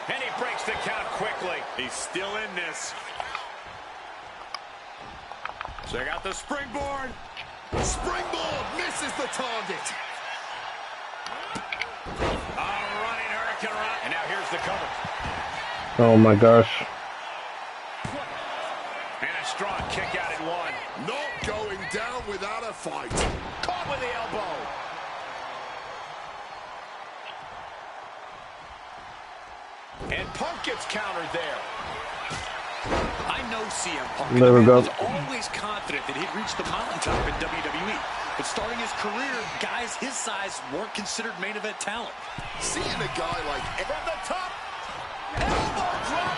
And he breaks the count quickly. He's still in this. Check out the springboard. Springboard misses the target. Running Hurricane Run. And now here's the cover. Oh my gosh. And a strong kick out at 1. Not going down without a fight. Caught with the elbow. And Punk gets countered there. I know CM Punk. There we go. was always confident that he'd reach the mountaintop in WWE. But starting his career, guys his size weren't considered main event talent. Seeing a guy like From the top. Elbow drop.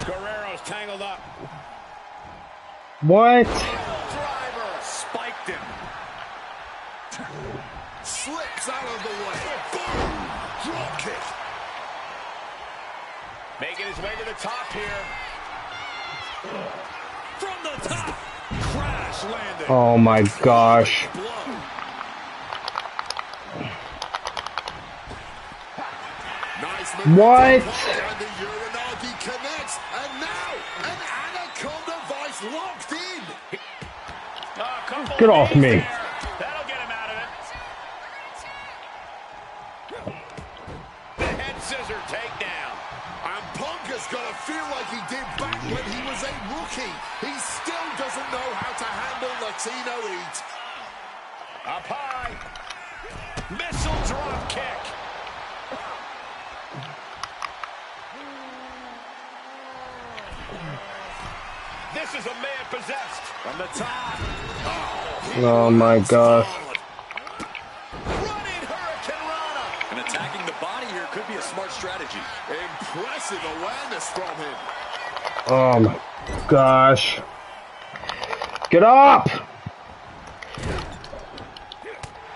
Guerrero's tangled up. What? Driver spiked him. slips out of the way. Boom! Drop kick. Making his way to the top here. From the top. Crash landing. Oh my gosh. Nice What? And the Uranagi connects. And now an Anaconda Vice locked in. Get off me. That'll get him out of it. scissor takedown. And Punk has got to feel like he did back when he was a rookie. He still doesn't know how to handle Latino heat. Up high. Missile drop kick. This is a man possessed. From the top. Oh my gosh. Running Hurricane Rana. And attacking the body here could be a smart strategy. Impressive awareness from him. Oh my gosh. Get up!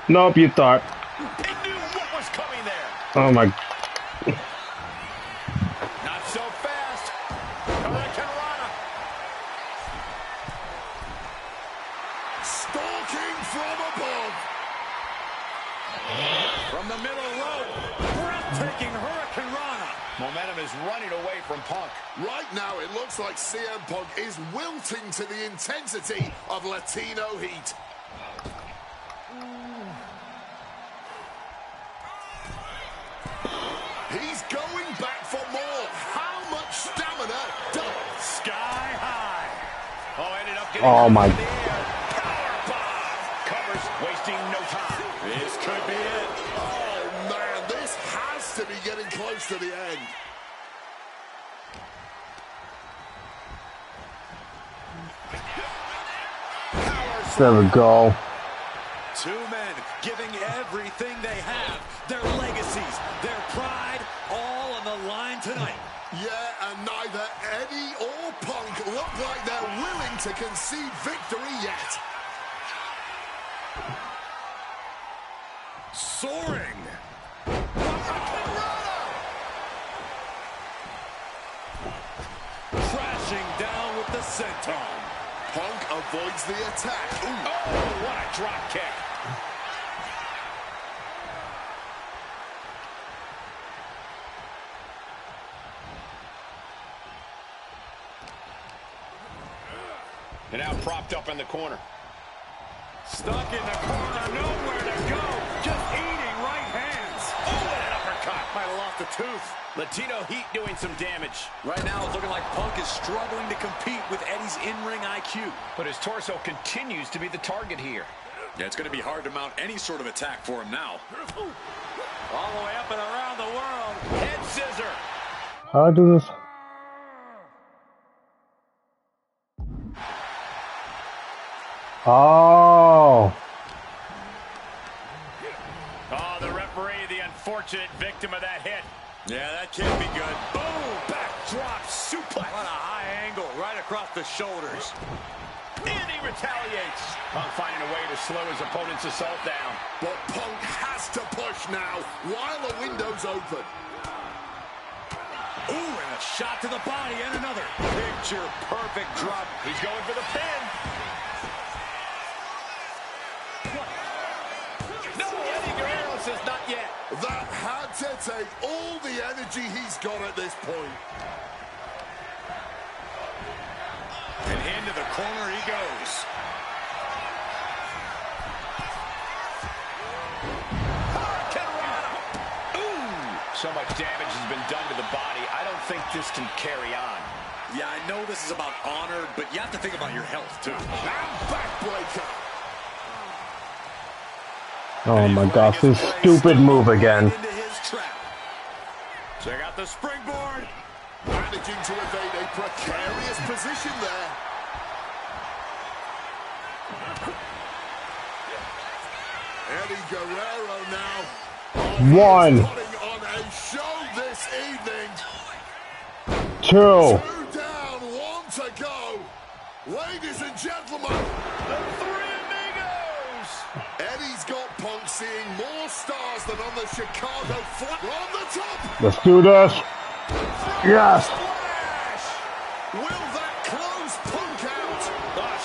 Nope, you thought. He knew what was coming there. Oh my. Not so fast. Hurricane Rana. Stalking from above. From the middle rope. Breathtaking Hurricane Rana. Momentum is running away from Punk. Right now, it looks like CM Punk is wilting to the intensity of Latino heat. He's going back for more. How much stamina does? Sky high. Oh, ended up getting Oh my. in the air. Power bomb. Covers, wasting no time. This could be it. Oh, man, this has to be getting close to the end. There we go. Two men giving everything they have, their legacies, their pride, all on the line tonight. Yeah, and neither Eddie or Punk look like they're willing to concede victory yet. Soaring. Crashing down with the senton. Punk avoids the attack. Ooh. Oh, what a drop kick. And now propped up in the corner. Stuck in the corner, nowhere to go. Just eating right hands. Oh, and an uppercut. Might have lost a tooth. Latino Heat doing some damage. Right now, it's looking like Punk is struggling to compete with Eddie's in-ring IQ. But his torso continues to be the target here. Yeah, it's going to be hard to mount any sort of attack for him now. All the way up and around the world. Head scissor. How do this? Oh. Oh, the referee, the unfortunate victim of that hit. Yeah, that can't be good. Boom, backdrop suplex. What a high angle right across the shoulders. And he retaliates. Punk finding a way to slow his opponent's assault down. But Punk has to push now while the window's open. Ooh, and a shot to the body and another. Picture perfect drop. He's going for the pin. No, Eddie Guerrero says not yet. That had to take all the energy he's got at this point. And into the corner he goes. So much damage has been done to the body. I don't think this can carry on. Yeah, I know this is about honor, but you have to think about your health, too. And backbreaker. Oh my gosh, this stupid move again. Into his trap. Check out the springboard. Managing to evade a precarious position there. Eddie Guerrero now. One. Putting on a show this evening. 2. 2 down, 1 to go. Ladies and gentlemen, The Three Amigos. Eddie's got Punk seeing more stars than on the Chicago flat. On the top. Let's do this. Yes. Splash. Will that close Punk out?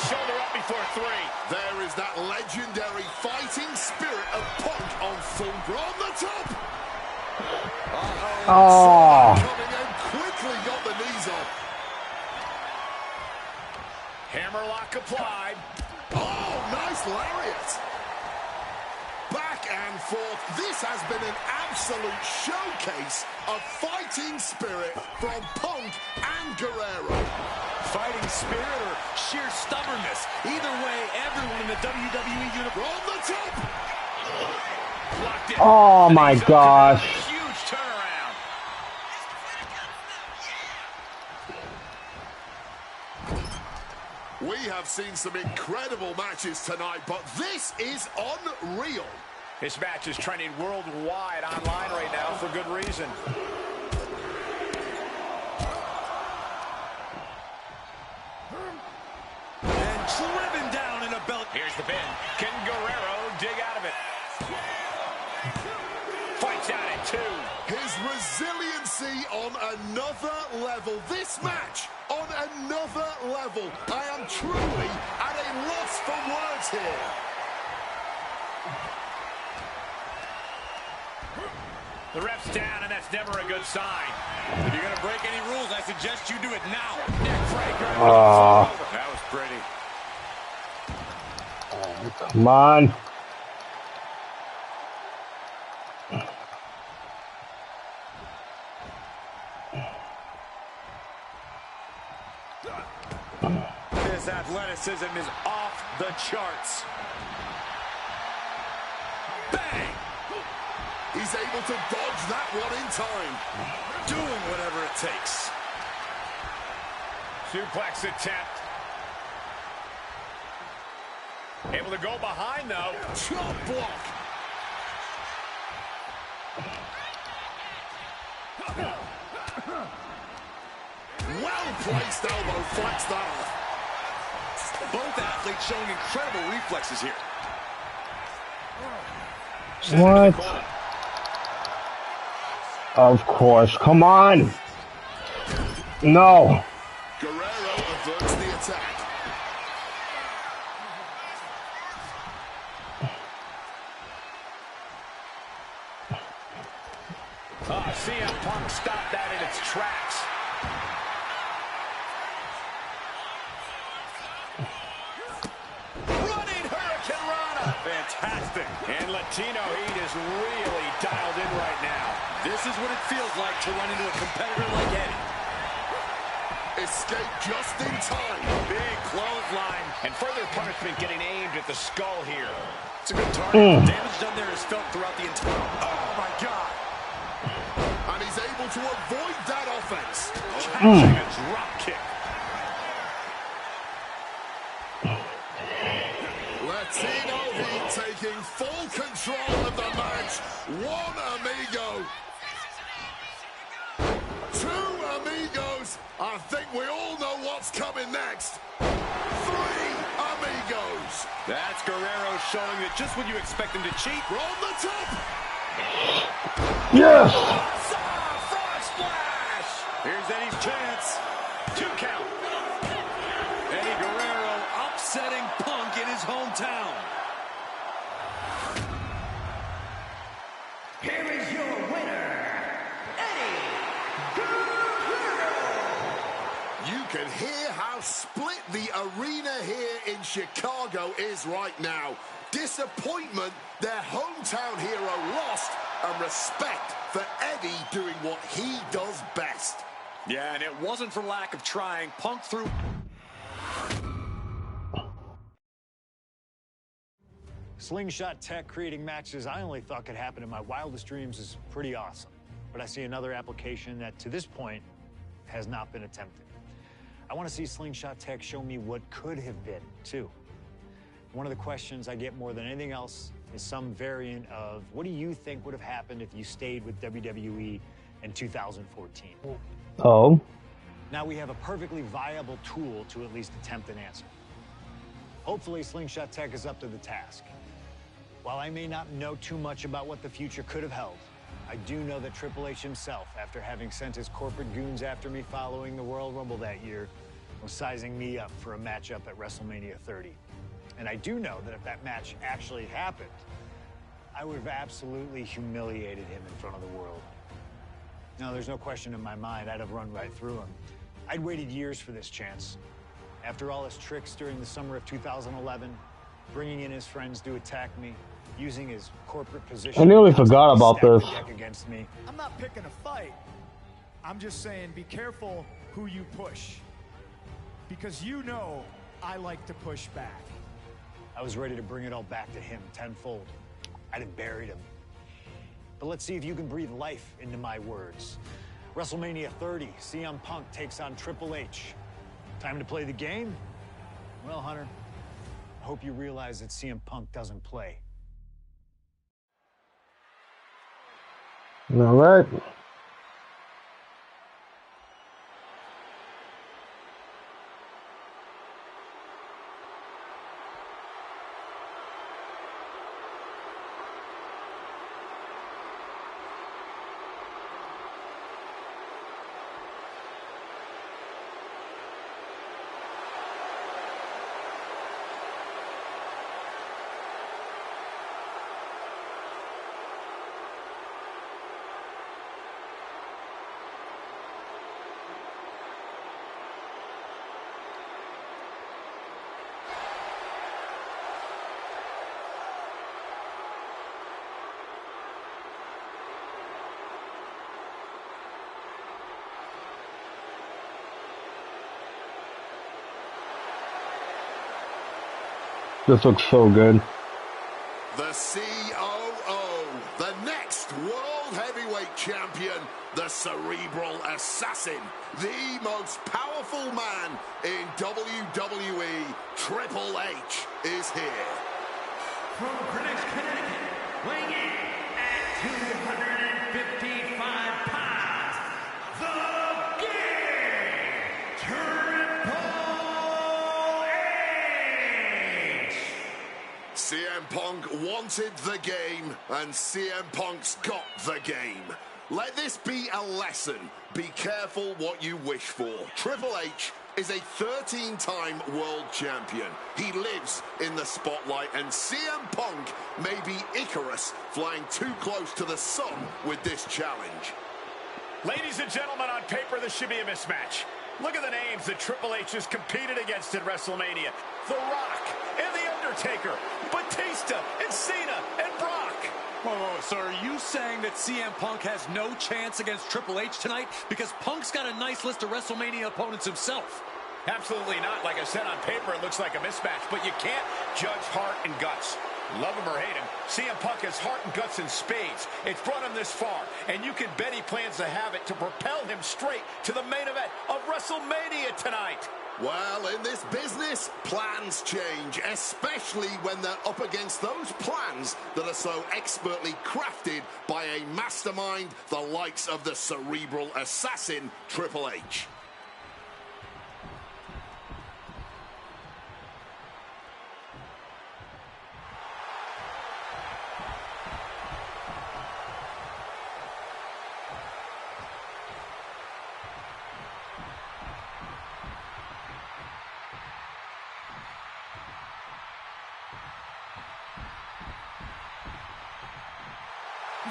Shoulder up before 3. There is that legendary fighting spirit of Punk on full. On the top. Oh. Coming in quickly, got the knees up. Hammerlock applied. Oh, nice lariat. Back and forth. This has been an absolute showcase of fighting spirit from Punk and Guerrero. Fighting spirit or sheer stubbornness. Either way, everyone in the WWE universe On the top. blocked it. Oh my gosh. Huge turnaround. We have seen some incredible matches tonight, but this is unreal. This match is trending worldwide online right now for good reason. And driven down in a belt. Here's the pin. Can Guerrero dig out of it? Fights out at 2. His resiliency on another level. This match on another level. I am truly at a loss for words here. The ref's down, and that's never a good sign. If you're going to break any rules, I suggest you do it now. Neck breaker. That was pretty. Come on. This athleticism is off the charts. Bang! He's able to dodge that one in time. Doing whatever it takes. Suplex attempt. Able to go behind, though. Chop block. Well-placed elbow fights that off. Both athletes showing incredible reflexes here. What? Of course. Come on. No. Guerrero averts the attack. CM Punk stopped that in its tracks. Running Hurricane Rana. Fantastic. And Latino Heat is really dialed in right now. This is what it feels like to run into a competitor like Eddie. Escape just in time. Big clothesline. And further punishment getting aimed at the skull here. It's a good target. Damage done there is felt throughout the entire... Oh, my God. And he's able to avoid that offense. Catching a drop kick. Latino Heat taking full control of the match. One amigo. Two amigos. I think we all know what's coming next. Three amigos. That's Guerrero showing that just when you expect him to cheat, We're on the top. Yes. Frog splash. here's Eddie's chance. 2 count. Eddie Guerrero upsetting Punk in his hometown. Here is your winner, Eddie Guerrero. You can hear how split the arena here in Chicago is right now. Disappointment, their hometown hero lost, and respect for Eddie doing what he does best. Yeah, and it wasn't for lack of trying. Punk threw... Slingshot tech creating matches I only thought could happen in my wildest dreams is pretty awesome. But I see another application that, to this point, has not been attempted. I want to see Slingshot tech show me what could have been, too. One of the questions I get more than anything else is some variant of, what do you think would have happened if you stayed with WWE in 2014? Oh. Now we have a perfectly viable tool to at least attempt an answer. Hopefully, Slingshot Tech is up to the task. While I may not know too much about what the future could have held, I do know that Triple H himself, after having sent his corporate goons after me following the Royal Rumble that year, was sizing me up for a matchup at WrestleMania 30. And I do know that if that match actually happened, I would have absolutely humiliated him in front of the world. Now, there's no question in my mind I'd have run right through him. I'd waited years for this chance. After all his tricks during the summer of 2011, bringing in his friends to attack me, using his corporate position. I nearly forgot about this. Against me. I'm not picking a fight. I'm just saying be careful who you push. Because you know I like to push back. I was ready to bring it all back to him tenfold. I'd have buried him. But let's see if you can breathe life into my words. WrestleMania 30, CM Punk takes on Triple H. Time to play the game? Well, Hunter, I hope you realize that CM Punk doesn't play. All right. This looks so good. The COO, the next World Heavyweight Champion, the Cerebral Assassin, the most powerful man in WWE, Triple H, is here. From Greenwich, Connecticut, weighing in at 255 pounds, the Game, Triple H! CM Punk wanted the game, and CM Punk's got the game. Let this be a lesson. Be careful what you wish for. Triple H is a 13-time world champion. He lives in the spotlight, and CM Punk may be Icarus flying too close to the sun with this challenge. Ladies and gentlemen, on paper, this should be a mismatch. Look at the names that Triple H has competed against at WrestleMania. The Rock and The Undertaker, Batista and Cena and Brock. Whoa, so are you saying that CM Punk has no chance against Triple H tonight? Because Punk's got a nice list of WrestleMania opponents himself. Absolutely not. Like I said, on paper, it looks like a mismatch, but you can't judge heart and guts. Love him or hate him, CM Punk has heart and guts in spades. It's brought him this far, and you can bet he plans to have it to propel him straight to the main event of WrestleMania tonight. Well, in this business, plans change, especially when they're up against those plans that are so expertly crafted by a mastermind the likes of the Cerebral Assassin, Triple H.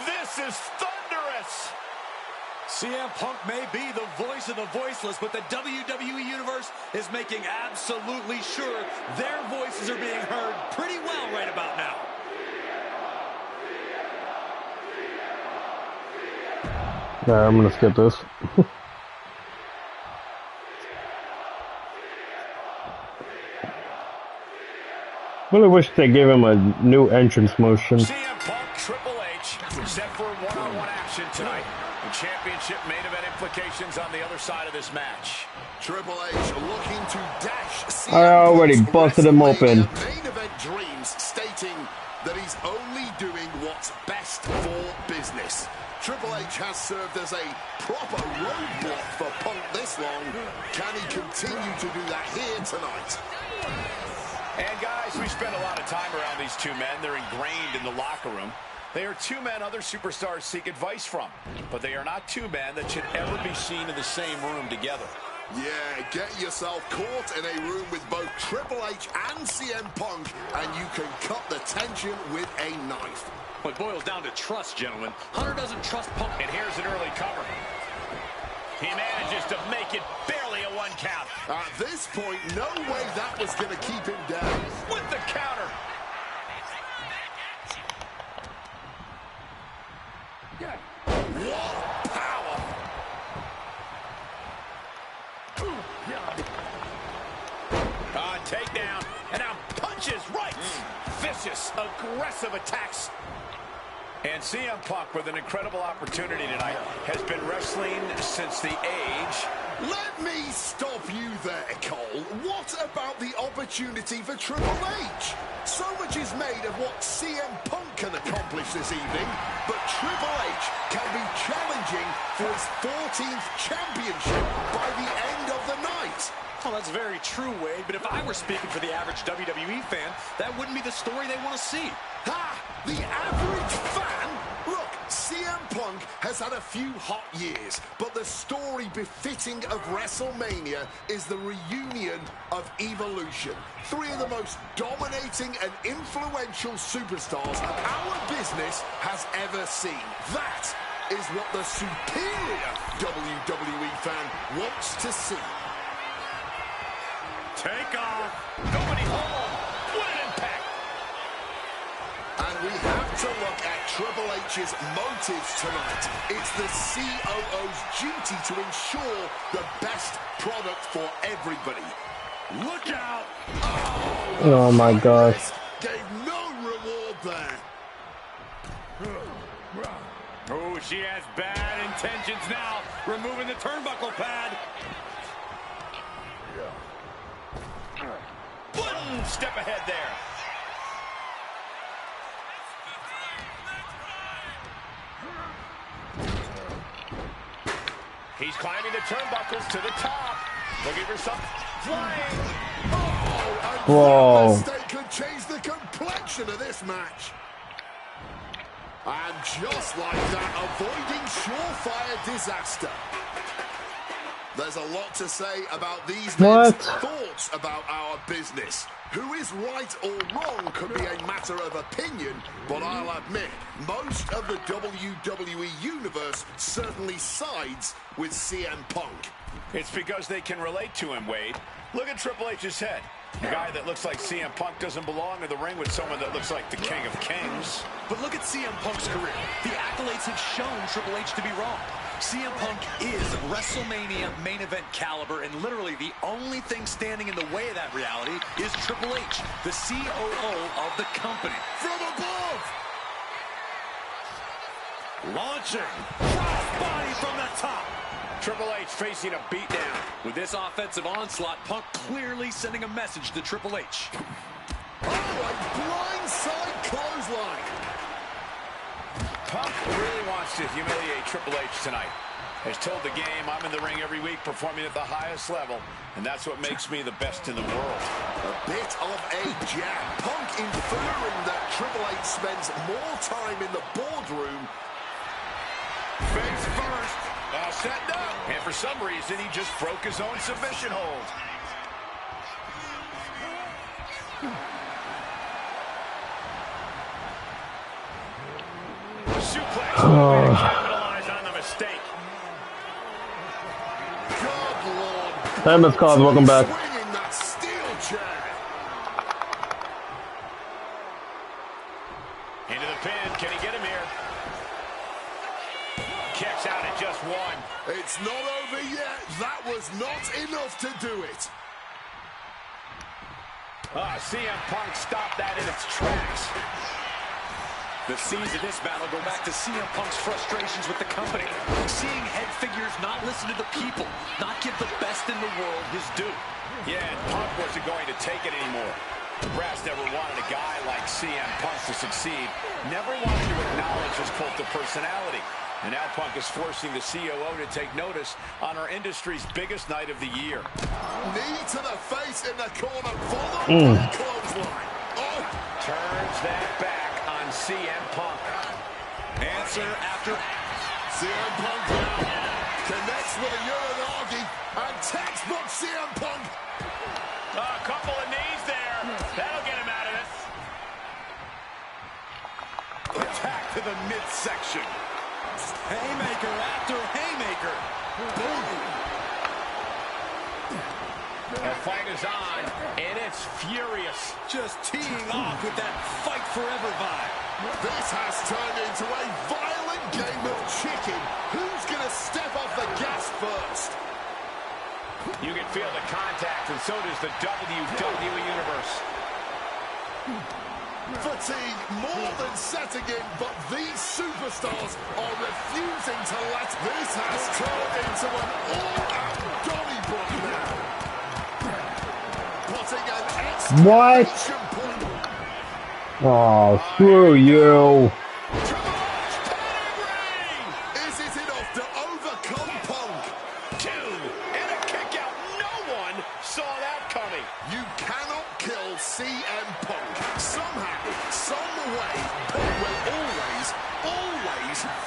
This is thunderous! CM Punk may be the voice of the voiceless, but the WWE Universe is making absolutely sure their voices are being heard pretty well right about now. Alright, I'm gonna skip this. Really wish they gave him a new entrance motion. CM Punk, Triple H, set for one-on-one action tonight. The championship main event implications on the other side of this match. Triple H looking to dash CM I already Punk's busted him open. WrestleMania main event dreams, stating that he's only doing what's best for business. Triple H has served as a proper roadblock for Punk this long. Can he continue to do that here tonight? And guys, we spend a lot of time around these two men. They're ingrained in the locker room. They are two men other superstars seek advice from, but they are not two men that should ever be seen in the same room together. Yeah, get yourself caught in a room with both Triple H and CM Punk, and you can cut the tension with a knife. Well, it boils down to trust, gentlemen. Hunter doesn't trust Punk. And here's an early cover. He manages to make it barely a one count. At this point, no way that was going to keep him down. With the counter. What power! Takedown, and now punches right. Vicious, aggressive attacks. And CM Punk with an incredible opportunity tonight has been wrestling since the age. Let me stop you there, Cole. What about the opportunity for Triple H? So much is made of what CM Punk can accomplish this evening, but Triple H can be challenging for his 14th championship by the end of the night. Well, that's very true, Wade, but if I were speaking for the average WWE fan, that wouldn't be the story they want to see. Ha! The average fan? Look, CM Punk has had a few hot years, but the story befitting of WrestleMania is the reunion of Evolution. Three of the most dominating and influential superstars our business has ever seen. That is what the superior WWE fan wants to see. Take off. Nobody home. What an impact. And we have to look at Triple H's motives tonight. It's the COO's duty to ensure the best product for everybody. Look out. Oh my gosh. Gave no reward there. Oh, she has bad intentions now. Removing the turnbuckle pad. One step ahead there. He's climbing the turnbuckles to the top. Looking for some flying. Oh, and Whoa. that mistake could change the complexion of this match. And just like that, avoiding surefire disaster. There's a lot to say about these men's thoughts about our business. Who is right or wrong could be a matter of opinion, but I'll admit, most of the WWE Universe certainly sides with CM Punk. It's because they can relate to him, Wade. Look at Triple H's head. A guy that looks like CM Punk doesn't belong in the ring with someone that looks like the King of Kings. But look at CM Punk's career. The accolades have shown Triple H to be wrong. CM Punk is WrestleMania main event caliber, and literally the only thing standing in the way of that reality is Triple H, the COO of the company. From above! Launching. Crossbody from the top. Triple H facing a beatdown. With this offensive onslaught, Punk clearly sending a message to Triple H. Oh, a blindside clothesline. Punk really wants to humiliate Triple H tonight. Has told the game, I'm in the ring every week performing at the highest level, and that's what makes me the best in the world. A bit of a jab. Punk inferring that Triple H spends more time in the boardroom. Face first. Set up. And for some reason, he just broke his own submission hold. Suplex. Capitalize on the mistake. God, Lord. Hey, Miss Cause, welcome back. Swinging that steel chair. Into the pin. Can he get him here? Kicks out at just one. It's not over yet. That was not enough to do it. CM Punk stopped that in its tracks. The scenes of this battle go back to CM Punk's frustrations with the company. Seeing head figures not listen to the people, not give the best in the world his due. Yeah, and Punk wasn't going to take it anymore. The brass never wanted a guy like CM Punk to succeed. Never wanted to acknowledge his cult of personality. And now Punk is forcing the COO to take notice on our industry's biggest night of the year. Knee to the face in the corner, followed by a clothesline. Oh. Turns that back on CM Punk. Answer after. CM Punk now connects with a Uranagi, and textbook CM Punk. A couple of knees there. That'll get him out of this. Attack to the midsection. Haymaker after haymaker. The fight is on, and it's furious. Just teeing off with that fight forever vibe. This has turned into a violent game of You can feel the contact, and so does the WWE Universe. Fatigue more than setting in, but these superstars are refusing to let this has turned into an all-out Donnybrook now. Putting an exclamation point. Oh, screw you. Is it enough to overcome Punk? 2 and a kick out. No one saw that coming. You cannot kill CM Punk. Somehow, some way, Punk will always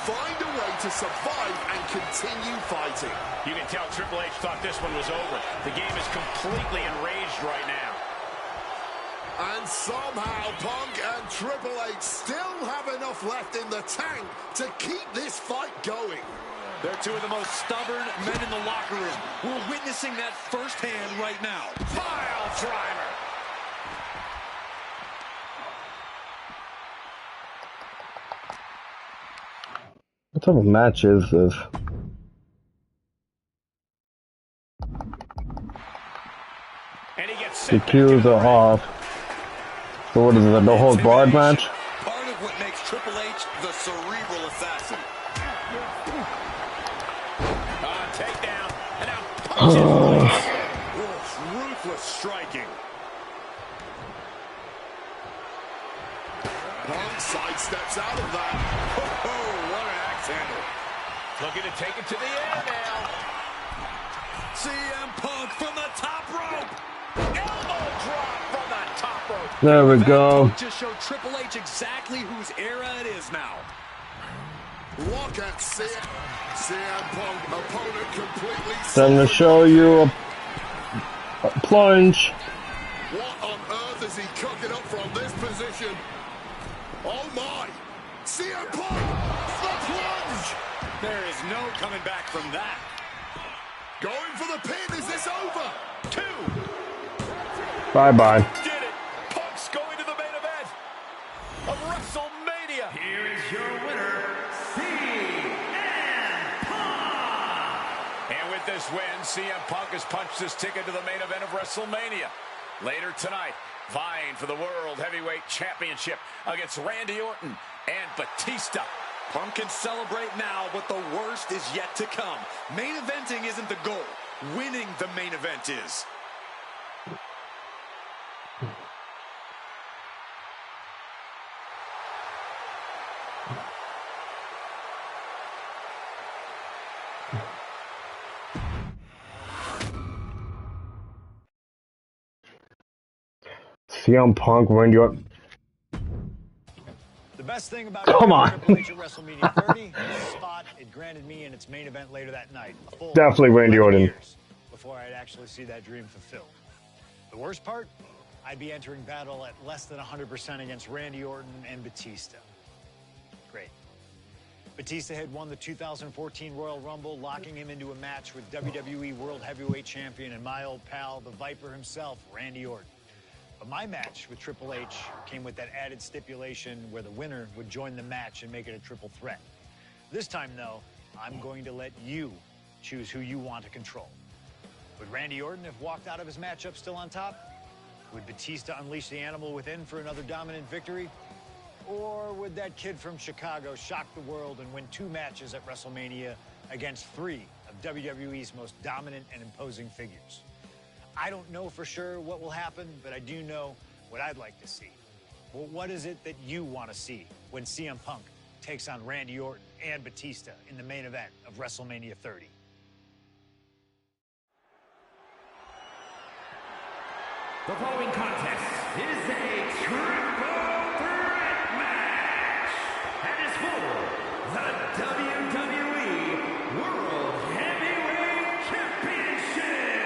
find a way to survive and continue fighting. You can tell Triple H thought this one was over. The game is completely enraged right now. And somehow Punk and Triple H still have enough left in the tank to keep this fight going. They're two of the most stubborn men in the locker room. We're witnessing that firsthand right now. Pile driver. What type of match is this? And he gets The cues are off. So what is it, a no-holds-barred match? Part of what makes Triple H the cerebral assassin. Takedown. And now punches. Ruthless striking. Punk sidesteps out of that. Oh, what an axe handle. Looking to take it to the air now. CM Punk from the top rope. Elbow drop from the top rope. There we go. Punk just showed Triple H exactly whose era it is now. Look at CM Punk, opponent completely. Time to show you a plunge. What on earth is he cooking up from this position? Oh my! CM Punk, the plunge! There is no coming back from that. Going for the pin, is this over? 2. Bye-bye. Did it. Punk's going to the main event of WrestleMania. Here is your winner, CM Punk. And with this win, CM Punk has punched his ticket to the main event of WrestleMania. Later tonight, vying for the World Heavyweight Championship against Randy Orton and Batista. Punk can celebrate now, but the worst is yet to come. Main eventing isn't the goal. Winning the main event is. CM Punk, Randy Orton. The best thing about Come on. Triple H at WrestleMania 30 is the spot it granted me in its main event later that night. A full Definitely Randy 11 Orton. years before I'd actually see that dream fulfilled. The worst part? I'd be entering battle at less than 100% against Randy Orton and Batista. Great. Batista had won the 2014 Royal Rumble, locking him into a match with WWE World Heavyweight Champion and my old pal, the Viper himself, Randy Orton. But my match with Triple H came with that added stipulation where the winner would join the match and make it a triple threat. This time, though, I'm going to let you choose who you want to control. Would Randy Orton have walked out of his matchup still on top? Would Batista unleash the animal within for another dominant victory? Or would that kid from Chicago shock the world and win 2 matches at WrestleMania against 3 of WWE's most dominant and imposing figures? I don't know for sure what will happen, but I do know what I'd like to see. Well, what is it that you want to see when CM Punk takes on Randy Orton and Batista in the main event of WrestleMania 30? The following contest is a triple threat match and is for the WWE World Heavyweight Championship.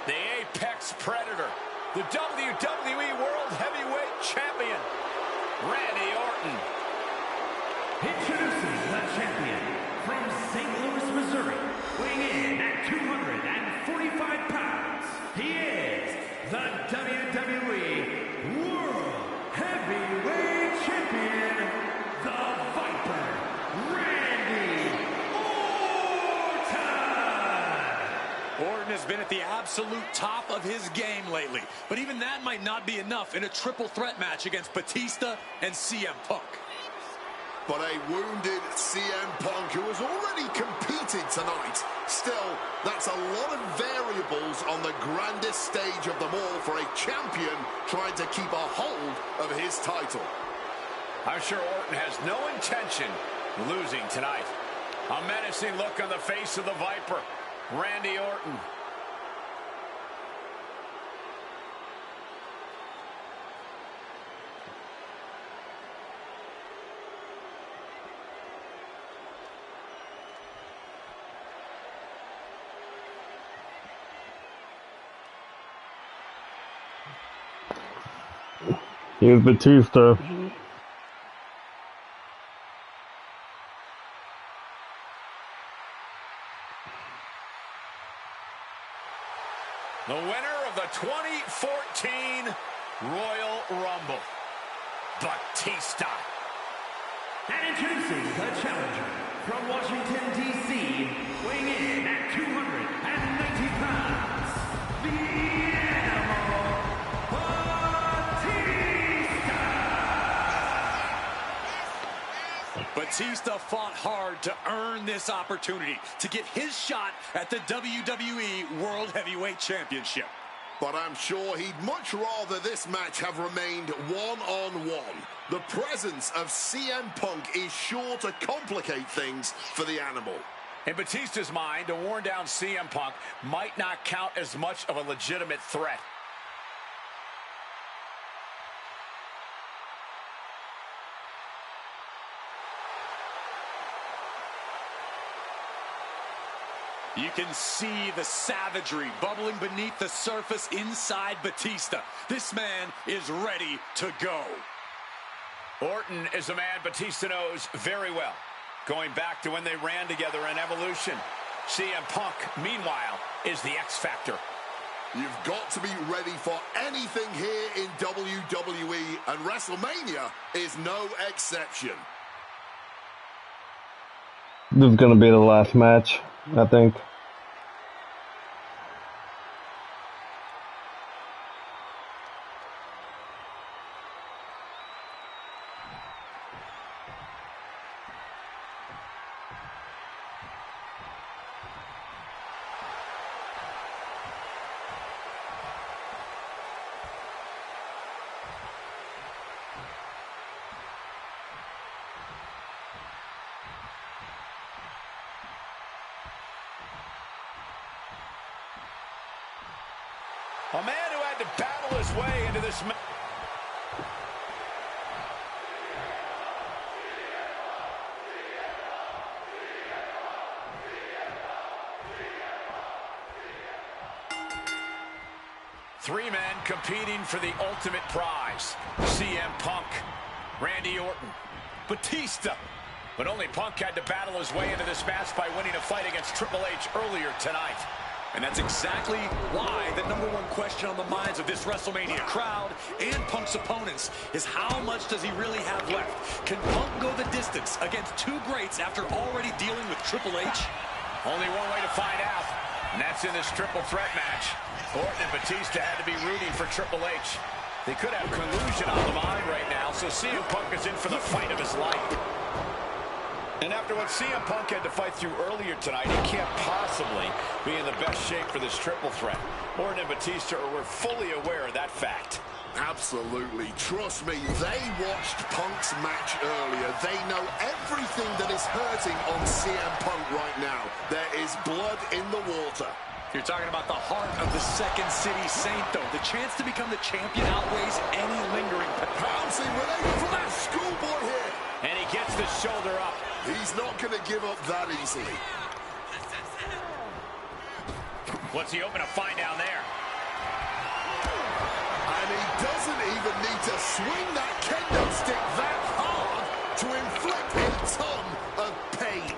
The Apex Predator, the WWE World Heavyweight Champion, Randy Orton. Introducing the champion from St. Louis, Missouri, weighing in at 245 pounds. He is the WWE World Heavyweight Champion, the Viper, Randy Orton. Orton has been at the absolute top of his game lately, but even that might not be enough in a triple threat match against Batista and CM Punk. But a wounded CM Punk who has already competed tonight. Still, that's a lot of variables on the grandest stage of them all for a champion trying to keep a hold of his title. I'm sure Orton has no intention of losing tonight. A menacing look on the face of the Viper, Randy Orton. Here's Batista. The winner of the 2014 Royal Rumble, Batista. And introducing the challenger from Washington, D.C., weighing in at 290 pounds, the Animal, Batista fought hard to earn this opportunity to get his shot at the WWE World Heavyweight Championship. But I'm sure he'd much rather this match have remained one-on-one. The presence of CM Punk is sure to complicate things for the Animal. In Batista's mind, a worn-down CM Punk might not count as much of a legitimate threat. You can see the savagery bubbling beneath the surface inside Batista. This man is ready to go. Orton is a man Batista knows very well, going back to when they ran together in Evolution. CM Punk, meanwhile, is the X Factor. You've got to be ready for anything here in WWE, and WrestleMania is no exception. This is gonna be the last match, I think. A man who had to battle his way into this match. Three men competing for the ultimate prize. CM Punk, Randy Orton, Batista. But only Punk had to battle his way into this match by winning a fight against Triple H earlier tonight. And that's exactly why the number one question on the minds of this WrestleMania crowd and Punk's opponents is how much does he really have left? Can Punk go the distance against two greats after already dealing with Triple H? Only one way to find out, and that's in this triple threat match. Orton and Batista had to be rooting for Triple H. They could have collusion on the mind right now, so CM Punk is in for the fight of his life. And after what CM Punk had to fight through earlier tonight, he can't possibly be in the best shape for this triple threat. Orton and Batista were fully aware of that fact. Absolutely. Trust me, they watched Punk's match earlier. They know everything that is hurting on CM Punk right now. There is blood in the water. You're talking about the heart of the Second City Saint, though. The chance to become the champion outweighs any lingering pain. Pouncing with a flat schoolboy here. And he gets the shoulder up. He's not going to give up that easily. What's he hoping to find down there? And he doesn't even need to swing that kendo stick that hard to inflict a ton of pain.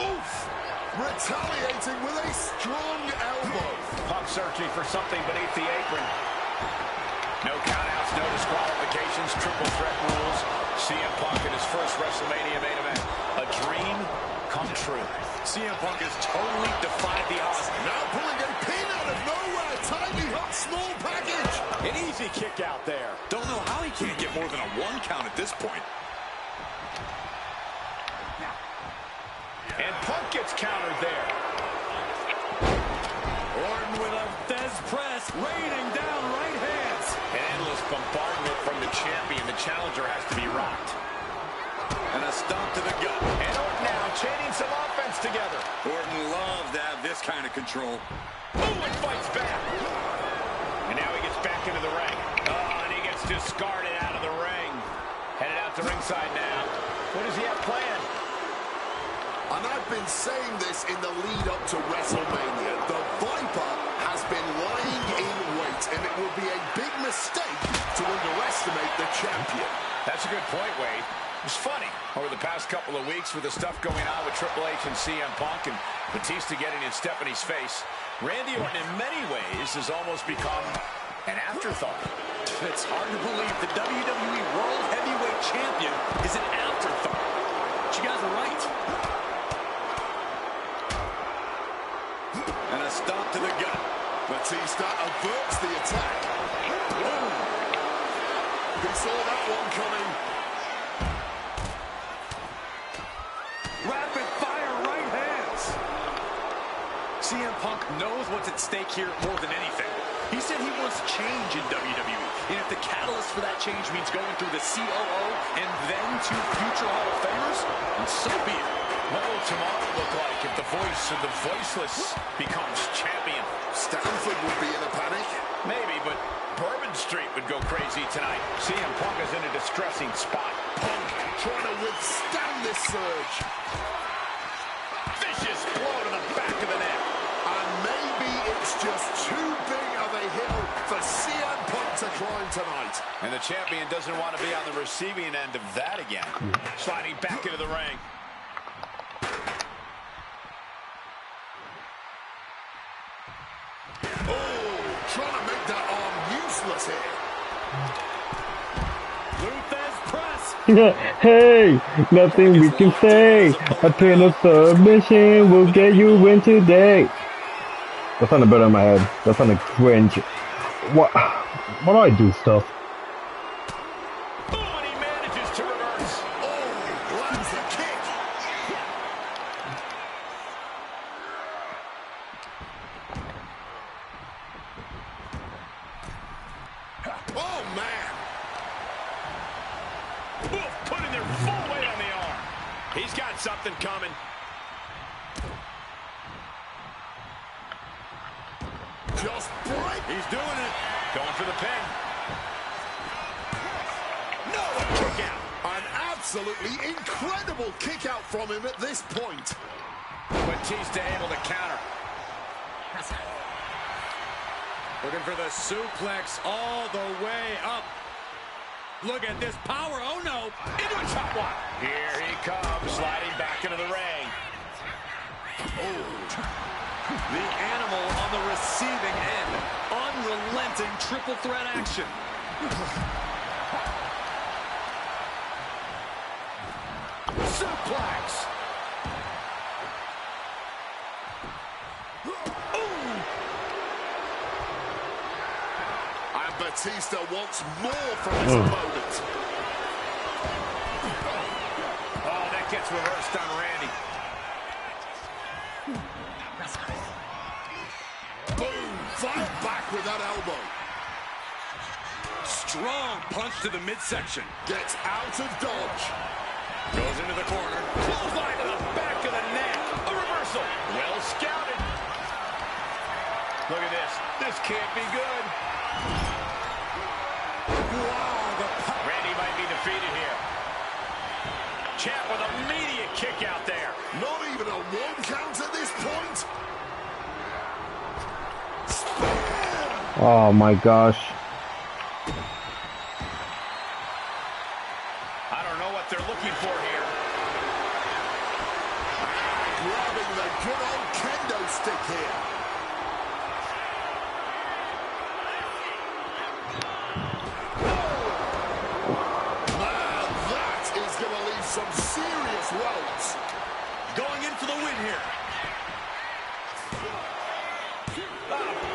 Oof! Retaliating with a strong elbow. Punk searching for something beneath the apron. No countouts It's no disqualifications, triple threat rules. CM Punk in his first WrestleMania main event. A dream come true. CM Punk has totally defied the odds. Now pulling a pin out of nowhere. Tiny hot small package. An easy kick out there. Don't know how he can't get more than a 1 count at this point. And Punk gets countered there. Orton with a Fez press, raining down right hands. An endless bombardment from the champion. The challenger has to be rocked. And a stomp to the gut. And Orton now chaining some offense together. Orton loves to have this kind of control. Ooh, and fights back. And now he gets back into the ring. Oh, and he gets discarded out of the ring. Headed out to ringside now. What does he have planned? And I've been saying this in the lead up to WrestleMania. The Viper has been lying in wait, and it will be a big mistake to underestimate the champion. That's a good point, Wade. It's funny, over the past couple of weeks with the stuff going on with Triple H and CM Punk and Batista getting in Stephanie's face, Randy Orton in many ways has almost become an afterthought. It's hard to believe the WWE World Heavyweight Champion is an afterthought. But you guys are right. And a stomp to the gut. Batista averts the attack. Boom. He saw that one coming. Rapid fire right hands. CM Punk knows what's at stake here more than anything. He said he wants change in WWE. And if the catalyst for that change means going through the COO and then to future Hall of Famers, then so be it. What will tomorrow look like if the voice of the voiceless becomes champion? Stanford would be in a panic. Maybe, but Bourbon Street would go crazy tonight. CM Punk is in a distressing spot. Punk trying to withstand this surge. Vicious blow to the back of the neck. And maybe it's just too big of a hill for CM Punk to climb tonight. And the champion doesn't want to be on the receiving end of that again. Sliding back into the ring. Trying to make that arm useless here. Luthez press. Hey, nothing we can say. A pin of submission will get you win today. That sounded better in my head. That sounded cringe. What do I do stuff? Oh, and he manages to reverse. Oh, lands the kick. Oh, man. Oof, putting their full weight on the arm. He's got something coming. Just break. He's doing it. Going for the pin. No, a kick out. An absolutely incredible kick out from him at this point. Batista able to counter. Looking for the suplex all the way up. Look at this power. Oh, no. Into a top one. Here he comes, sliding back into the ring. Oh. The animal on the receiving end. Unrelenting triple threat action. Suplex. And Batista wants more from his opponent. Oh, that gets reversed on Randy. Boom! Fight back with that elbow. Strong punch to the midsection. Gets out of dodge. Goes into the corner. Clothesline to the back of the neck. A reversal. Well scouted. Look at this. This can't be good. Wow, Randy might be defeated here. Champ with an immediate kick out there. not even a 1 count at this point. Oh my gosh. I don't know what they're looking for here. Grabbing the good old kendo stick here. swells. Going in for the win here.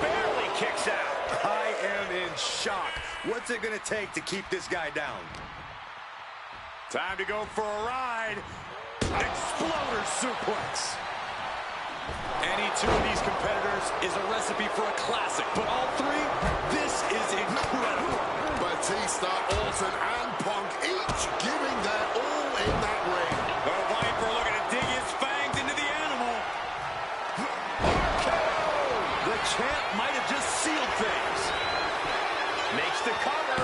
Barely kicks out. I am in shock. What's it going to take to keep this guy down? Time to go for a ride. Exploder suplex. Any two of these competitors is a recipe for a classic, but all three, this is incredible. Batista, Orton, and Punk each giving their all in that ring. The Viper looking to dig his fangs into the animal. The champ might have just sealed things. Makes the cover.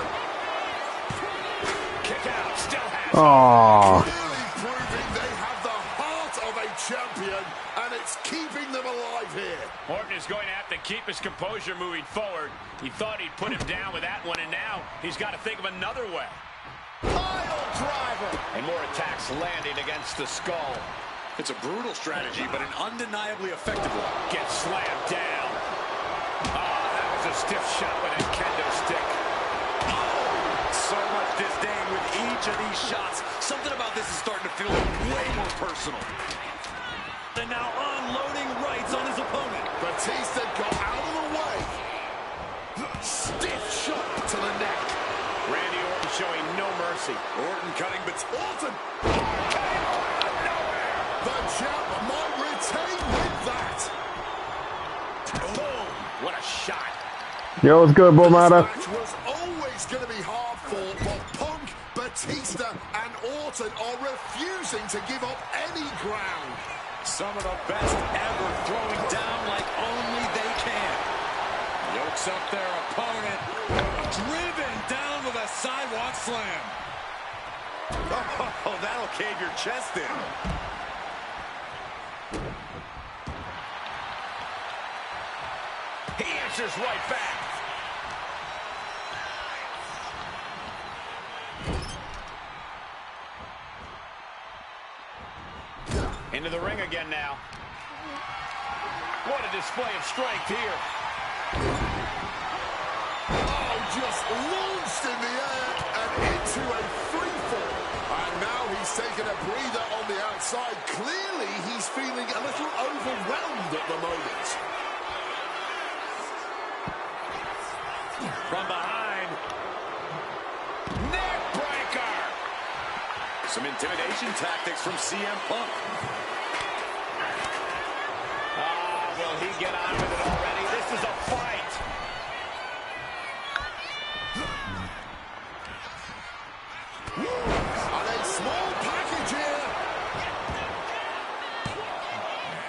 Kick out. Still has it. Oh, Clearly proving they have the heart of a champion, and it's keeping them alive here. Orton is going to have to keep his composure moving forward. He thought he'd put him down with that one, and now he's got to think of another way. Pile driver. And more attacks landing against the skull. It's a brutal strategy, but an undeniably effective one. Gets slammed down. That was a stiff shot with a kendo stick. So much disdain with each of these shots. Something about this is starting to feel way more personal. And now unloading rights on his opponent. Batista got out of the way. Stiff shot to the neck. Randy Orton showing no mercy. Orton cutting, but Orton. The champ might retain with that. Boom. What a shot. yo, what's good, This Bomata? match was always going to be hard fought, but Punk, Batista, and Orton are refusing to give up any ground. some of the best ever throwing down like only they can. Yokes up their opponent. Driven down with a sidewalk slam. Oh, that'll cave your chest in. He answers right back. Into the ring again now. What a display of strength here. Oh, just launched in the air and into a free fall. And now he's taking a breather on the outside. Clearly, he's feeling a little overwhelmed at the moment. From behind. Neck breaker. Some intimidation tactics from CM Punk. Will he get on with it already? This is a fight. And a small package here.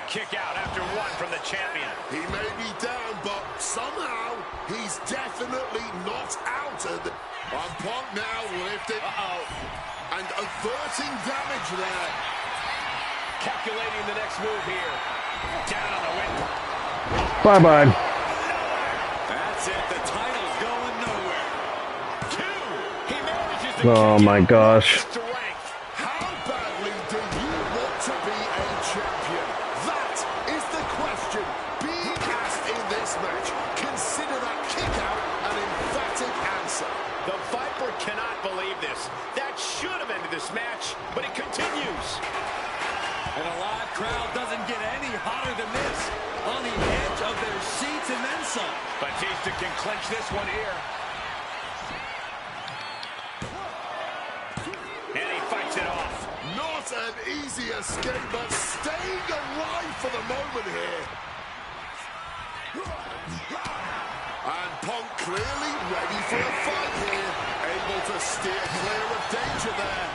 Kick out after one from the champion. He may be down, but somehow he's definitely not out. And Punk now lifted. And averting damage there. Calculating the next move here. Down on the wind. Bye-bye. That's it. The title's going nowhere. Two. He manages to Oh kick my out gosh. strength. How badly do you want to be a champion? That is the question being asked in this match. Consider that kick out an emphatic answer. The Viper cannot believe this. That should have ended this match, but it continues. And a live crowd doesn't get any hotter than this. On the edge of their seats and then some. Batista can clinch this one here. And he fights it off. Not an easy escape, but staying alive for the moment here. And Punk clearly ready for a fight here. Able to steer clear of danger there.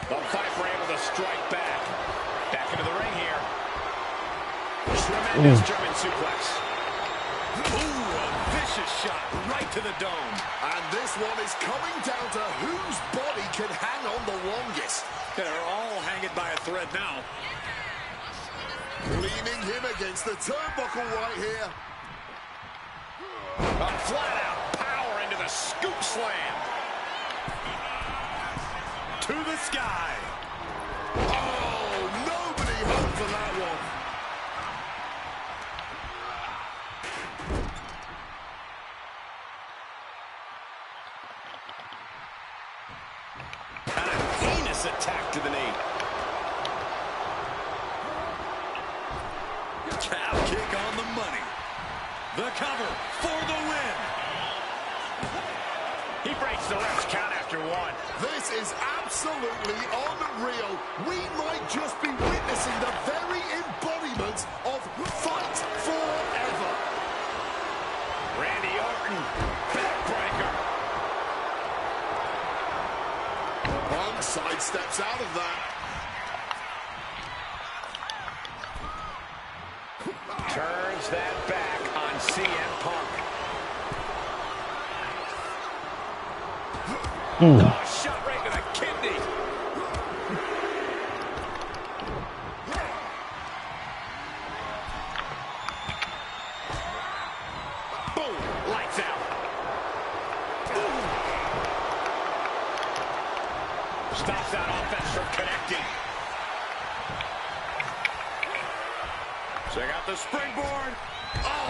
The Viper able to strike back. Back into the ring here. Tremendous German suplex. Ooh, a vicious shot right to the dome. And this one is coming down to whose body can hang on the longest. They're all hanging by a thread now. Leaning him against the turnbuckle right here. A flat-out power into the scoop slam. To the sky. Oh, nobody home for that one. And a heinous attack to the knee. Calf kick on the money. The cover for the win. He breaks the ref's count after one. This is absolutely unreal. We might just be witnessing the very embodiment of fight forever. Randy Orton, backbreaker. Punk sidesteps out of that. Turns that back on CM Punk. Oh, shot right to the kidney. Boom, lights out. Stops that offense from connecting. Check out the springboard. Oh,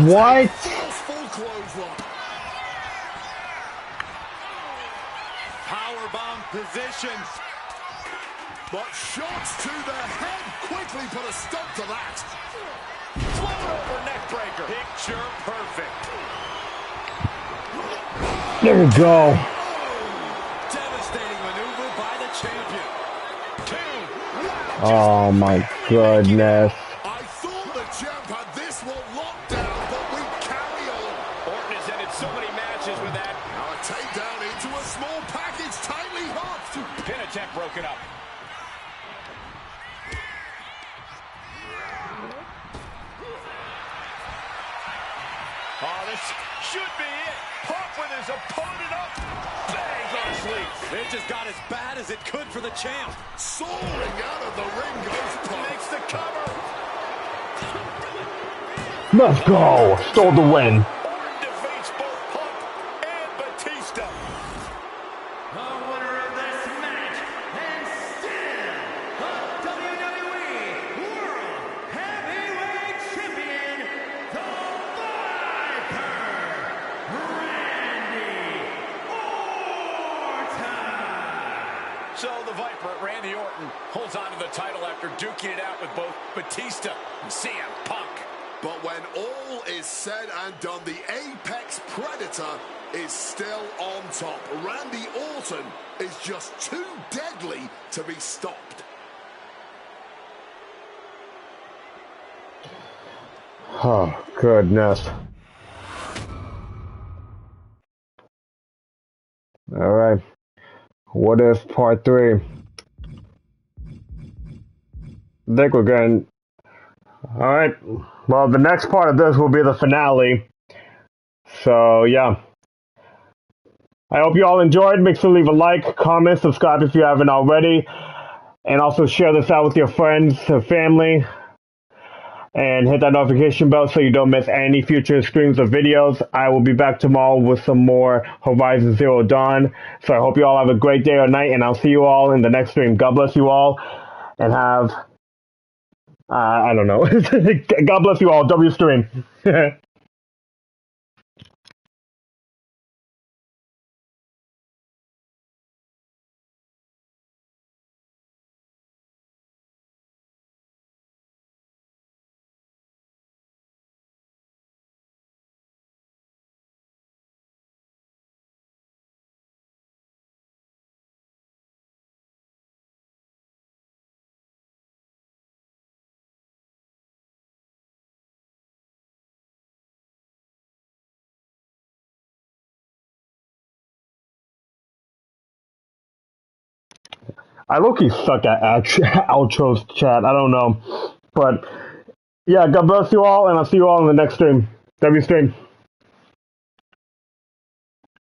What? full clothesline. Powerbomb position. But shots to the head quickly put a stop to that. Float over neck breaker. Picture perfect. There we go. Devastating maneuver by the champion. 2. Oh my goodness. I thought the champ had this one locked down, but we carry on. Orton has ended so many matches with that. Now a takedown into a small package, tightly hooked. Pin attempt broken up. Oh, this should be it. Punk with his opponent up. Bang on his sleeve. It just got as bad as it could for the champ. Soaring out of the ring goes Punk. Makes the cover. Let's go. Stole the win. Orton defeats both Punk and Batista. The winner of this match, and still the WWE World Heavyweight Champion, the Viper, Randy Orton. So the Viper, Randy Orton, holds on to the title after duking it out with both Batista and CM Punk. But when all is said and done, the Apex Predator is still on top. Randy Orton is just too deadly to be stopped. Oh, goodness. All right. What if part 3? I think we're going. All right. Well, the next part of this will be the finale. So, yeah. I hope you all enjoyed. Make sure to leave a like, comment, subscribe if you haven't already. And also share this out with your friends and family. And hit that notification bell so you don't miss any future streams or videos. I will be back tomorrow with some more Horizon Zero Dawn. So I hope you all have a great day or night. And I'll see you all in the next stream. God bless you all. And have... I don't know. God bless you all. W stream. I low-key suck at outros, chat. I don't know. But, yeah, God bless you all, and I'll see you all in the next stream. W stream.